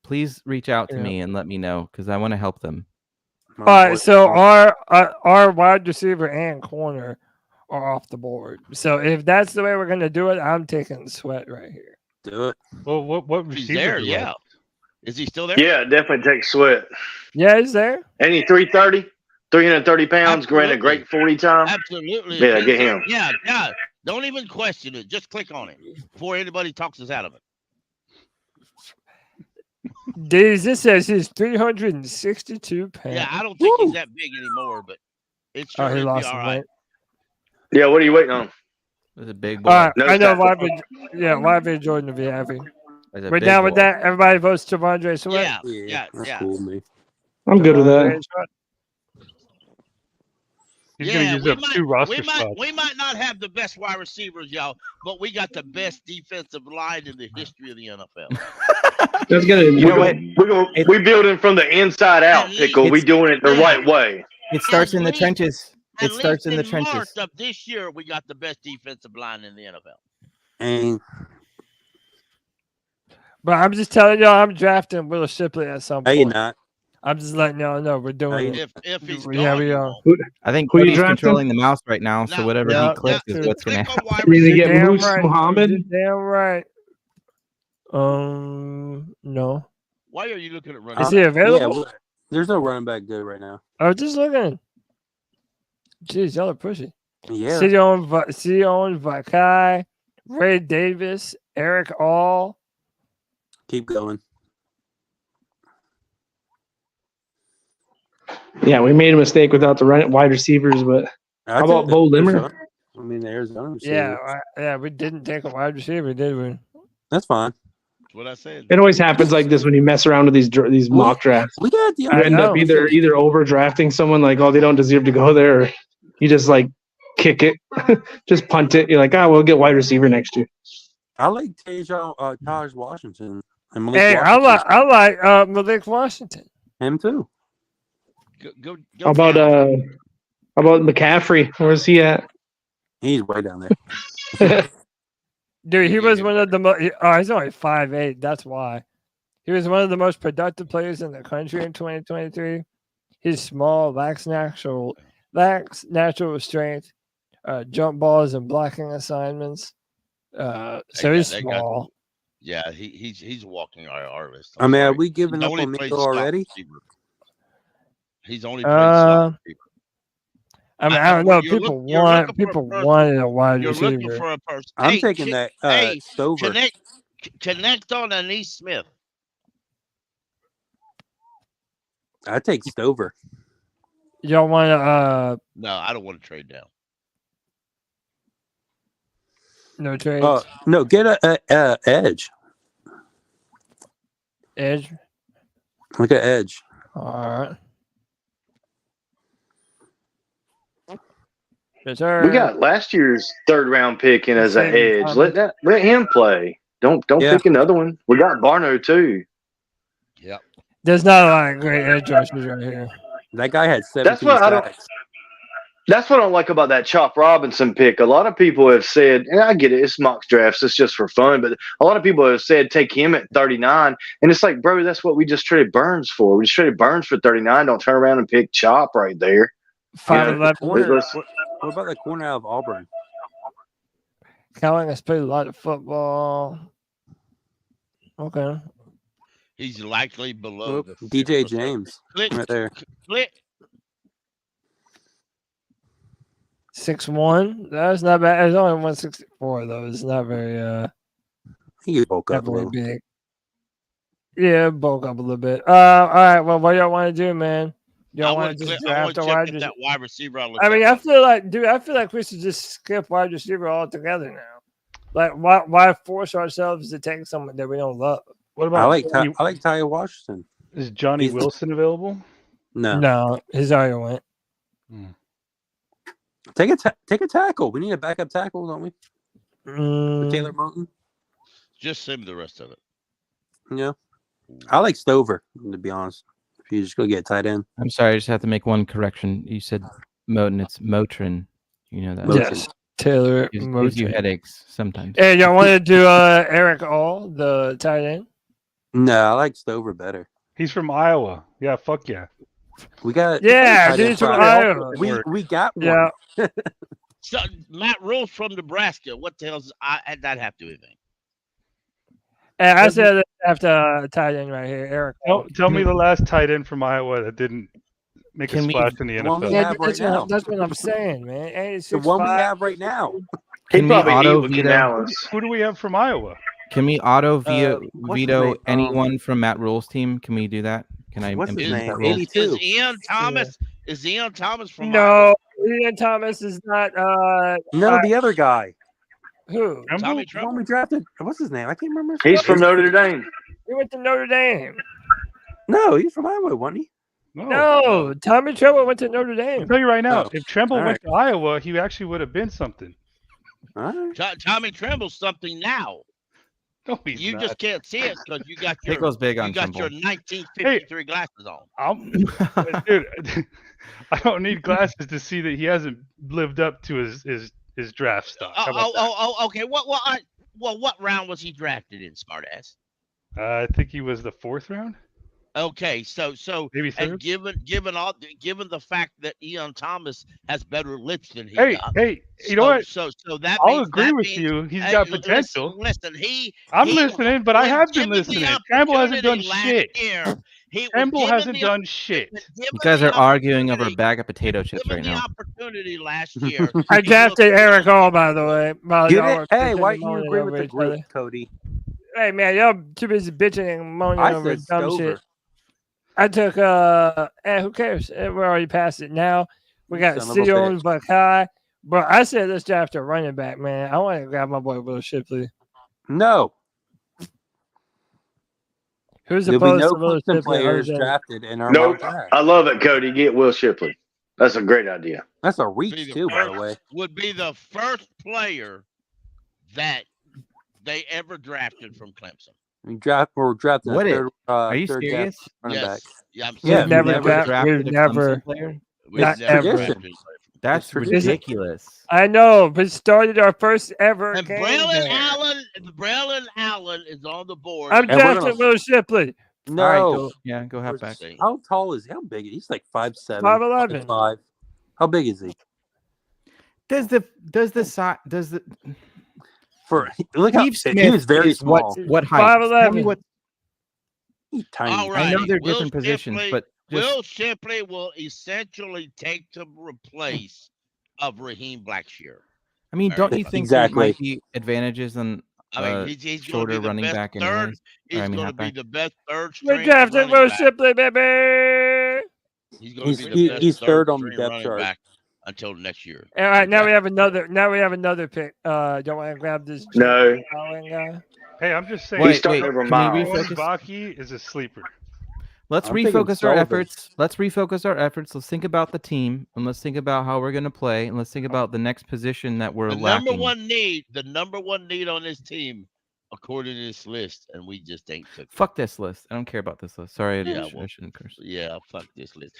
please reach out to me and let me know because I want to help them. All right, so our wide receiver and corner are off the board. So if that's the way we're gonna do it, I'm taking Sweat right here. Do it. Well, what He's receiver? there, do you yeah. like? Is he still there? Yeah, definitely take Sweat. Yeah, he's there. And he 330 pounds, granted a great 40 time. Absolutely. Yeah, get him. Yeah. Don't even question it. Just click on it before anybody talks us out of it. This says he's 362 pounds. Yeah, I don't think he's that big anymore, but it's sure he it'd lost be some all right. weight. Yeah, what are you waiting on? It's a big All boy. right, No I know tackle. YB Jordan will be happy. That's a We're big down with boy. that. Everybody votes Javondre Sweat. Yeah. That's cool, man. I'm good with that. He's going to use up 2 roster spots. We might not have the best wide receivers, y'all, but we got the best defensive line in the history of the NFL. That's gonna, we building from the inside out, Pickle. We doing it the right way. It starts in the trenches. At It starts in the least March trenches. of this year, we got the best defensive line in the NFL. And But I'm just telling y'all, I'm drafting Will Shipley at some no, point. you're not. I'm just letting y'all know we're doing it. If he's Yeah, gone, we you are. won't. I think Who you Cody's drafting? controlling the mouse right now, so whatever Yeah, he clicks is what's going to happen. You're gonna get Damn Moose right. Muhammad. Damn right. No. Why are you looking at running? Is he available? Yeah, there's no running back good right now. I was just looking. Jeez, y'all are pushy. Yeah. Sion Vakai, Ray Davis, Eric All. Keep going. Yeah, we made a mistake without the wide receivers, but how about Bo Limmer? I mean, Arizona. Yeah, we didn't take a wide receiver, did we? That's fine. That's what I said. It always happens like this when you mess around with these mock drafts. We got the You end up either overdrafting someone like, oh, they don't deserve to go there, or you just like kick it, just punt it. You're like, we'll get wide receiver next year. I like Taj Washington. And Malik Hey, Washington. I like Malik Washington. Him too. Go How about McCaffrey? Where's he at? He's way down there. Dude, he was one of the most. He's only 5'8". That's why. He was one of the most productive players in the country in 2023. He's small, lacks natural strength, jump balls and blocking assignments. So he's small. Yeah, he's walking our artist. I mean, are we giving up on Miko already? He's only played slot receiver. I mean, I don't know. People wanted a wide You're receiver. looking for a person. I'm taking that Stover. Connect on Anise Smith. I take Stover. Y'all want to? No, I don't want to trade down. No trades. No, get a edge. Edge. Look at edge. All right. Yes, sir. We got last year's 3rd round pick in as an edge. Let him play. Don't pick another one. We got Barno too. Yep. There's not a lot of great edge rushers right here. That guy had 17 That's what That's what I don't like about that Chop Robinson pick. A lot of people have said, and I get it, it's mock drafts, it's just for fun, but a lot of people have said take him at 39. And it's like, bro, that's what we just traded Burns for. We just traded Burns for 39. Don't turn around and pick Chop right there. 5'11". What about the corner out of Auburn? Cowling has played a lot of football. Okay. He's likely below the DJ James. Right there. Click. 6'1". That's not bad. It's only 164 though. It's not very He bulk not up a very little. big. Yeah, bulk up a little bit. All right. Well, what y'all want to do, man? Y'all want to just draft a wide receiver? That wide receiver. I mean, I feel like we should just skip wide receiver altogether now. Like, why force ourselves to take someone that we don't love? What about I like Ty Washington. Is Johnny Wilson available? No, he's already went. Take a tackle. We need a backup tackle, don't we? For Taylor Moton. Just save the rest of it. Yeah, I like Stover, to be honest. If you just go get a tight end. I'm sorry, I just have to make one correction. You said Moton, it's Motrin. You know that. Yes, Taylor Gives you Motrin. headaches sometimes. Hey, y'all want to do Eric All, the tight end? No, I like Stover better. He's from Iowa. Yeah, fuck yeah. We got he's from Iowa. We got one. Yeah. So Matt Rule's from Nebraska. What the hell does that have to do with anything? And I said after a tight end right here, Eric. Tell me the last tight end from Iowa that didn't make a splash in the NFL. Yeah, that's what I'm saying, man. Hey, The one we have right now. Can we auto veto? Who do we have from Iowa? Can we auto veto his name? anyone from Matt Rule's team? Can we do that? Can I? What's his implement name? that rule? 82. Is Ian Thomas? Is Ian Thomas from? No, Ian Thomas is not. No, the other guy. Who? Tommy The one we drafted. What's his name? I can't remember. He's from Notre Dame. He went to Notre Dame. No, he's from Iowa, wasn't he? No, Tommy Tremble went to Notre Dame. I'll tell you right now, Oh, if Tremble all went to Iowa, he actually would have been something. All right. Tommy Tremble's something now. No, he's You not. just can't see it because you got your Pickle's big on you got your Tremble. 1953 glasses on. Dude, I don't need glasses to see that he hasn't lived up to his draft stock. How about that? Okay. What round was he drafted in, smartass? I think he was the 4th round. Okay, so Maybe and third? given the fact that Ian Thomas has better lips than he Hey, does. you know what? So that I'll means, agree that with means, you. He's hey, got potential. Listen, I'm listening, but I have been listening. Campbell hasn't done shit. Campbell hasn't done shit. You guys are arguing over a bag of potato chips right now. opportunity last year. I drafted Eric Hall, by the way. While You y'all didn't- were hey, bitching why and do you moaning agree over with the each group, other. Cody? Hey man, y'all too busy bitching and moaning I over said dumb Stover. shit. I took who cares? We already passed it now. We got Son of a Sion bitch. Buckeye. But I said let's draft a running back, man. I want to grab my boy Will Shipley. No. Who's There'll be opposed no to Will Clemson Shipley? players other than- drafted in our Nope. mock draft. I love it, Cody. Get Will Shipley. That's a great idea. That's a Be reach the too, by the first- way. Would be the first player that they ever drafted from Clemson. We're drafting Would a it? third, Are you third serious? depth running Yes. back. Yeah, I'm We've serious. never drafted drafted. We've a never. Clemson player? We've Not never ever. tradition. drafted. That's tradition. ridiculous. I know, but started our first ever And game Braylon there. Allen is on the board. I'm And we're drafting gonna- Will Shipley. No. All right, go half back. How tall is he? How big? He's like 5'7", 5'11". 5'5". How big is he? Does the For look how Steve he Smith was very is what small. what height? Tell me 5'11". what. He's tiny. All I know right. they're different positions, but Will Shipley will essentially take the replace of Raheem Blackshear. I mean, don't you think Exactly. there might be advantages on I mean, he's going shorter to be the running best back third. anyways? He's I mean, going to be halfback. the best third We string drafted running Will back. Shipley, baby. He's going to be the best He's third on the string depth running chart. back until next year. All right, now we have another. Now we have another pick. Don't want to grab this. No. Allen guy. Hey, I'm just saying. He's starting over can we Miles. refocus? Baki is a sleeper. Let's I'm thinking refocus our Sullivan. efforts. Let's refocus our efforts. Let's think about the team, and let's think about how we're going to play, and let's think about the next position that we're The lacking. number one need on this team, according to this list, and we just ain't took it. Fuck this list. I don't care about this list. Sorry, I shouldn't curse. Yeah, fuck this list.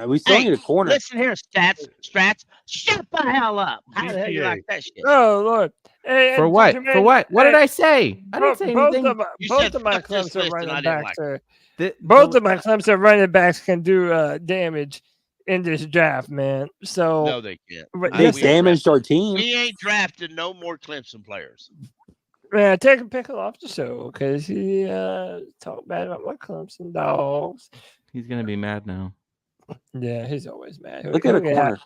We still Hey, need a corner. listen here, Strats. Shut the hell up. How the hell you GPA. like that shit? Oh Lord. Hey, For what? Jermaine, For what? What did hey, I say? I didn't say both anything. You both said of my fuck this Clemson list and I running didn't backs like are. The- Both the- of my Clemson running backs can do damage in this draft, man. So No, they can't. but They yes, we damaged our team. We ain't drafted no more Clemson players. man, take a pickle off the show because he talked bad about my Clemson dogs. He's gonna be mad now. Yeah, he's always mad. Look at a corner.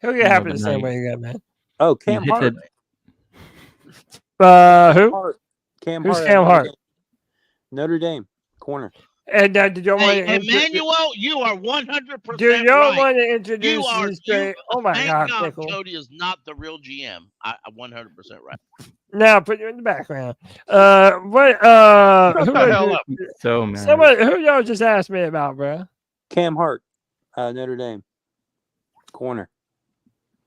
He'll get No, happy but the now same you- way he got mad. Oh, You Cam hit Hart. Who? Hart. Cam Who's Hart. Cam Hart? Notre Dame corner. And did y'all want Hey, to Emmanuel, you are 100% do y'all right. want to introduce You are- these straight? Oh my Thank God, God pickle! Cody is not the real GM. I'm 100% right. Now put you in the background. What? Shut Who the hell was up. So mad. someone? Who y'all just asked me about, bro? Cam Hart. Notre Dame corner.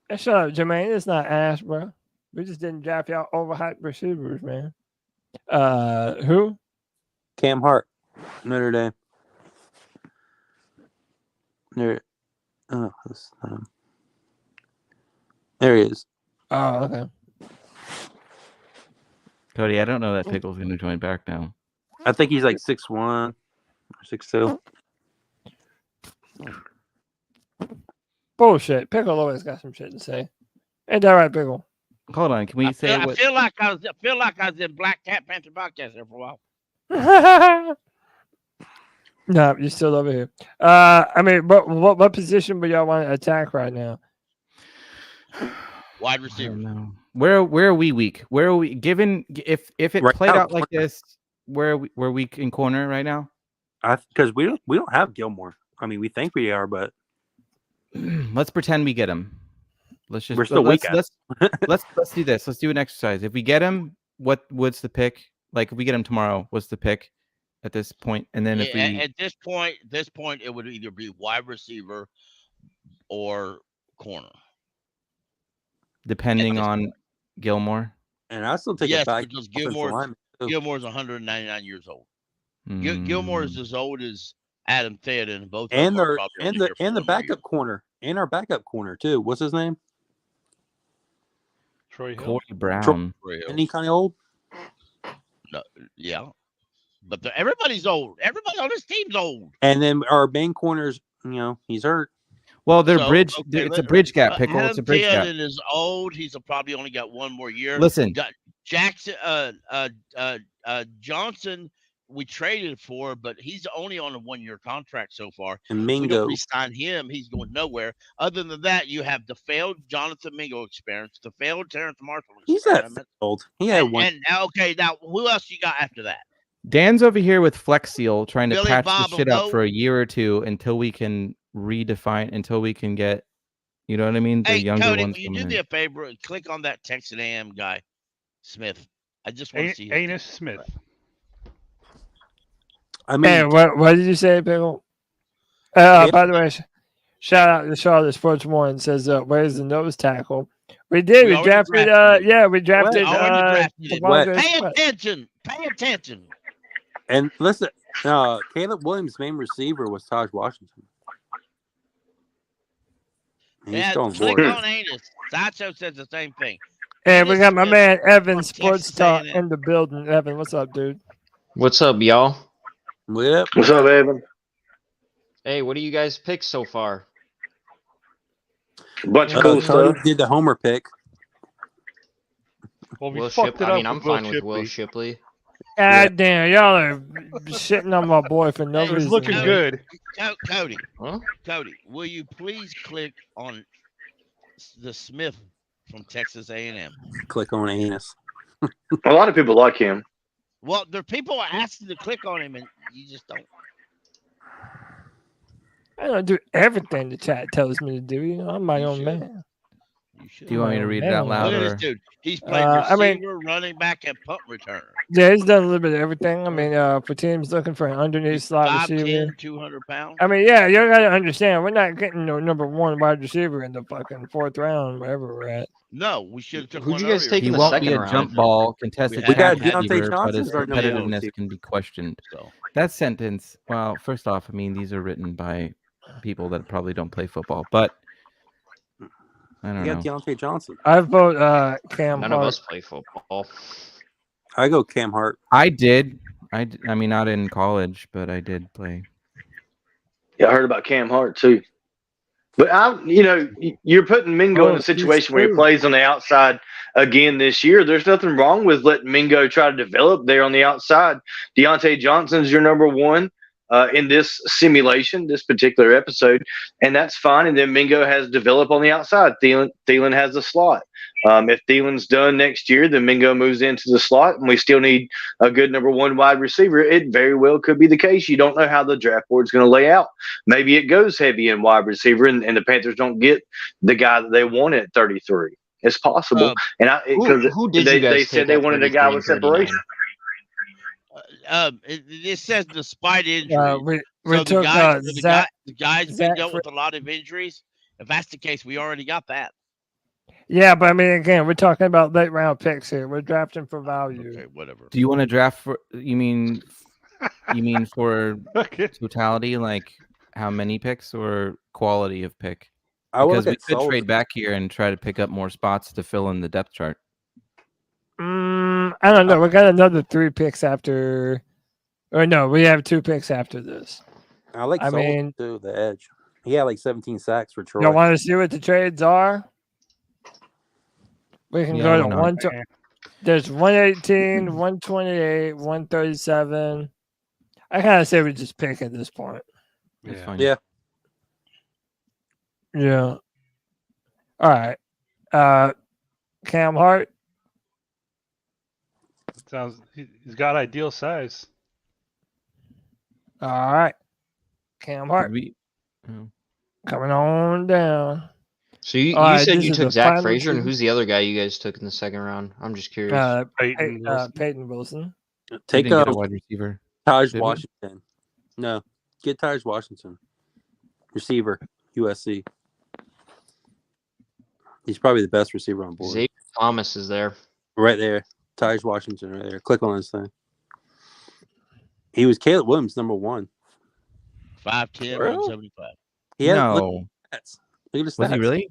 Hey, shut up, Jermaine. It's not ass, bro. We just didn't draft y'all overhyped receivers, man. Who? Cam Hart. Notre Dame. There. Oh, there he is. Oh, okay. Cody, I don't know that Pickle's gonna join back now. I think he's like 6'1" or 6'2". Bullshit. Pickle always got some shit to say. Ain't that right, Pickle? Hold on, can we say I what? feel like I was in Black Cat Panther Podcast there for a while. No, you're still over here. I mean, what position would y'all want to attack right now? Wide I receiver. don't know. Where are we weak? Where are we? Given if it Right played now, out like this, we're weak in corner right now. Because we don't have Gilmore. I mean, we think we are, but Let's pretend we get him. Let's just we're still weak. let's do this. Let's do an exercise. If we get him, what's the pick? Like if we get him tomorrow, what's the pick? at this point. And then if we At this point, it would either be wide receiver or corner. depending on Gilmore. And I still take Yes, it back. because offensive lineman, too. Gilmore's 199 years old. Mm. Gilmore is as old as Adam Theoden. Both of And them are their probably and only the here for and the 1 more backup corner and our backup corner too. What's his name? Troy Hill. Corey Brown. year. Isn't he kind of old? No, yeah, but everybody's old. Everybody on this team's old. And then our main corners, he's hurt. Well, they're So, bridge. okay, It's a bridge gap, Pickle. It's a Adam bridge gap. Theoden is old. He's probably only got 1 more year. Listen. Jackson, Johnson, we traded for, but he's only on a 1-year contract so far. And If we Mingo. don't re-sign him, he's going nowhere. Other than that, you have the failed Jonathan Mingo experience, the failed Terrence Marshall He's not experiment. old. He had one. And okay, now who else you got after that? Dan's over here with Flex Seal trying to Billy patch Bob the shit will up go. for a year or two until we can redefine, until we can get, you know what I mean? The Hey, younger Cody, ones will you coming do in. me a favor and click on that Texas A&M guy, Smith? I just want to see his Anus Smith. I mean, Hey, what did you say, Pickle? Yeah. By the way, shout out to Charlotte Sports One says, "Where's the nose tackle?" We did. We We already drafted. drafted it. Yeah, we drafted. We already drafted it. Devontae Pay Smith. attention. Pay attention. and listen, Caleb Williams' main receiver was Taj Washington. And he's Yeah, still on click board. on Anus. Sacho says the same thing. And we Anus got my Smith man Evan from Sports Texas Talk A&M. in the building. Evan, what's up, dude? What's up, y'all? Yep. What's up, Evan? Hey, what do you guys pick so far? Bunch of cool Cody stuff. did the homer pick. Well, we Will fucked Shipley. it I up mean, I'm with Will fine with Will Shipley. Shipley. God damn, y'all are shitting on my boy for no It was reason. looking man. good. Cody, Huh? Cody, will you please click on the Smith from Texas A&M? Click on Anus. A lot of people like him. Well, there are people are asking to click on him, and you just don't. I don't do everything the chat tells me to do. You know, I'm my own man. You Do you want me to read it out Look loud? at Or? this dude. He's played I mean- receiver, running back, and punt returner. Yeah, he's done a little bit of everything. I mean, for teams looking for an underneath slot 5'10", receiver. 200 pounds. I mean, yeah, you gotta understand, we're not getting no number 1 wide receiver in the fucking 4th round, wherever we're at. No, we should have took Who'd one you guys earlier. take He in the won't second be a round? jump ball contested We got catch Deontay receiver, but Johnson his as our number 1 competitiveness receiver. can be questioned. So, That sentence, well, first off, I mean, these are written by people that probably don't play football, but I don't You know. got Deontay Johnson. I vote Cam None of Hart. us play football. I go Cam Hart. I did. I mean, not in college, but I did play. Yeah, I heard about Cam Hart too. But you're putting Mingo in a situation where he plays on the outside again this year. There's nothing wrong with letting Mingo try to develop there on the outside. Deontay Johnson's your number 1 in this simulation, this particular episode, and that's fine. And then Mingo has developed on the outside. Thielen has the slot. If Thielen's done next year, then Mingo moves into the slot, and we still need a good number 1 wide receiver. It very well could be the case. You don't know how the draft board's going to lay out. Maybe it goes heavy in wide receiver, and the Panthers don't get the guy that they want at 33. It's possible. Who did you guys they take said they at wanted a 33 guy and with 39? separation. it says despite injury. We So took the guy's been Zach dealt with a lot of injuries. If that's the case, we already got that. Yeah, but I mean, again, we're talking about late round picks here. We're drafting for value. Okay, whatever. Do you want to draft for? You mean for totality, like how many picks or quality of pick? I would Because look we at could Sullivan. trade back here and try to pick up more spots to fill in the depth chart. I don't know. We got another 3 picks after, or no, we have 2 picks after this. I like I Sullivan mean, too, the edge. He had like 17 sacks for Troy. you want to see what the trades are? We can Yeah, go why to not? 1. There's 118, 128, 137. I kind of say we just pick at this point. That's fine. Yeah. Yeah. All right. Cam Hart. Sounds he's got ideal size. All right. Cam Hart. Coming on down. So you All right, said this you is took the Zach final Frazier, and two. who's the other guy you guys took in the second round? I'm just curious. Peyton Wilson. Take Didn't get a wide receiver. Taj Did we? Washington. No, get Taj Washington. Receiver, USC. He's probably the best receiver on board. Xavier Thomas is there. Right there. Taj Washington right there. Click on his thing. He was Caleb Williams, number 1. 5'10", Bro. 175. He had, No. look at his stats. Look at his stats. Was he really?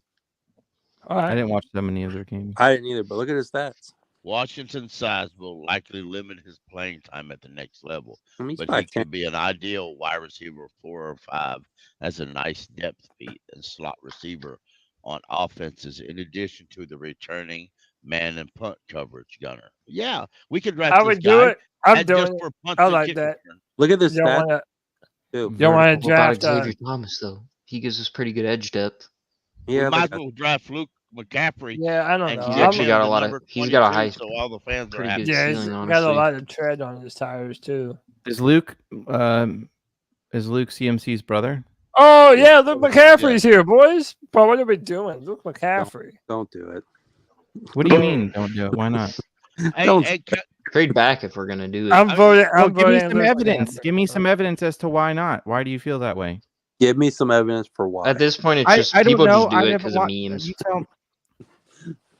All I right. didn't watch that many other games. I didn't either, but look at his stats. Washington's size will likely limit his playing time at the next level, I mean, he's but he 5'10". could be an ideal wide receiver 4 or 5 as a nice depth feat and slot receiver on offenses, in addition to the returning man and punt coverage gunner. Yeah, we could draft I this would guy do it. I'm and doing just it. for punts I and like kick that. return. Look at this You don't stat. want to. Too. You don't want to What about draft. Xavier Thomas though? He gives us pretty good edge depth. We Yeah, might like as well draft Luke McCaffrey Yeah, I don't and know. He's give actually him got a the lot of. number He's got a 22, high, so all the fans are pretty happy. good Yeah, he's ceiling. got a Honestly, lot of tread on his tires too. Is Luke CMC's brother? Oh yeah, Luke McCaffrey's here, boys. Bro, what are we doing? Luke McCaffrey. Don't do it. What do you mean? Don't do it. Why not? Hey, Don't- hey, trade back if we're gonna do it. I'm voting. Well, I'm give me voting. some Luke evidence. McCaffrey. Give me some evidence as to why not. Why do you feel that way? Give me some evidence for why. At this point, it's I just don't people know. just do I it never because of watched. memes. You tell.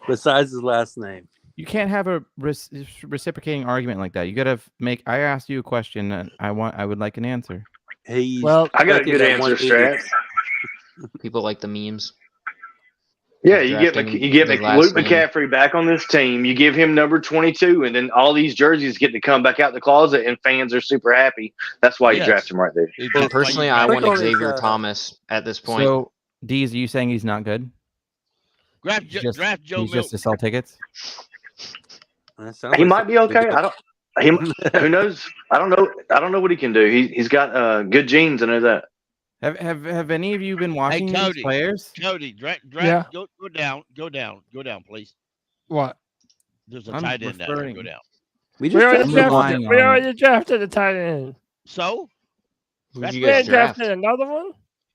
Besides his last name. You can't have a reciprocating argument like that. You gotta make. I asked you a question. And I would like an answer. He's Well, I got a second good at answer, 180. Strat. People like the memes. Yeah, you get Drafting Luke his last name. McCaffrey back on this team. You give him number 22, and then all these jerseys get to come back out the closet, and fans are super happy. That's why you Yes. draft him right there. That's Well, why you personally, I draft Click want on his, Xavier Thomas at this point. So, Deez, are you saying he's not good? draft Joe He's just to Milton. sell tickets. That sounds He like might be okay. I don't. Who knows? I don't know. I don't know what he can do. He's got good genes. I know that. Have any of you been Hey, watching these Cody. players? Cody, draft. Yeah. Go down, please. What? There's a I'm tight end down there. referring- Go down. We We just already drafted relying one. drafted. on We it. already drafted a tight end. So Who'd that's you We guys ain't draft? drafted another one.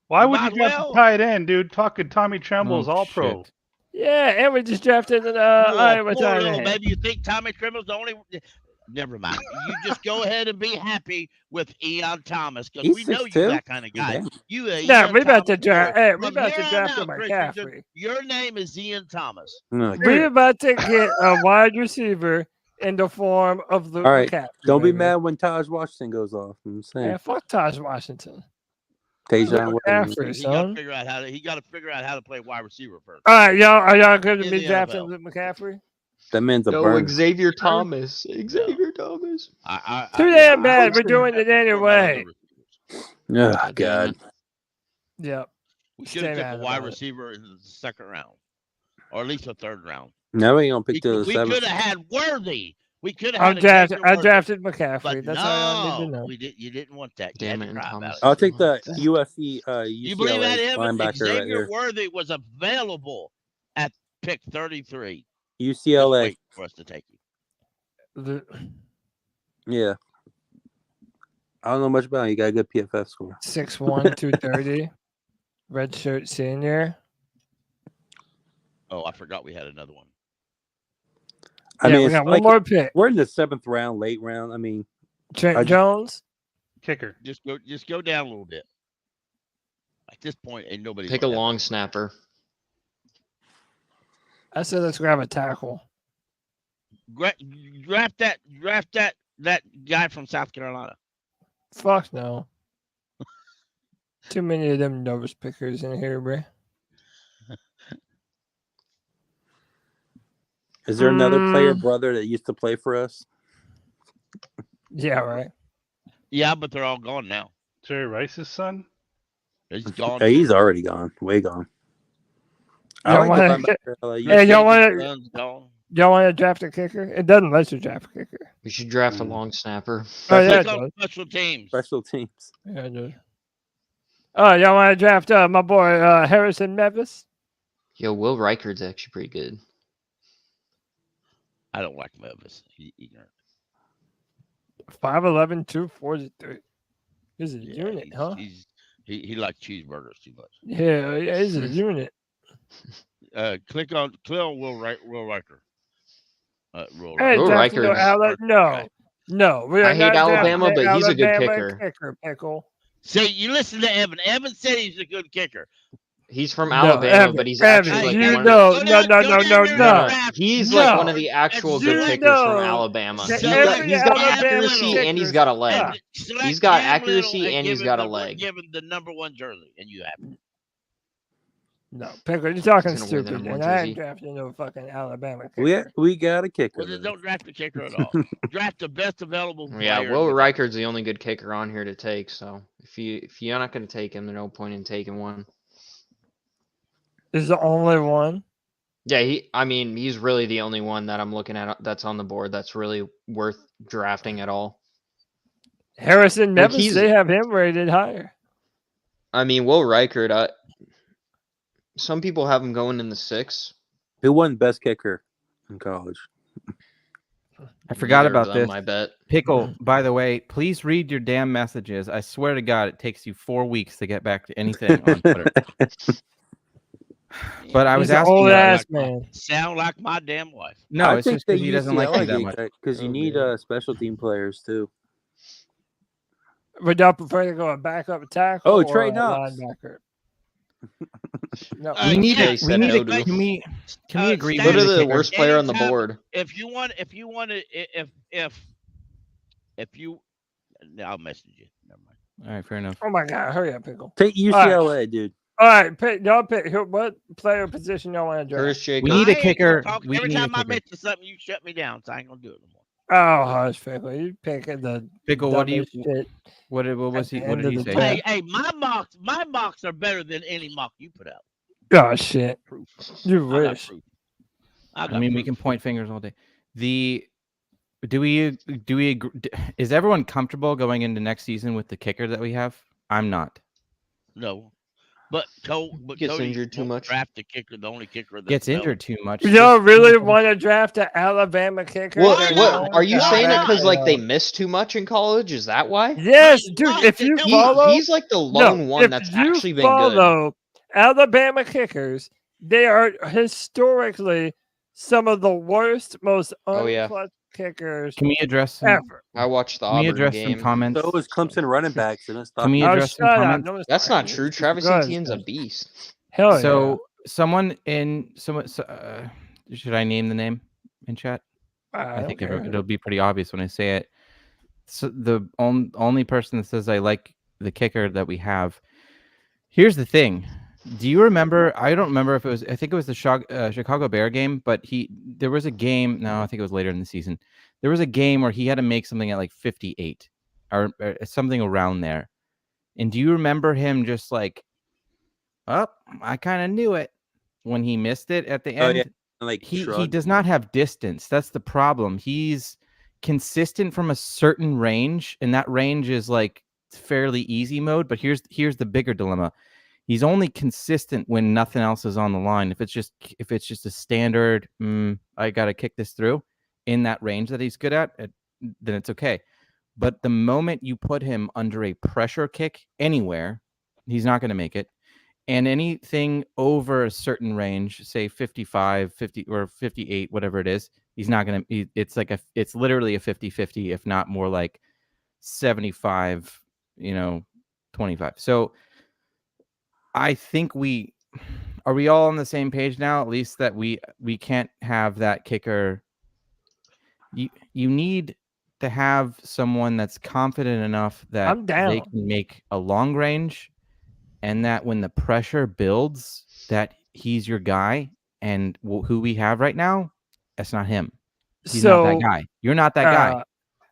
Why You would might you draft well. a tight end, dude? Talking Tommy Tremble's Oh, all pro. shit. Yeah, and we just drafted an You Iowa poor tight little end. baby. You think Tommy Tremble's the only? Never mind. You just go ahead and be happy with Keon Thomas because He's we know 6'2". you're that kind of guy. Damn. You, Yeah, Ian we about to Thomas. draft. Hey, we From about here to on draft out, Christensen, McCaffrey. your name is Ian Thomas. No, We about to get a wide receiver in the form of Luke all right. McCaffrey. Don't be baby. mad when Taj Washington goes off. I'm saying. Man, fuck Taj Washington. Tajon Luke Williams. McCaffrey, He got to son. figure out how to. He got to figure out how to play wide receiver first. All right, y'all. Are y'all good to In be the drafting NFL. Luke McCaffrey? That man's a No, burn. Xavier Thomas. Xavier Thomas. Too damn bad. We're doing it anyway. Oh, God damn God. it. Yep. We should have Stay took a mad wide about it. receiver in the second round, or at least a third round. Now we ain't gonna pick We, till the we seventh. could have had Worthy. We could have I had a Xavier Worthy. drafted McCaffrey. But That's all y'all need to no, know. we did. You didn't want that. Damn You it, had to cry Thomas. about it. I'll take the That- USC You believe that, UCLA Evan? linebacker right Xavier there. Worthy was available at pick 33. Just UCLA. wait for us to take him. Yeah. I don't know much about him. He got a good PFF score. 6'1", 230. Red shirt senior. Oh, I forgot we had another one. I Yeah, mean, we it's got one like more pick. we're in the 7th round, late round. I mean, Trent I just- Jones. Kicker. Just go down a little bit. At this point, ain't nobody. Pick a long snapper. I said let's grab a tackle. Draft that guy from South Carolina. Fuck no. Too many of them nose pickers in here, bro. is there another player brother that used to play for us? Yeah, right. Yeah, but they're all gone now. Jerry Rice's son. He's gone. Yeah, he's already gone. Way gone. I Y'all like the wanna- linebacker. Hey, y'all want His to son's gone. y'all want to draft a kicker? It doesn't let you draft a kicker. We should draft a long snapper. Oh yeah, it Click on does. special teams. Special teams. Yeah, it does. Oh, y'all want to draft my boy Harrison Mevis? Yo, Will Reichard's actually pretty good. I don't like Memphis. He ignorant. 5'11", 243. He's a Yeah, unit, huh? He likes cheeseburgers too much. Yeah, he's a unit. Click on Will Riker. Hey, Will drafting Reichard's- no outlet. No, No, we are I hate not Alabama, drafting but he's a good Alabama kicker. Pickle. See, you listen to Evan. Evan said he's a good kicker. He's from No, Alabama, Evan, but he's Evan, actually like you one. know, Go no, down, no, go no, down no, there and no, draft. He's like one no. of the actual And good You select, kickers from know Alabama. that He's got every he's got Alabama accuracy and he's kicker got a leg. sucks. select He's got Cam Little accuracy and give he's him got a the leg. give him the number 1 jersey, and you have it. No, Pickle, you're talking He's gonna wear the stupid, number 1 and I ain't jersey. drafting no fucking Alabama kicker. We got a kicker. Well, then then. don't draft the kicker at all. Draft the best available player. Yeah, in Will the game. Reichard's the only good kicker on here to take. So if you're not going to take him, there's no point in taking one. Is the only one. Yeah, he's really the only one that I'm looking at that's on the board that's really worth drafting at all. Harrison Like Memphis, they have him rated higher. I mean, Will Reichard, some people have him going in the 6. Who won best kicker in college? I forgot Neither of about them, this. I bet. Pickle, by the way, please read your damn messages. I swear to God, it takes you 4 weeks to get back to anything on Twitter. But I was He's an asking. old ass Like man. sound like my damn wife. No, I it's think just because he doesn't like me that much. because you need special team players too. Would y'all prefer to go a backup tackle Oh, or Trey a Knox. linebacker? No. We need yeah, to. We need to. Dodo. Can we agree? Go to with the kicker? worst player on the Anytime- board. If you want to, if you, I'll message you. Never mind. All right, fair enough. Oh my God, hurry up, Pickle. Take UCLA, dude. All right, y'all pick what player position y'all want to draft. Curtis Jacobs. We need a I ain't kicker. gonna talk. We Every need a time I kicker. mention something, you shut me down, so I ain't gonna do it no more. Oh, hush, Pickle. You picking the Pickle, what do you? dumbest shit. What was he? At the What end did of he the say? draft. Hey, my mocks are better than any mock you put out. Oh shit, you I got wish. proof. I mean, we can point fingers all day. Do we agree, is everyone comfortable going into next season with the kicker that we have? I'm not. No, but Gets Cody injured too won't much. Draft the kicker, the only kicker that's Gets available. injured too much. Y'all really want to draft an Alabama kicker? What are you No, saying? It no, because like no. they miss too much in college? Is that why? Yes, dude. If you follow, He's like the lone one if that's you actually been good. follow Alabama kickers, they are historically some of the worst, most Oh, yeah. unclutch kickers Can we address some? ever. I watched the Can we Auburn address game. some comments? So is Clemson running backs, and it's Can we Oh, address some shut up. comments? No, it's That's not. not true. Travis Go ahead, Etienne's a Steph. beast. Hell yeah. So someone should I name the name in chat? I think it'll be pretty obvious when I say it. So the only person that says I like the kicker that we have. Here's the thing. Do you remember? I don't remember if it was. I think it was the Chicago Bear game, but there was a game. No, I think it was later in the season. There was a game where he had to make something at like 58 or something around there. And do you remember him just like, oh, I kind of knew it when he missed it at the end? Oh, yeah. Like He shrugged. does not have distance. That's the problem. He's consistent from a certain range, and that range is like fairly easy mode. But here's the bigger dilemma. He's only consistent when nothing else is on the line. If it's just a standard, I gotta kick this through in that range that he's good at, then it's okay. But the moment you put him under a pressure kick anywhere, he's not going to make it. And anything over a certain range, say 55, 50, or 58, whatever it is, he's not going to. It's literally a 50-50, if not more like 75, 25. So I think we all on the same page now, at least that we can't have that kicker. You need to have someone that's confident enough that I'm down. they can make a long range, and that when the pressure builds, that he's your guy. And who we have right now, that's not him. He's not that guy. You're not that guy.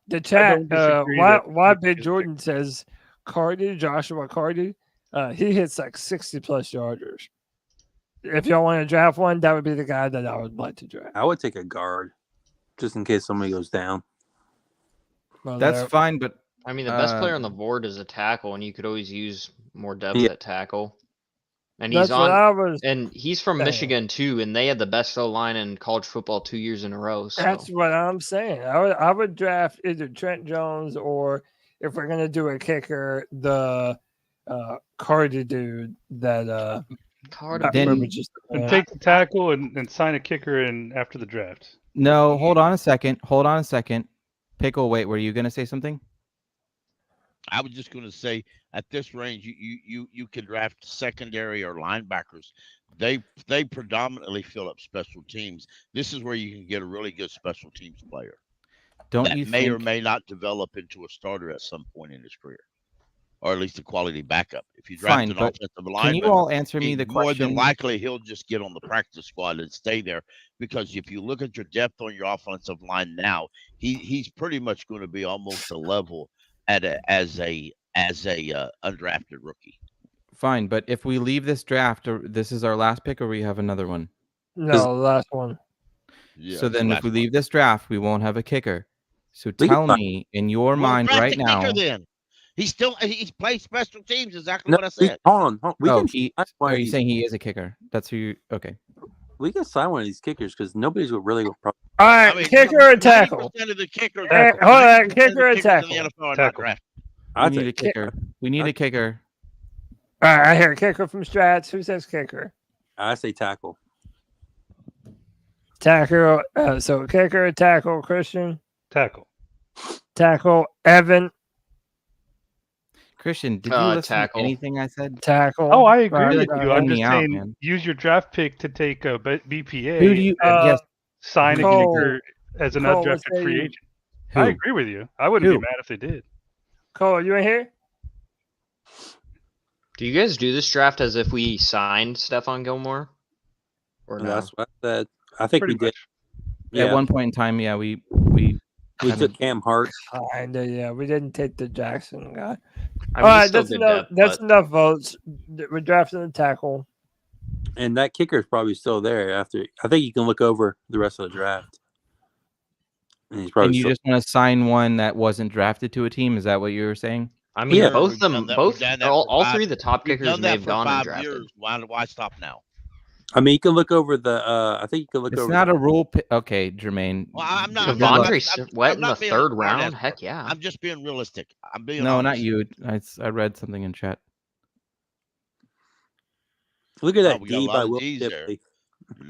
The chat, don't disagree why that- Big Jordan says Joshua Cardi, he hits like 60+ yarders. If y'all want to draft one, that would be the guy that I would like to draft. I would take a guard, just in case somebody goes down. Well, That's there- fine, but I mean, the best player on the board is a tackle, and you could always use more depth Yeah. at tackle. And That's he's what I on, was and he's from saying. Michigan too, and they had the best O line in college football 2 years in a row. So That's what I'm saying. I would draft either Trent Jones or, if we're gonna do a kicker, the Cardi dude that Cardi Then- B. And take the tackle and sign a kicker in after the draft. No, hold on a second. Pickle, wait, were you going to say something? I was just going to say, at this range, you can draft secondary or linebackers. They predominantly fill up special teams. This is where you can get a really good special teams player. Don't that you may think... or may not develop into a starter at some point in his career, or at least a quality backup. If you draft an offensive lineman, can you all answer me the more question? than likely he'll just get on the practice squad and stay there, because if you look at your depth on your offensive line now, he's pretty much going to be almost a level as a undrafted rookie. Fine, but if we leave this draft, or this is our last pick, or we have another one? No, last one. Yeah, so then if we leave this draft, we won't have a kicker. So tell me, in your mind draft right the now... kicker then. He's plays special teams, exactly what I said. Hold on. Are you saying he is a kicker? That's who you... Okay. We can sign one of these kickers because nobody's really going to... All right, kicker or tackle? 90% of the kickers, Hold on, kicker or tackle? We need a kicker. We need a kicker. All right, I hear kicker from Strats. Who says kicker? I say tackle. Tackle. So kicker or tackle, Christian? Tackle. Tackle, Evan. Christian, did you listen to anything I said? Tackle. Oh, I agree with you. I'm me just out, saying, man. use your draft pick to take a BPA. Who do you sign Cole. a kicker as an Cole, undrafted what say free you? agent? Who? I agree with you. I wouldn't Who? be mad if they did. Cole, you in here? Do you guys do this draft as if we signed Stephon Gilmore? Or no? That's what I said. I think we did. At one point in time, yeah, we took Cam Hart. Kinda, yeah. We didn't take the Jackson guy. I All mean, right, still that's good enough. depth, That's but- enough votes. We're drafting the tackle. And that kicker is probably still there after. I think you can look over the rest of the draft. And he's probably And you still, just want to sign one that wasn't drafted to a team? Is that what you were saying? I mean, Yeah. both of them, We've done that for all five- three of the top we've kickers done may that have for gone 5 undrafted. years. Why stop now? I mean, you can look over the. I think you can look It's over. not a rule. Okay, Jermaine. Well, I'm not. Devondre I'm Sweat in the not being third a round? smartass. Heck yeah. I'm just being realistic. I'm being No, honest. not you. I read something in chat. Look at that we got a D lot by of Will Ds Shipley.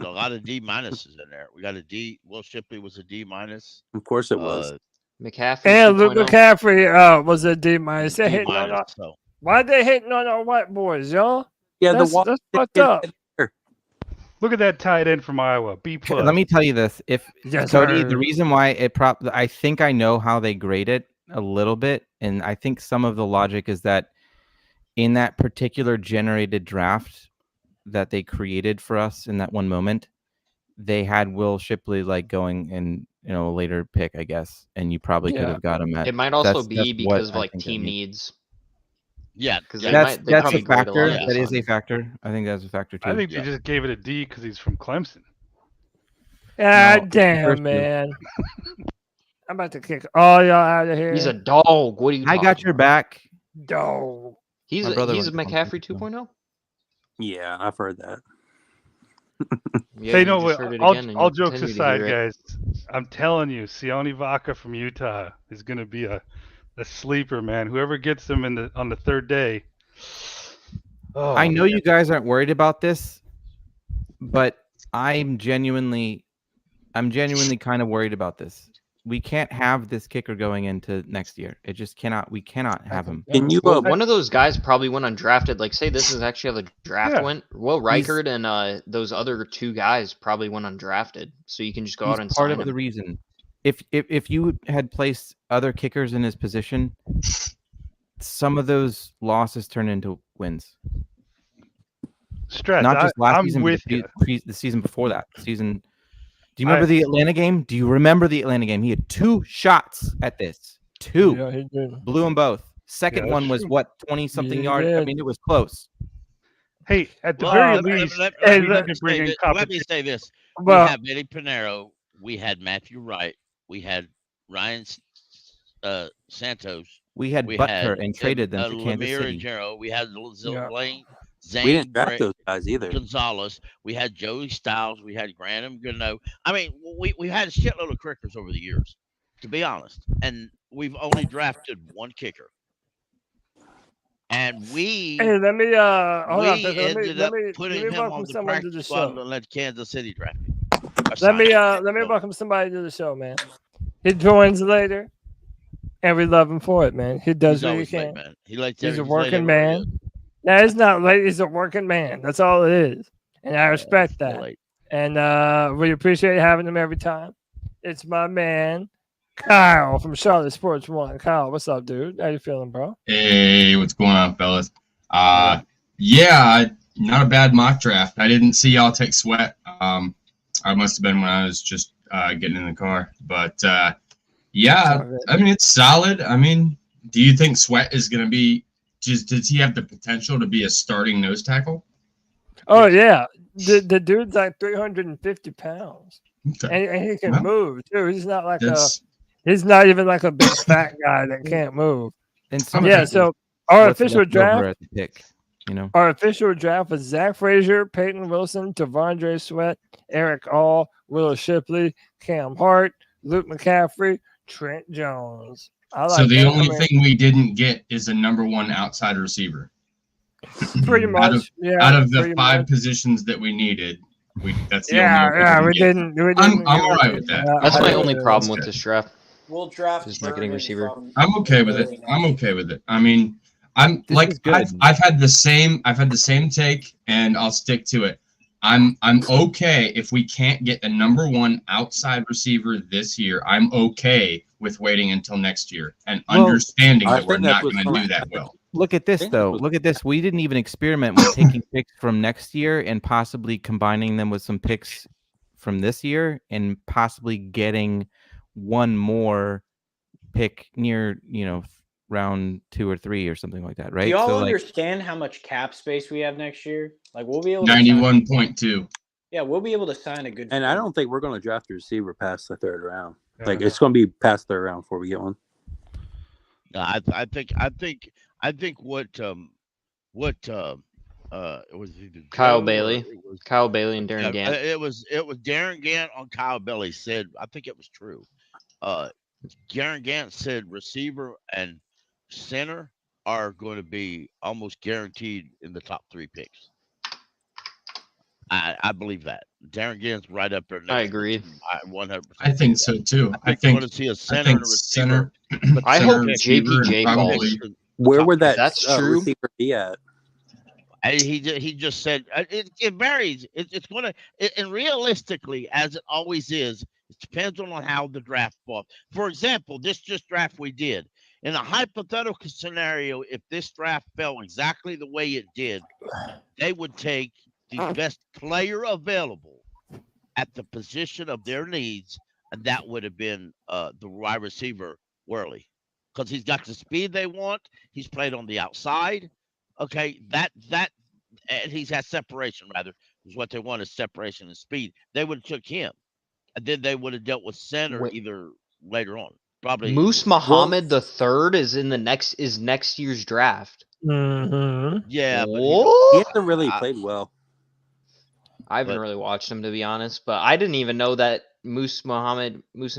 A lot of D minuses in there. We got a D. Will Shipley was a D minus. Of course it was. McCaffrey. And Luke 2.0. McCaffrey was a D minus. They D hitting on minus. our, So why they hitting on our white boys, y'all? Yeah, that's fucked up. Look at that tight end from Iowa. B plus. Let me tell you this: if Yes, Cody, sir. the reason why I think I know how they grade it a little bit, and I think some of the logic is that in that particular generated draft that they created for us in that one moment, they had Will Shipley like going in, a later pick, I guess, and you probably could have got him at. It might also that's be what because of I like think team it means. needs. yeah, Because That's probably a grade factor. lot of That this is a on. factor. I think that's a factor too. I think they just gave it a D because he's from Clemson. God No, damn, first man. I'm about to kick all y'all out of here. He's a dog. What are you I talking got your back. dog. He's My brother a went to McCaffrey Clemson, 2.0. Yeah, I've heard that. Yeah, Hey, you no, just heard it all again and all you jokes continue to aside, hear it. guys, I'm telling you, Sione Vaca from Utah is going to be a sleeper, man. Whoever gets him on the third day. Oh, I know man. you guys aren't worried about this, but I'm genuinely kind of worried about this. We can't have this kicker going into next year. It just cannot. We cannot have him. Can you? Well, one of those guys probably went undrafted. Like, say this is actually how the draft Yeah. went. Will Reichard and those other two guys probably went undrafted. So you can just go He's out and part sign of the him. reason. If you had placed other kickers in his position, some of those losses turn into wins. Strats, Not just last I'm season, with but you. the season before that. Do you remember the Atlanta game? Do you remember the Atlanta game? He had 2 shots at this. 2. Yeah, he did. Blew them both. Second Yeah, one that's was true. what, 20-something Yeah, yards? I yeah. mean, it was close. Hey, at the Well, very let me- least, let- we let need me to say bring in this- let me competition. say this. Well- we have Eddie Pinero. We had Matthew Wright. We had Ryan Santos. We had Butker and traded them to Kansas Lemire City. and Jarrow. We had Yeah. Zane We didn't draft Gray- those guys either. Gonzalez. We had Joey Styles. We had Grantham Gano. I mean, we had a shitload of kickers over the years, to be honest. And we've only drafted one kicker. And we Hey, let me hold on. Let me ended let up me putting let me him on welcome the somebody to the practice squad show. and let Kansas City draft him. Let me welcome somebody to the show, man. He joins later. and we love him for it, man. He does He's what he always late, can. man. He's late He's a late working everywhere he is. man. No, he's not late. He's a working man. That's all it is, and I respect Still that. late. And we appreciate having him every time. It's my man, Kyle from Charlotte Sports One. Kyle, what's up, dude? How you feeling, bro? Hey, what's going on, fellas? Not a bad mock draft. I didn't see y'all take Sweat. I must have been when I was just getting in the car. But yeah, I mean, it's solid. I mean, do you think Sweat is going to be? Does he have the potential to be a starting nose tackle? Oh yeah, the dude's like 350 pounds, Okay. and he can Well, move too. He's not like that's he's not even like a big fat guy that can't move. And some Yeah, of so our what's official left over draft, at the pick, you know. our official draft was Zach Frazier, Peyton Wilson, Tavondre Sweat, Eric All, Will Shipley, Cam Hart, Luke McCaffrey, Trent Jones. I so like the that. only thing we didn't get is a number one outside receiver. Pretty Out much, of the pretty five much. positions that we needed, that's the Yeah, only yeah, one we we didn't didn't. get. We didn't. I'm all right with that. That's my I only do. problem with That's this draft. We'll draft Is not getting receiver. I'm okay with it. I'm okay with it. I mean, I'm This like is good. I've had the same take, and I'll stick to it. I'm okay if we can't get a number one outside receiver this year. I'm okay with waiting until next year and Well, understanding I that we're think that's not what's going to going do to that well. Look at this though. Look at this. We didn't even experiment with taking picks from next year and possibly combining them with some picks from this year and possibly getting one more pick near, round 2 or 3 or something like that, Do right? y'all So like understand how much cap space we have next year? Like we'll be able to sign, 91.2. yeah, we'll be able to sign a good. And I don't think we're going to draft a receiver past the third round. Like Yeah. it's going to be past third round before we get one. No, I think what it was either Kyle Joe Bailey. or it was Kyle Bailey and Darren Gant. it was Darren Gant on Kyle Bailey said, I think it was true. Darren Gant said receiver and center are going to be almost guaranteed in the top 3 picks. I believe that. Darren Gant's right up there. I agree. 100%. I think so too. I You're think going to see a I center think and a receiver. center. I center, hope receiver, and JPJ falls. probably Where would If that that's true, receiver be at? He just said it varies. It's going to and realistically, as it always is, it depends on how the draft falls. For example, this draft we did. In a hypothetical scenario, if this draft fell exactly the way it did, they would take the best player available at the position of their needs, and that would have been the wide receiver Worley, because he's got the speed they want. He's played on the outside. Okay, that and he's had separation, rather, is what they want, is separation and speed. They would have took him, and then they would have dealt with center Wait. either later on. Probably Moose Muhammad the third is next year's draft. Mm-hmm. Yeah, but He hasn't really played well. I haven't really watched him, to be honest, but I didn't even know that Moose and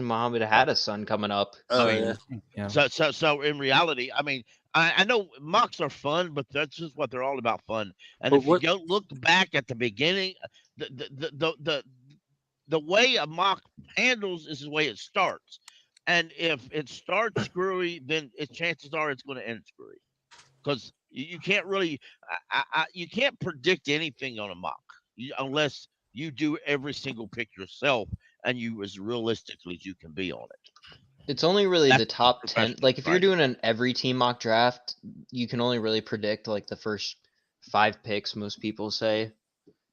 Muhammad had a son coming up. I mean, so in reality, I mean, I know mocks are fun, but that's just what they're all about, fun. And But if you go look back at the beginning, the way a mock handles is the way it starts. And if it starts screwy, then chances are it's going to end screwy, because you can't really, you can't predict anything on a mock unless you do every single pick yourself and you as realistically as you can be on it. It's only really That's the top 10. professional Like if you're fighting. doing an every team mock draft, you can only really predict like the first 5 picks. Most people say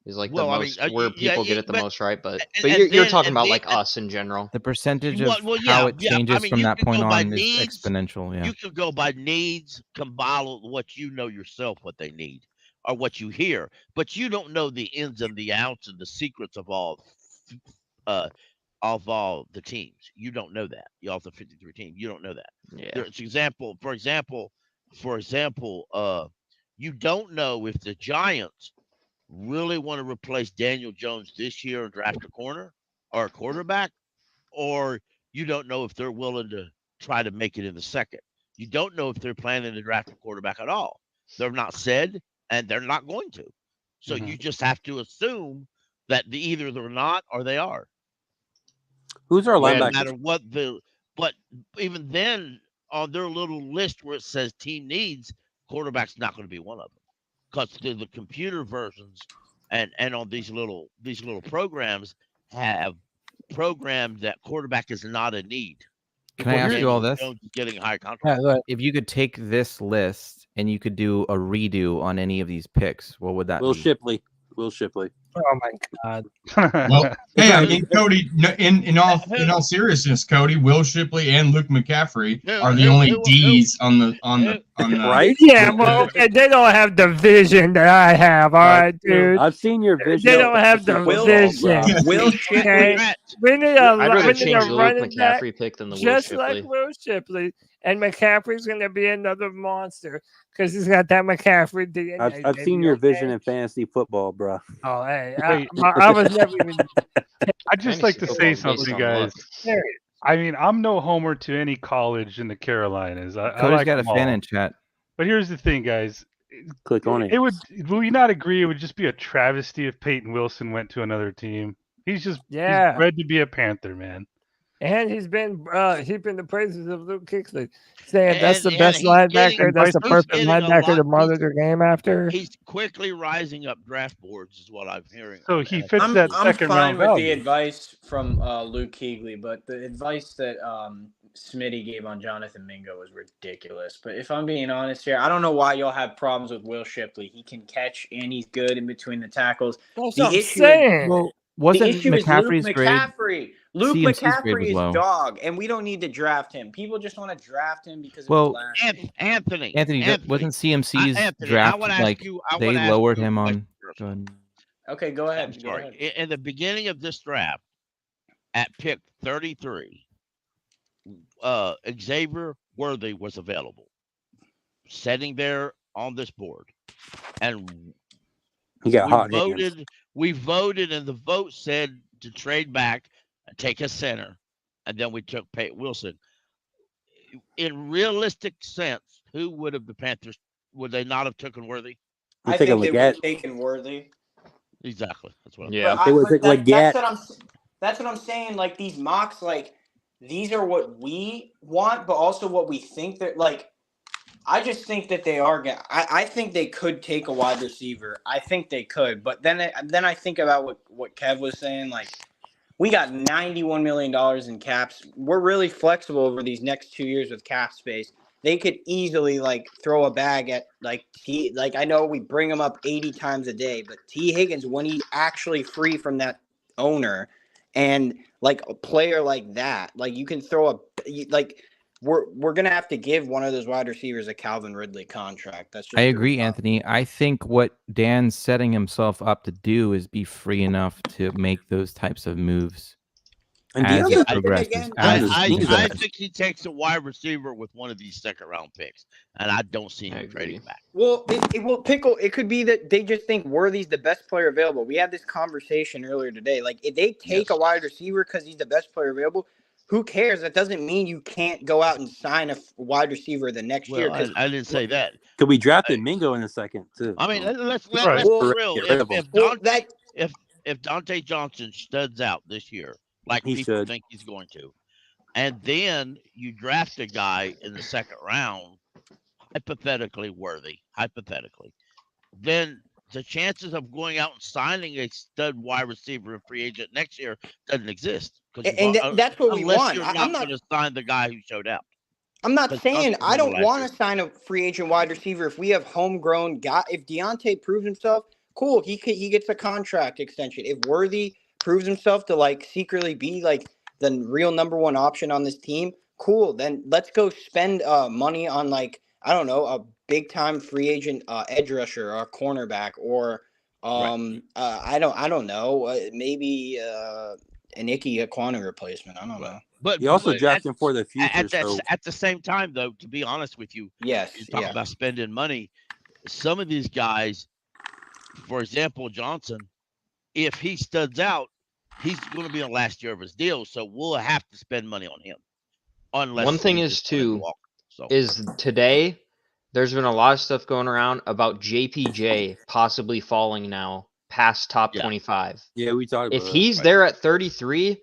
is like Well, the I mean, most where people get it the but most right. But and you're then talking about like us in general. the percentage of well, how yeah, it yeah. changes I mean, from you that can point go by on is needs. exponential. Yeah. You can go by needs, combine what you know yourself, what they need, or what you hear, but you don't know the ins and the outs and the secrets of all the teams. You don't know that. You all the 53 teams. You don't know that. Yeah. For example, you don't know if the Giants really want to replace Daniel Jones this year and draft a corner or a quarterback, or you don't know if they're willing to try to make it in the second. You don't know if they're planning to draft a quarterback at all. They're not said, and they're not going to. So you just have to assume that either they're not or they are. Who's our No linebacker? matter what but even then, on their little list where it says team needs, quarterback's not going to be one of them, because the computer versions and on these little programs have programmed that quarterback is not a need. Can I ask you all this? Getting high contract. If you could take this list and you could do a redo on any of these picks, what would that Will be? Shipley. Will Shipley. Oh my God. Well, hey, I mean, Cody. In all seriousness, Cody, Will Shipley, and Luke McCaffrey are the only D's on the right. Yeah, well, okay, they don't have the vision that I have. All right, dude. I've seen your vision. They don't have the vision. Will Okay? Shipley. We need I'd rather we need change a the Luke running back McCaffrey pick than the Will just Shipley. like Will Shipley. And McCaffrey's going to be another monster because he's got that McCaffrey DNA. I've seen your vision in fantasy football, bro. Oh, hey, Wait. I was never even. I'd just like to say football based something, on guys. Serious. I mean, I'm no homer to any college in the Carolinas. I Cody's like got a them fan all. in chat. But here's the thing, guys. Click on it. Will you not agree? It would just be a travesty if Peyton Wilson went to another team. He's Yeah. bred to be a Panther, man. And he's been heaping the praises of Luke Kuechly, saying that's the And best he's linebacker. That's the he's perfect getting a linebacker to lot- monitor game after. He's quickly rising up draft boards, is what I'm hearing. So he fits I'm that fine second round with the value. advice from Luke Kuechly, but the advice that Smitty gave on Jonathan Mingo was ridiculous. But if I'm being honest here, I don't know why y'all have problems with Will Shipley. He can catch and he's good in between the tackles. That's The what I'm issue saying. Well, the wasn't issue is Luke McCaffrey's grade? McCaffrey. Luke CMC's grade McCaffrey was is low. dog, and we don't need to draft him. People just want to draft him because of Well, his last name. Anthony, wasn't CMC's Anthony, I draft wanna ask like you- I they wanna ask lowered you a him question. on? Go ahead. Okay, go ahead. I'm Go sorry. ahead. In the beginning of this draft, at pick 33, Xavier Worthy was available, sitting there on this board, and He got hot hands. we voted, and the vote said to trade back and take a center, and then we took Peyton Wilson. In realistic sense, who would have the Panthers? Would they not have taken Worthy? I think they would have taken Worthy. Exactly. That's what. But They would take Leggett. That's what I'm saying. Like these mocks, like these are what we want, but also what we think that like. I just think that they are going. I think they could take a wide receiver. I think they could, but then I think about what Kev was saying. Like we got $91 million in caps. We're really flexible over these next 2 years with cap space. They could easily like throw a bag at like I know we bring him up 80 times a day, but T. Higgins, when he's actually free from that owner, and like a player like that, like you can throw we're gonna have to give one of those wide receivers a Calvin Ridley contract. That's just I agree, Anthony. I think what Dan's setting himself up to do is be free enough to make those types of moves And as the it progresses. I think he takes a wide receiver with one of these second round picks, and I don't see him trading back. Well, it could be that they just think Worthy's the best player available. We had this conversation earlier today. Like, if they take a wide receiver because he's the best player available, who cares? That doesn't mean you can't go out and sign a wide receiver the next year. Well, I didn't say that. Could we drafted Mingo in a second too? I mean, let's be Right. real. Get rid of him. If Dante Johnson studs out this year, like He people should. think he's going to, and then you draft a guy in the second round, hypothetically, then the chances of going out and signing a stud wide receiver and free agent next year doesn't exist. That's what we unless want. You're I'm not not going to sign the guy who showed out. I'm not But saying Johnson's I don't last want year. to sign a free agent wide receiver if we have homegrown guy. If Deontay proves himself, cool. He gets a contract extension. If Worthy proves himself to like secretly be like the real number one option on this team, cool. Then let's go spend money on like I don't know a big time free agent edge rusher or a cornerback or I don't know maybe an Icky Aquanu replacement. I don't know. But You also but draft him for the future. at the same time, though, to be honest with you, yes, you talk about spending money. Some of these guys, for example, Johnson, if he studs out, he's going to be on last year of his deal, so we'll have to spend money on him. Unless One thing we is just let him too walk. So is today there's been a lot of stuff going around about JPJ possibly falling now past top 25. Yeah, we talked about If that. he's there at 33,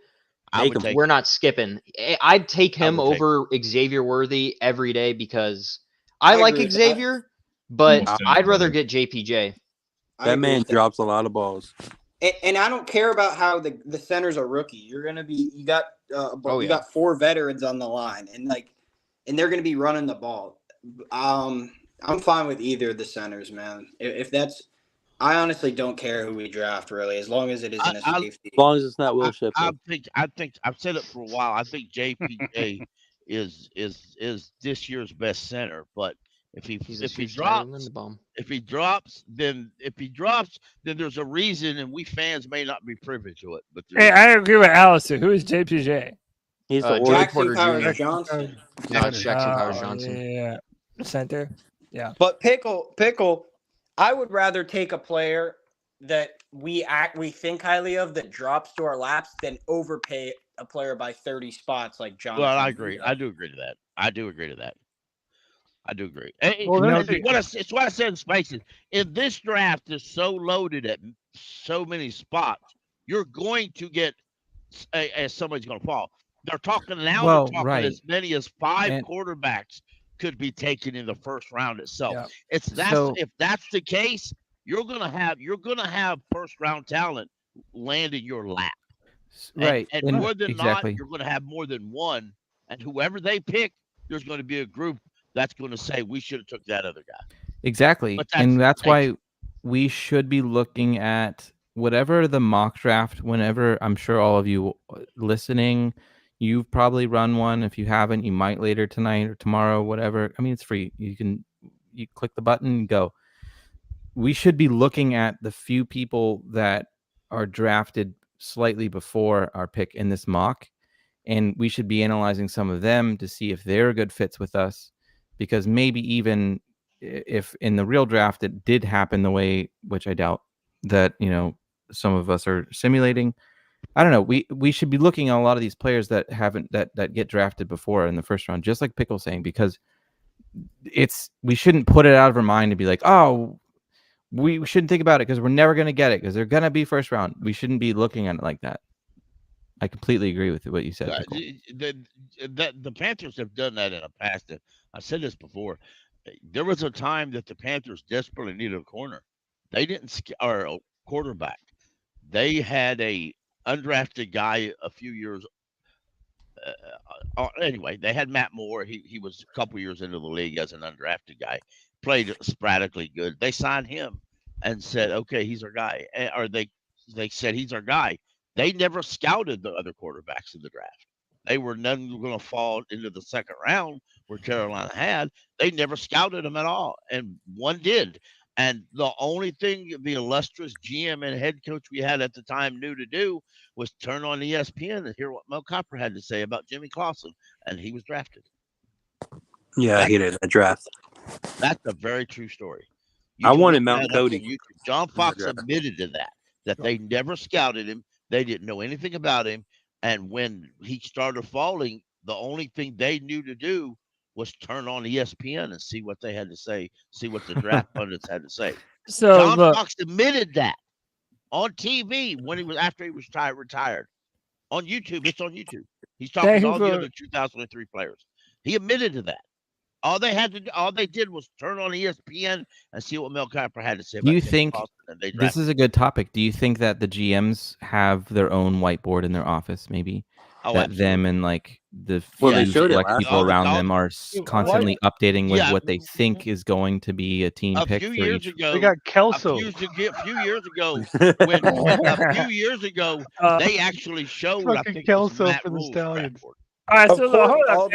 I would take We're not skipping. I'd take him would take over Xavier Worthy every day because I I like agree with Xavier, but Most I'd rather definitely. get JPJ. I That agree man with that. drops a lot of balls. And I don't care about how the center's a rookie. You're gonna be you got Oh, you yeah. got 4 veterans on the line, and they're gonna be running the ball. I'm fine with either of the centers, man. If that's, I honestly don't care who we draft really, as long as it isn't a safety. As long as it's not Will Shipley. I think I've said it for a while. I think JPJ is this year's best center, but if he drops, then there's a reason, and we fans may not be privy to it. But Hey, I agree with Allison. Who is JPJ? He's the Jackson Powers Johnson. No, it's Jackson Powers Johnson. Yeah, center. Yeah. But Pickle, I would rather take a player that we think highly of that drops to our laps than overpay a player by 30 spots like Johnson. Well, I agree. I do agree to that. I do agree. Hey, Well, it's what I said in Spaces. If this draft is so loaded at so many spots, you're going to get somebody's going to fall. They're talking as many as 5 quarterbacks could be taken in the first round itself. Yeah. If that's the case, you're gonna have first round talent land in your lap. Right. And more than not, you're gonna have more than one. And whoever they pick, there's gonna be a group that's gonna say we should have took that other guy. Exactly. And that's why we should be looking at whatever the mock draft, whenever. I'm sure all of you listening, you've probably run one. If you haven't, you might later tonight or tomorrow, whatever. I mean, it's free. You click the button and go. We should be looking at the few people that are drafted slightly before our pick in this mock, and we should be analyzing some of them to see if they're good fits with us, because maybe even if in the real draft it did happen the way, which I doubt, that some of us are simulating. I don't know. We should be looking at a lot of these players that get drafted before in the first round, just like Pickle's saying, because we shouldn't put it out of our mind to be like, oh, we shouldn't think about it because we're never going to get it because they're going to be first round. We shouldn't be looking at it like that. I completely agree with what you said. The Panthers have done that in the past. I said this before. There was a time that the Panthers desperately needed a corner. They didn't, or a quarterback. They had a undrafted guy a few years. Anyway, they had Matt Moore. He was a couple years into the league as an undrafted guy. Played sporadically good. They signed him and said, "Okay, he's our guy." Or they said he's our guy. They never scouted the other quarterbacks in the draft. They were none going to fall into the second round where Carolina had. They never scouted them at all, and one did. And the only thing the illustrious GM and head coach we had at the time knew to do was turn on ESPN and hear what Mel Kiper had to say about Jimmy Clausen, and he was drafted. Yeah, I hated that draft. That's a very true story. I wanted Mount Cody. John Fox admitted to that they never scouted him. They didn't know anything about him. And when he started falling, the only thing they knew to do was turn on ESPN and see what they had to say, see what the draft pundits had to say. So John Fox admitted that on TV after he was retired. On YouTube, it's on YouTube. He's talking to all the other 2003 players. He admitted to that. All they did was turn on ESPN and see what Mel Kiper had to say about Do you Jimmy think Clausen, and they this drafted is a good topic? Do you think that the GMs have their own whiteboard in their office, maybe? Oh, that absolutely. them and like the they few showed it select last people year. around them are constantly updating with what they think is going to be a team A pick few for years each. ago, They got Kelso. a few years ago, they actually showed. I Fucking think it was Kelso Matt for the Rule's Stallions. draft board. All right, Of so course, hold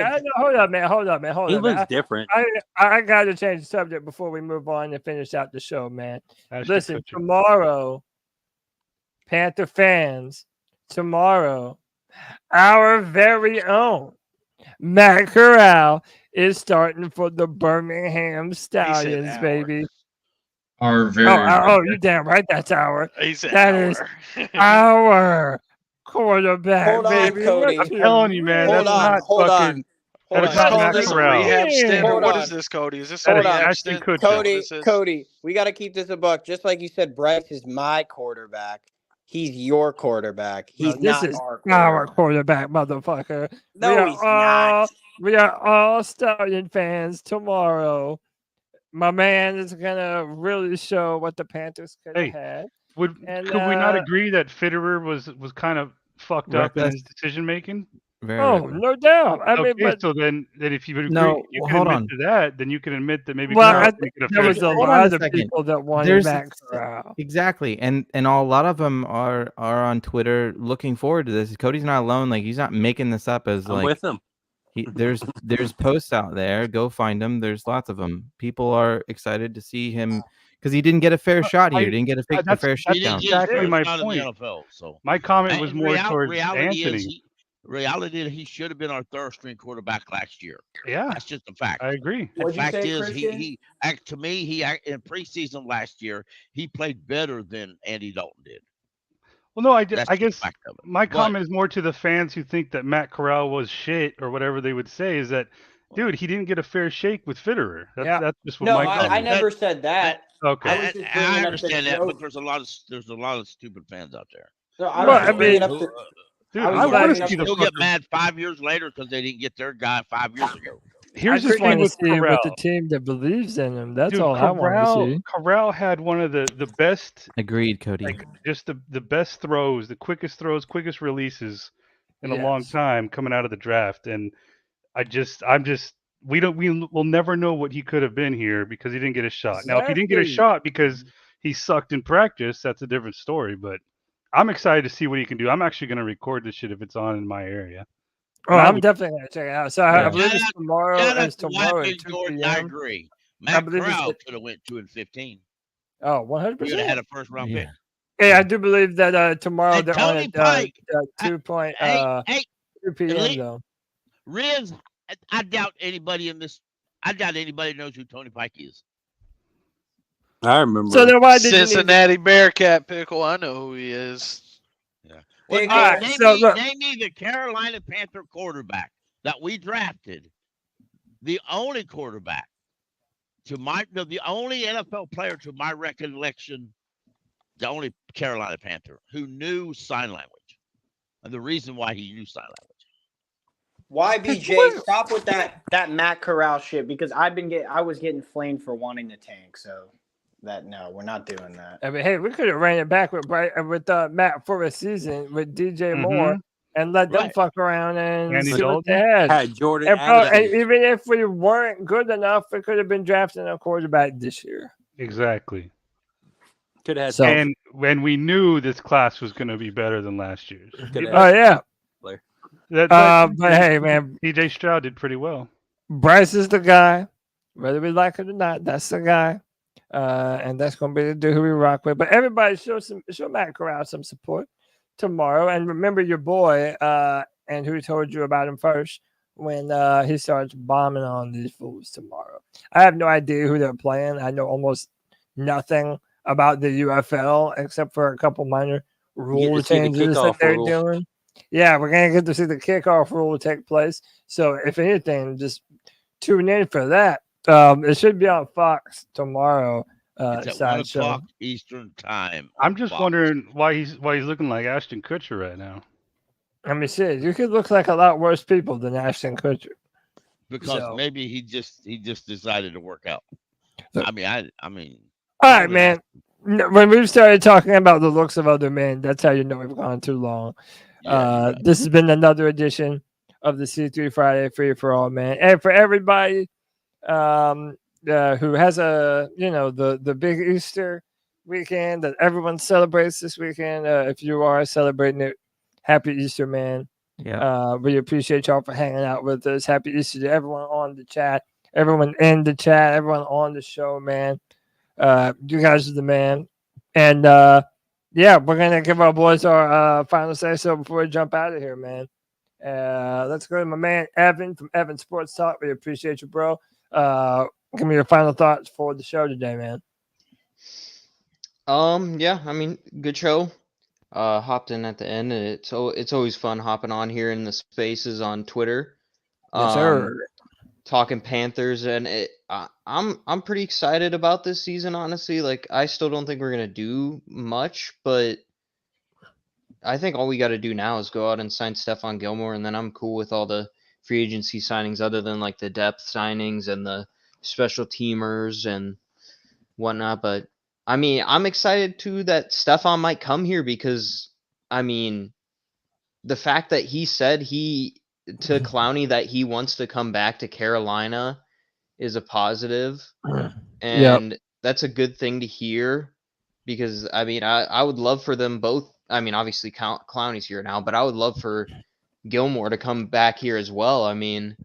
up, man. He looks different. I got to change the subject before we move on and finish out the show, man. Hashtag Listen, coaching. tomorrow, Panther fans, our very own Matt Corral is starting for the Birmingham Stallions, baby. Are very. You damn right, that's our. He said That is our quarterback, Hold on, baby. Cody. I'm telling you, man. Hold that's on, not hold fucking. on. That is Is not this Matt this a Corral. rehab stint or Hold what on. is this, Cody? Is this a That is rehab Ashton stint? Kutcher. Cody, This is- Cody, we got to keep this a buck. Just like you said, Bryce is my quarterback. He's your quarterback. No, He's this not is our our quarterback. quarterback, motherfucker. No, he's not. We are all Stallion fans tomorrow. My man is gonna really show what the Panthers could have Hey, had. could we not agree that Fitterer was kind of fucked up in his decision making? Oh, no doubt. I mean, Okay, but so then if you agree, No, you well, can hold admit on. to that, then you can admit that maybe well, Corral I didn't get a there fair was a shake. Hold on lot a of second. people that wanted There's Matt Corral. exactly, and a lot of them are on Twitter looking forward to this. Cody's not alone. Like he's not making this up as I'm like with him. there's posts out there. Go find them. There's lots of them. People are excited to see him because he didn't get a fair shot here. He didn't get a that's fair He didn't shakedown. get his exactly first my shot in the point. NFL. So My comment was and more towards reality Anthony. is he should have been our third string quarterback last year. Yeah, That's just a fact. I agree. The What'd you fact say, is, Christian? he to me, in preseason last year, he played better than Andy Dalton did. Well, no, I That's guess just a fact of it. my But comment is more to the fans who think that Matt Corral was shit or whatever they would say is that, dude, he didn't get a fair shake with Fitterer. Yeah. That's just what No, my I comment is. never said that. Okay. I was just I bringing up the understand that, joke. but there's a lot of stupid fans out there. No, I Well, was I just bringing mean, up the. Dude, I was I just want bringing to up see the Still get fucker. mad 5 years later because they didn't get their guy 5 years ago. Here's I the just thing want to with see with the Corral. team that believes in him. That's Dude, all I want to see. Corral had one of the best, Agreed, Cody. like just the best throws, the quickest throws, quickest releases in a long Yes. time coming out of the draft. And we'll never know what he could have been here because he didn't get a shot. Now, if he didn't get a Exactly. shot because he sucked in practice, that's a different story. But I'm excited to see what he can do. I'm actually going to record this shit if it's on in my area. Oh, And I I'm would, definitely gonna check it out. So I yeah. believe it's tomorrow. Shout out It's to tomorrow at Watson 2 Jordan. I p.m. agree. I Matt believe it's Corral could have went 2-15. oh, We would have 100%. had a first round pick. Yeah, I do believe that tomorrow And they're on Tony at Pike. 2 p.m. Lee- though. Riz, I doubt anybody knows who Tony Pike is. I remember. So then why did you need Cincinnati Bearcat pickle. I know who he is. Well, Hey, All right, so look, name me the Carolina Panther quarterback that we drafted. The only quarterback the only NFL player to my recollection, the only Carolina Panther who knew sign language, and the reason why he knew sign language. YBJ, stop with that Matt Corral shit because I was getting flamed for wanting to tank. So no, we're not doing that. I mean, hey, we could have ran it back with Matt for a season with DJ Moore and let them Right. fuck around and Andy see what they Dalton? had. Had Jordan And, bro, and Addison. even if we weren't good enough, we could have been drafting a quarterback this year. Exactly. Could have had So- And when we knew this class was going to be better than last year's. Could have Oh yeah. player. But hey, man, DJ Stroud did pretty well. Bryce is the guy, whether we like it or not. That's the guy, and that's gonna be the dude who we rock with. But everybody show Matt Corral some support tomorrow, and remember your boy and who told you about him first when he starts bombing on these fools tomorrow. I have no idea who they're playing. I know almost nothing about the UFL except for a couple minor rule changes that they're doing. Yeah, we're gonna get to see the kickoff rule take place. So if anything, just tune in for that. It should be on Fox tomorrow. It's at 1 o'clock Eastern time. I'm just wondering why he's looking like Ashton Kutcher right now. Let me see. You could look like a lot worse people than Ashton Kutcher. Because maybe he just decided to work out. I mean. All right, man. When we've started talking about the looks of other men, that's how you know we've gone too long. This has been another edition of the C3 Friday Free for All, man. And for everybody who has the big Easter weekend that everyone celebrates this weekend, if you are celebrating it, happy Easter, man. Yeah. We appreciate y'all for hanging out with us. Happy Easter to everyone on the chat, everyone in the chat, everyone on the show, man. You guys are the man. And we're gonna give our boys our final say so before we jump out of here, man. Let's go to my man Evan from Evan Sports Talk. We appreciate you, bro. Give me your final thoughts for the show today, man. Yeah, I mean, good show. Hopped in at the end, and it's always fun hopping on here in the spaces on Twitter. Yes, sir. Talking Panthers, and I'm pretty excited about this season, honestly. Like, I still don't think we're gonna do much, but I think all we got to do now is go out and sign Stephon Gilmore, and then I'm cool with all the free agency signings other than like the depth signings and the special teamers and whatnot. But I mean, I'm excited too that Stephon might come here because I mean, the fact that he said to Clowney that he wants to come back to Carolina is a positive, and that's a good thing to hear because I mean, I would love for them both. I mean, obviously Clowney's here now, but I would love for Gilmore to come back here as well. I mean,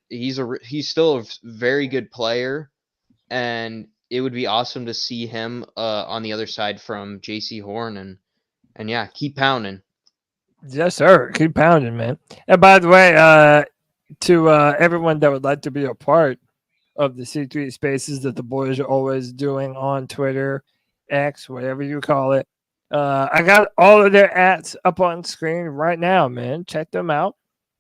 he's still a very good player, and it would be awesome to see him on the other side from JC Horn and yeah, keep pounding. Yes, sir. Keep pounding, man. And by the way, to everyone that would like to be a part of the C3 Spaces that the boys are always doing on Twitter, X, whatever you call it, I got all of their ats up on screen right now, man. Check them out.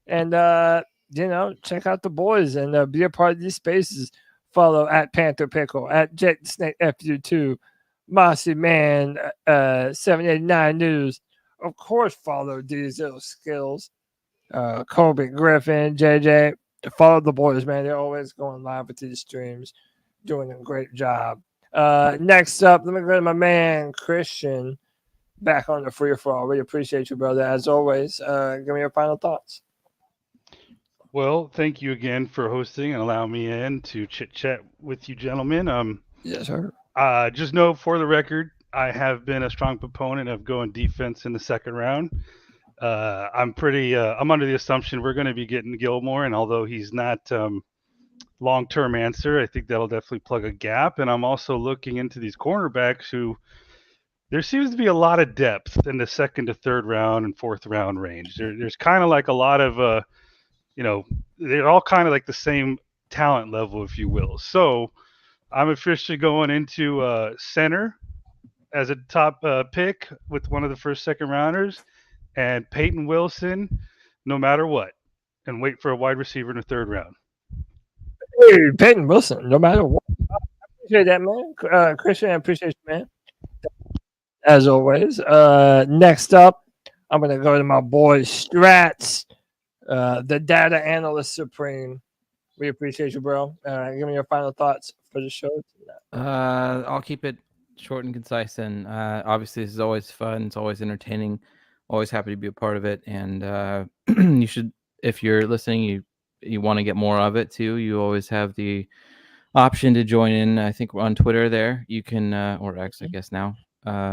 And, check out the boys and be a part of these spaces. Follow at Panther Pickle, at Jet Snake FU2, Mossy Man, 789 News. Of course, follow Diesel Skills, Colby Griffin, JJ. Follow the boys, man. They're always going live with these streams, doing a great job. Next up, let me go to my man, Christian, back on the free for all. Really appreciate you, brother. As always, give me your final thoughts. Well, thank you again for hosting and allowing me in to chit-chat with you gentlemen. Yes, sir. Just know for the record, I have been a strong proponent of going defense in the second round. I'm under the assumption we're going to be getting Gilmore, and although he's not long-term answer, I think that'll definitely plug a gap. And I'm also looking into these cornerbacks who there seems to be a lot of depth in the second to third round and fourth round range. There's kind of like a lot of, they're all kind of like the same talent level, if you will. So I'm officially going into center as a top pick with one of the first second rounders and Peyton Wilson no matter what, and wait for a wide receiver in the third round. Hey, Peyton Wilson, no matter what. I appreciate that, man. Christian, I appreciate you, man. As always. Next up, I'm going to go to my boy Strats, the data analyst supreme. We appreciate you, bro. Give me your final thoughts for the show. I'll keep it short and concise. And obviously, this is always fun. It's always entertaining. Always happy to be a part of it. And you should, if you're listening, you want to get more of it too. You always have the option to join in. I think on Twitter there, you can, or X, I guess now,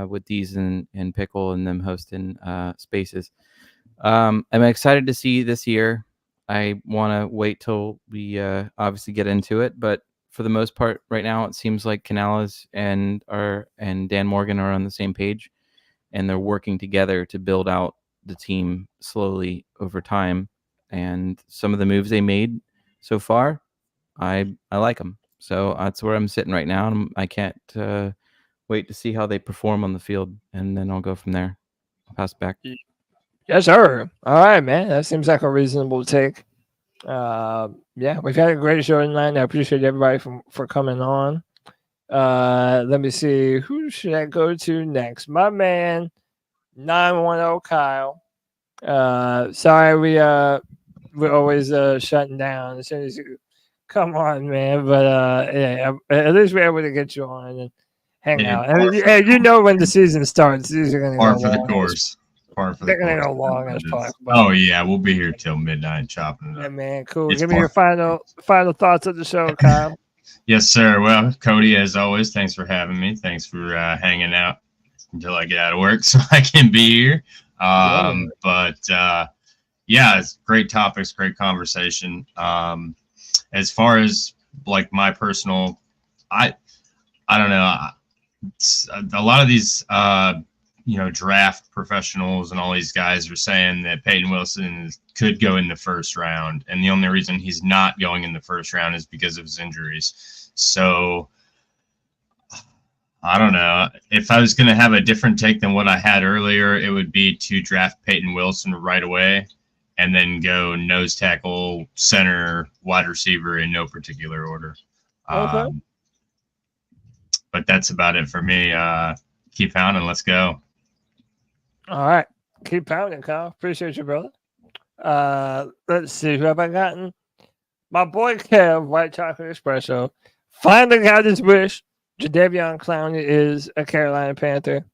with these and Pickle and them hosting spaces. I'm excited to see this year. I want to wait till we obviously get into it, but for the most part, right now it seems like Canales and Dan Morgan are on the same page, and they're working together to build out the team slowly over time. And some of the moves they made so far, I like them. So that's where I'm sitting right now, and I can't wait to see how they perform on the field, and then I'll go from there. I'll pass it back. Yes, sir. All right, man. That seems like a reasonable take. Yeah, we've had a great show tonight. I appreciate everybody for coming on. Let me see. Who should I go to next? My man, 910 Kyle. Sorry, we're always shutting down as soon as you come on, man. But yeah, at least we're able to get you on and hang out. And you know when the season starts, these are going to go Par for the long. course. They're going to go long as fuck. Oh yeah, we'll be here till midnight chopping it up. Yeah, man, cool. It's Give me your final thoughts of the show, Kyle. Yes, sir. Well, Cody, as always, thanks for having me. Thanks for hanging out until I get out of work so I can be here. But yeah, it's great topics, great conversation. As far as like my personal, I don't know. A lot of these, draft professionals and all these guys are saying that Peyton Wilson could go in the first round. And the only reason he's not going in the first round is because of his injuries. So I don't know. If I was going to have a different take than what I had earlier, it would be to draft Peyton Wilson right away and then go nose tackle, center, wide receiver in no particular order. Okay. But that's about it for me. Keep pounding. Let's go. All right. Keep pounding, Kyle. Appreciate you, brother. Let's see. Who have I gotten? My boy Kev, White Chocolate Espresso, finally got his wish. Jadeveon Clowney is a Carolina Panther.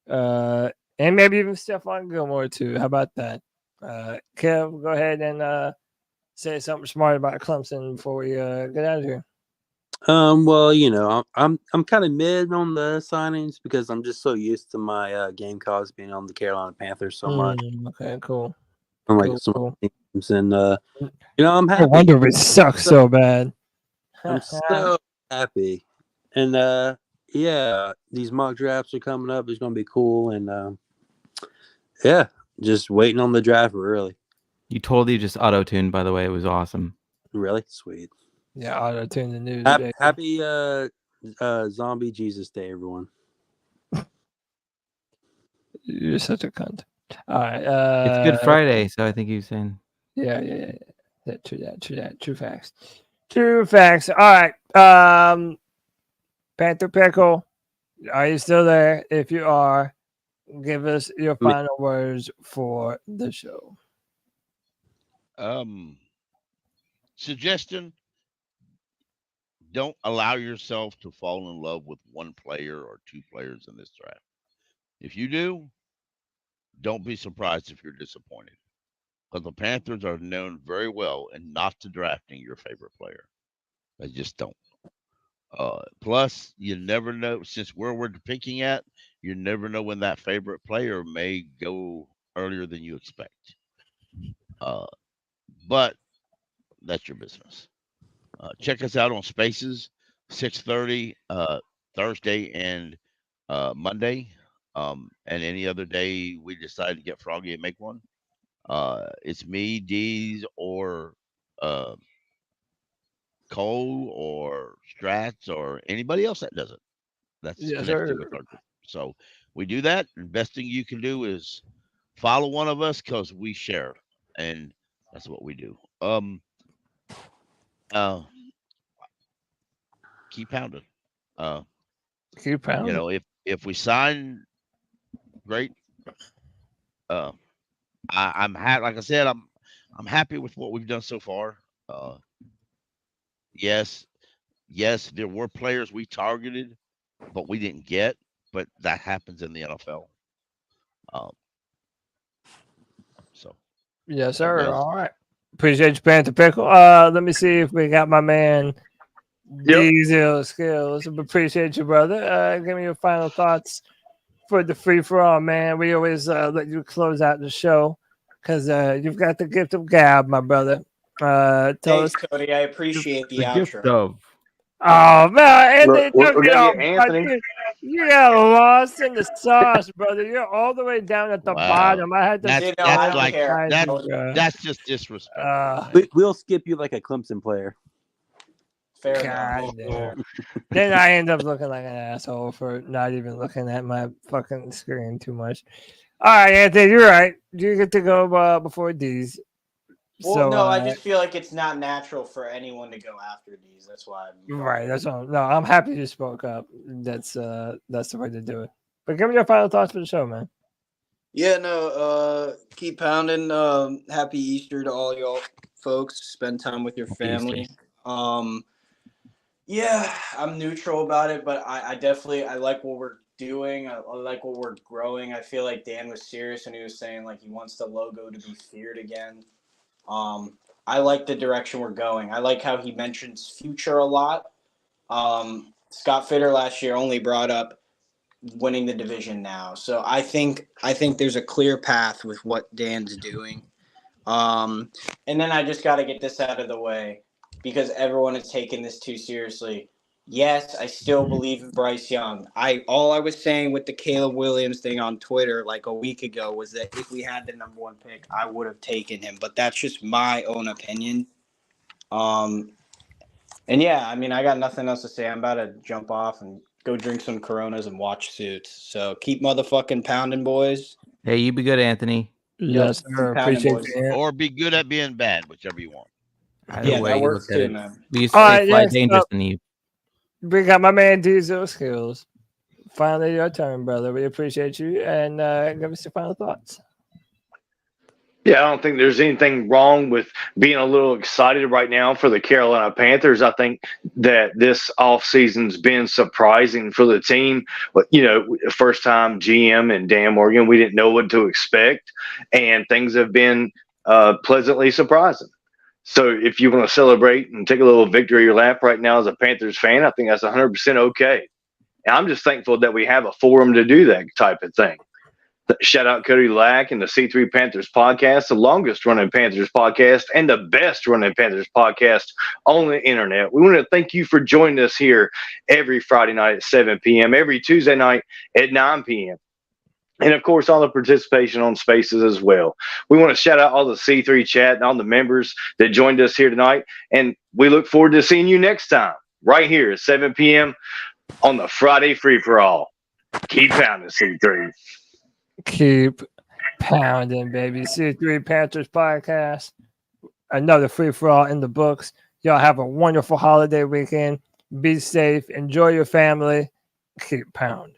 And maybe even Stephon Gilmore, too. How about that? Kev, go ahead and say something smart about Clemson before we get out of here. Well, you know, I'm kind of mid on the signings because I'm just so used to my game calls being on the Carolina Panthers so much. Okay, cool. I'm like Cool, some cool. teams, and you know, I'm No happy. wonder we suck so bad. I'm so happy, and yeah, these mock drafts are coming up. It's gonna be cool, and yeah, just waiting on the draft. Really, You totally just auto-tuned, by the way. It was awesome. really sweet. Yeah, auto tune the news. Happy Zombie Jesus Day, everyone. You're such a cunt. All right. It's Good Friday, so I think you're saying. Yeah. True that. True facts. True facts. All right. Panther Pickle, are you still there? If you are, give us your final words for the show. Suggestion: don't allow yourself to fall in love with one player or two players in this draft. If you do, don't be surprised if you're disappointed. Because the Panthers are known very well in not to drafting your favorite player. They just don't. Plus, you never know, since where we're picking at, you never know when that favorite player may go earlier than you expect. But that's your business. Check us out on Spaces, 6:30 Thursday and Monday, and any other day we decide to get froggy and make one. It's me, Deez, or Cole, or Strats, or anybody else that does it. That's Yes, connected sir. with our group. So we do that. The best thing you can do is follow one of us because we share, and that's what we do. Keep pounding. Keep pounding. You know, if we sign, great. I'm happy. Like I said, I'm happy with what we've done so far. Yes, there were players we targeted, but we didn't get. But that happens in the NFL. So. Yes, sir. Well, All right. Appreciate you, Panther Pickle. Let me see if we got my man Diesel Skills. Appreciate you, brother. Give me your final thoughts for the free for all, man. We always let you close out the show because you've got the gift of gab, my brother. Tell Thanks, us. Cody. I appreciate the outro. Gift of. Oh man, Anthony, We're gonna get Anthony. You got lost in the sauce, brother. You're all the way down at the bottom. I had to. That's just disrespectful. We'll skip you like a Clemson player. Fair God enough. damn. Then I end up looking like an asshole for not even looking at my fucking screen too much. All right, Anthony, you're right. You get to go before D's. Well, So, no, I just feel like it's not natural for anyone to go after these. That's why. Right. That's all. No, I'm happy you spoke up. That's the way to do it. But give me your final thoughts for the show, man. Yeah, no, keep pounding. Happy Easter to all y'all folks. Spend time with your family. Yeah, I'm neutral about it, but I definitely like what we're doing. I like what we're growing. I feel like Dan was serious when he was saying like he wants the logo to be feared again. I like the direction we're going. I like how he mentions future a lot. Scott Fitter last year only brought up winning the division now. So I think there's a clear path with what Dan's doing. And then I just got to get this out of the way because everyone is taking this too seriously. Yes, I still believe in Bryce Young. All I was saying with the Caleb Williams thing on Twitter like a week ago was that if we had the number one pick, I would have taken him. But that's just my own opinion. And yeah, I mean, I got nothing else to say. I'm about to jump off and go drink some Coronas and watch Suits. So keep motherfucking pounding, boys. Hey, you be good, Anthony. Yes, sir. Appreciate it. Or be good at being bad, whichever you want. Either way, that you works look at too, it. man. We used to say fly dangerous than you. We got my man Diesel Skills. finally your turn, brother. We appreciate you, and give us your final thoughts. Yeah, I don't think there's anything wrong with being a little excited right now for the Carolina Panthers. I think that this offseason's been surprising for the team. But, first time GM and Dan Morgan, we didn't know what to expect, and things have been pleasantly surprising. So if you want to celebrate and take a little victory lap right now as a Panthers fan, I think that's 100% okay. And I'm just thankful that we have a forum to do that type of thing. Shout out Cody Lack and the C3 Panthers Podcast, the longest running Panthers podcast and the best running Panthers podcast on the internet. We want to thank you for joining us here every Friday night at 7 p.m., every Tuesday night at 9 p.m. And, of course, all the participation on Spaces as well. We want to shout out all the C3 chat and all the members that joined us here tonight. And we look forward to seeing you next time right here at 7 p.m. on the Friday Free-For-All. Keep pounding, C3. Keep pounding, baby. C3 Panthers Podcast. Another free-for-all in the books. Y'all have a wonderful holiday weekend. Be safe. Enjoy your family. Keep pounding.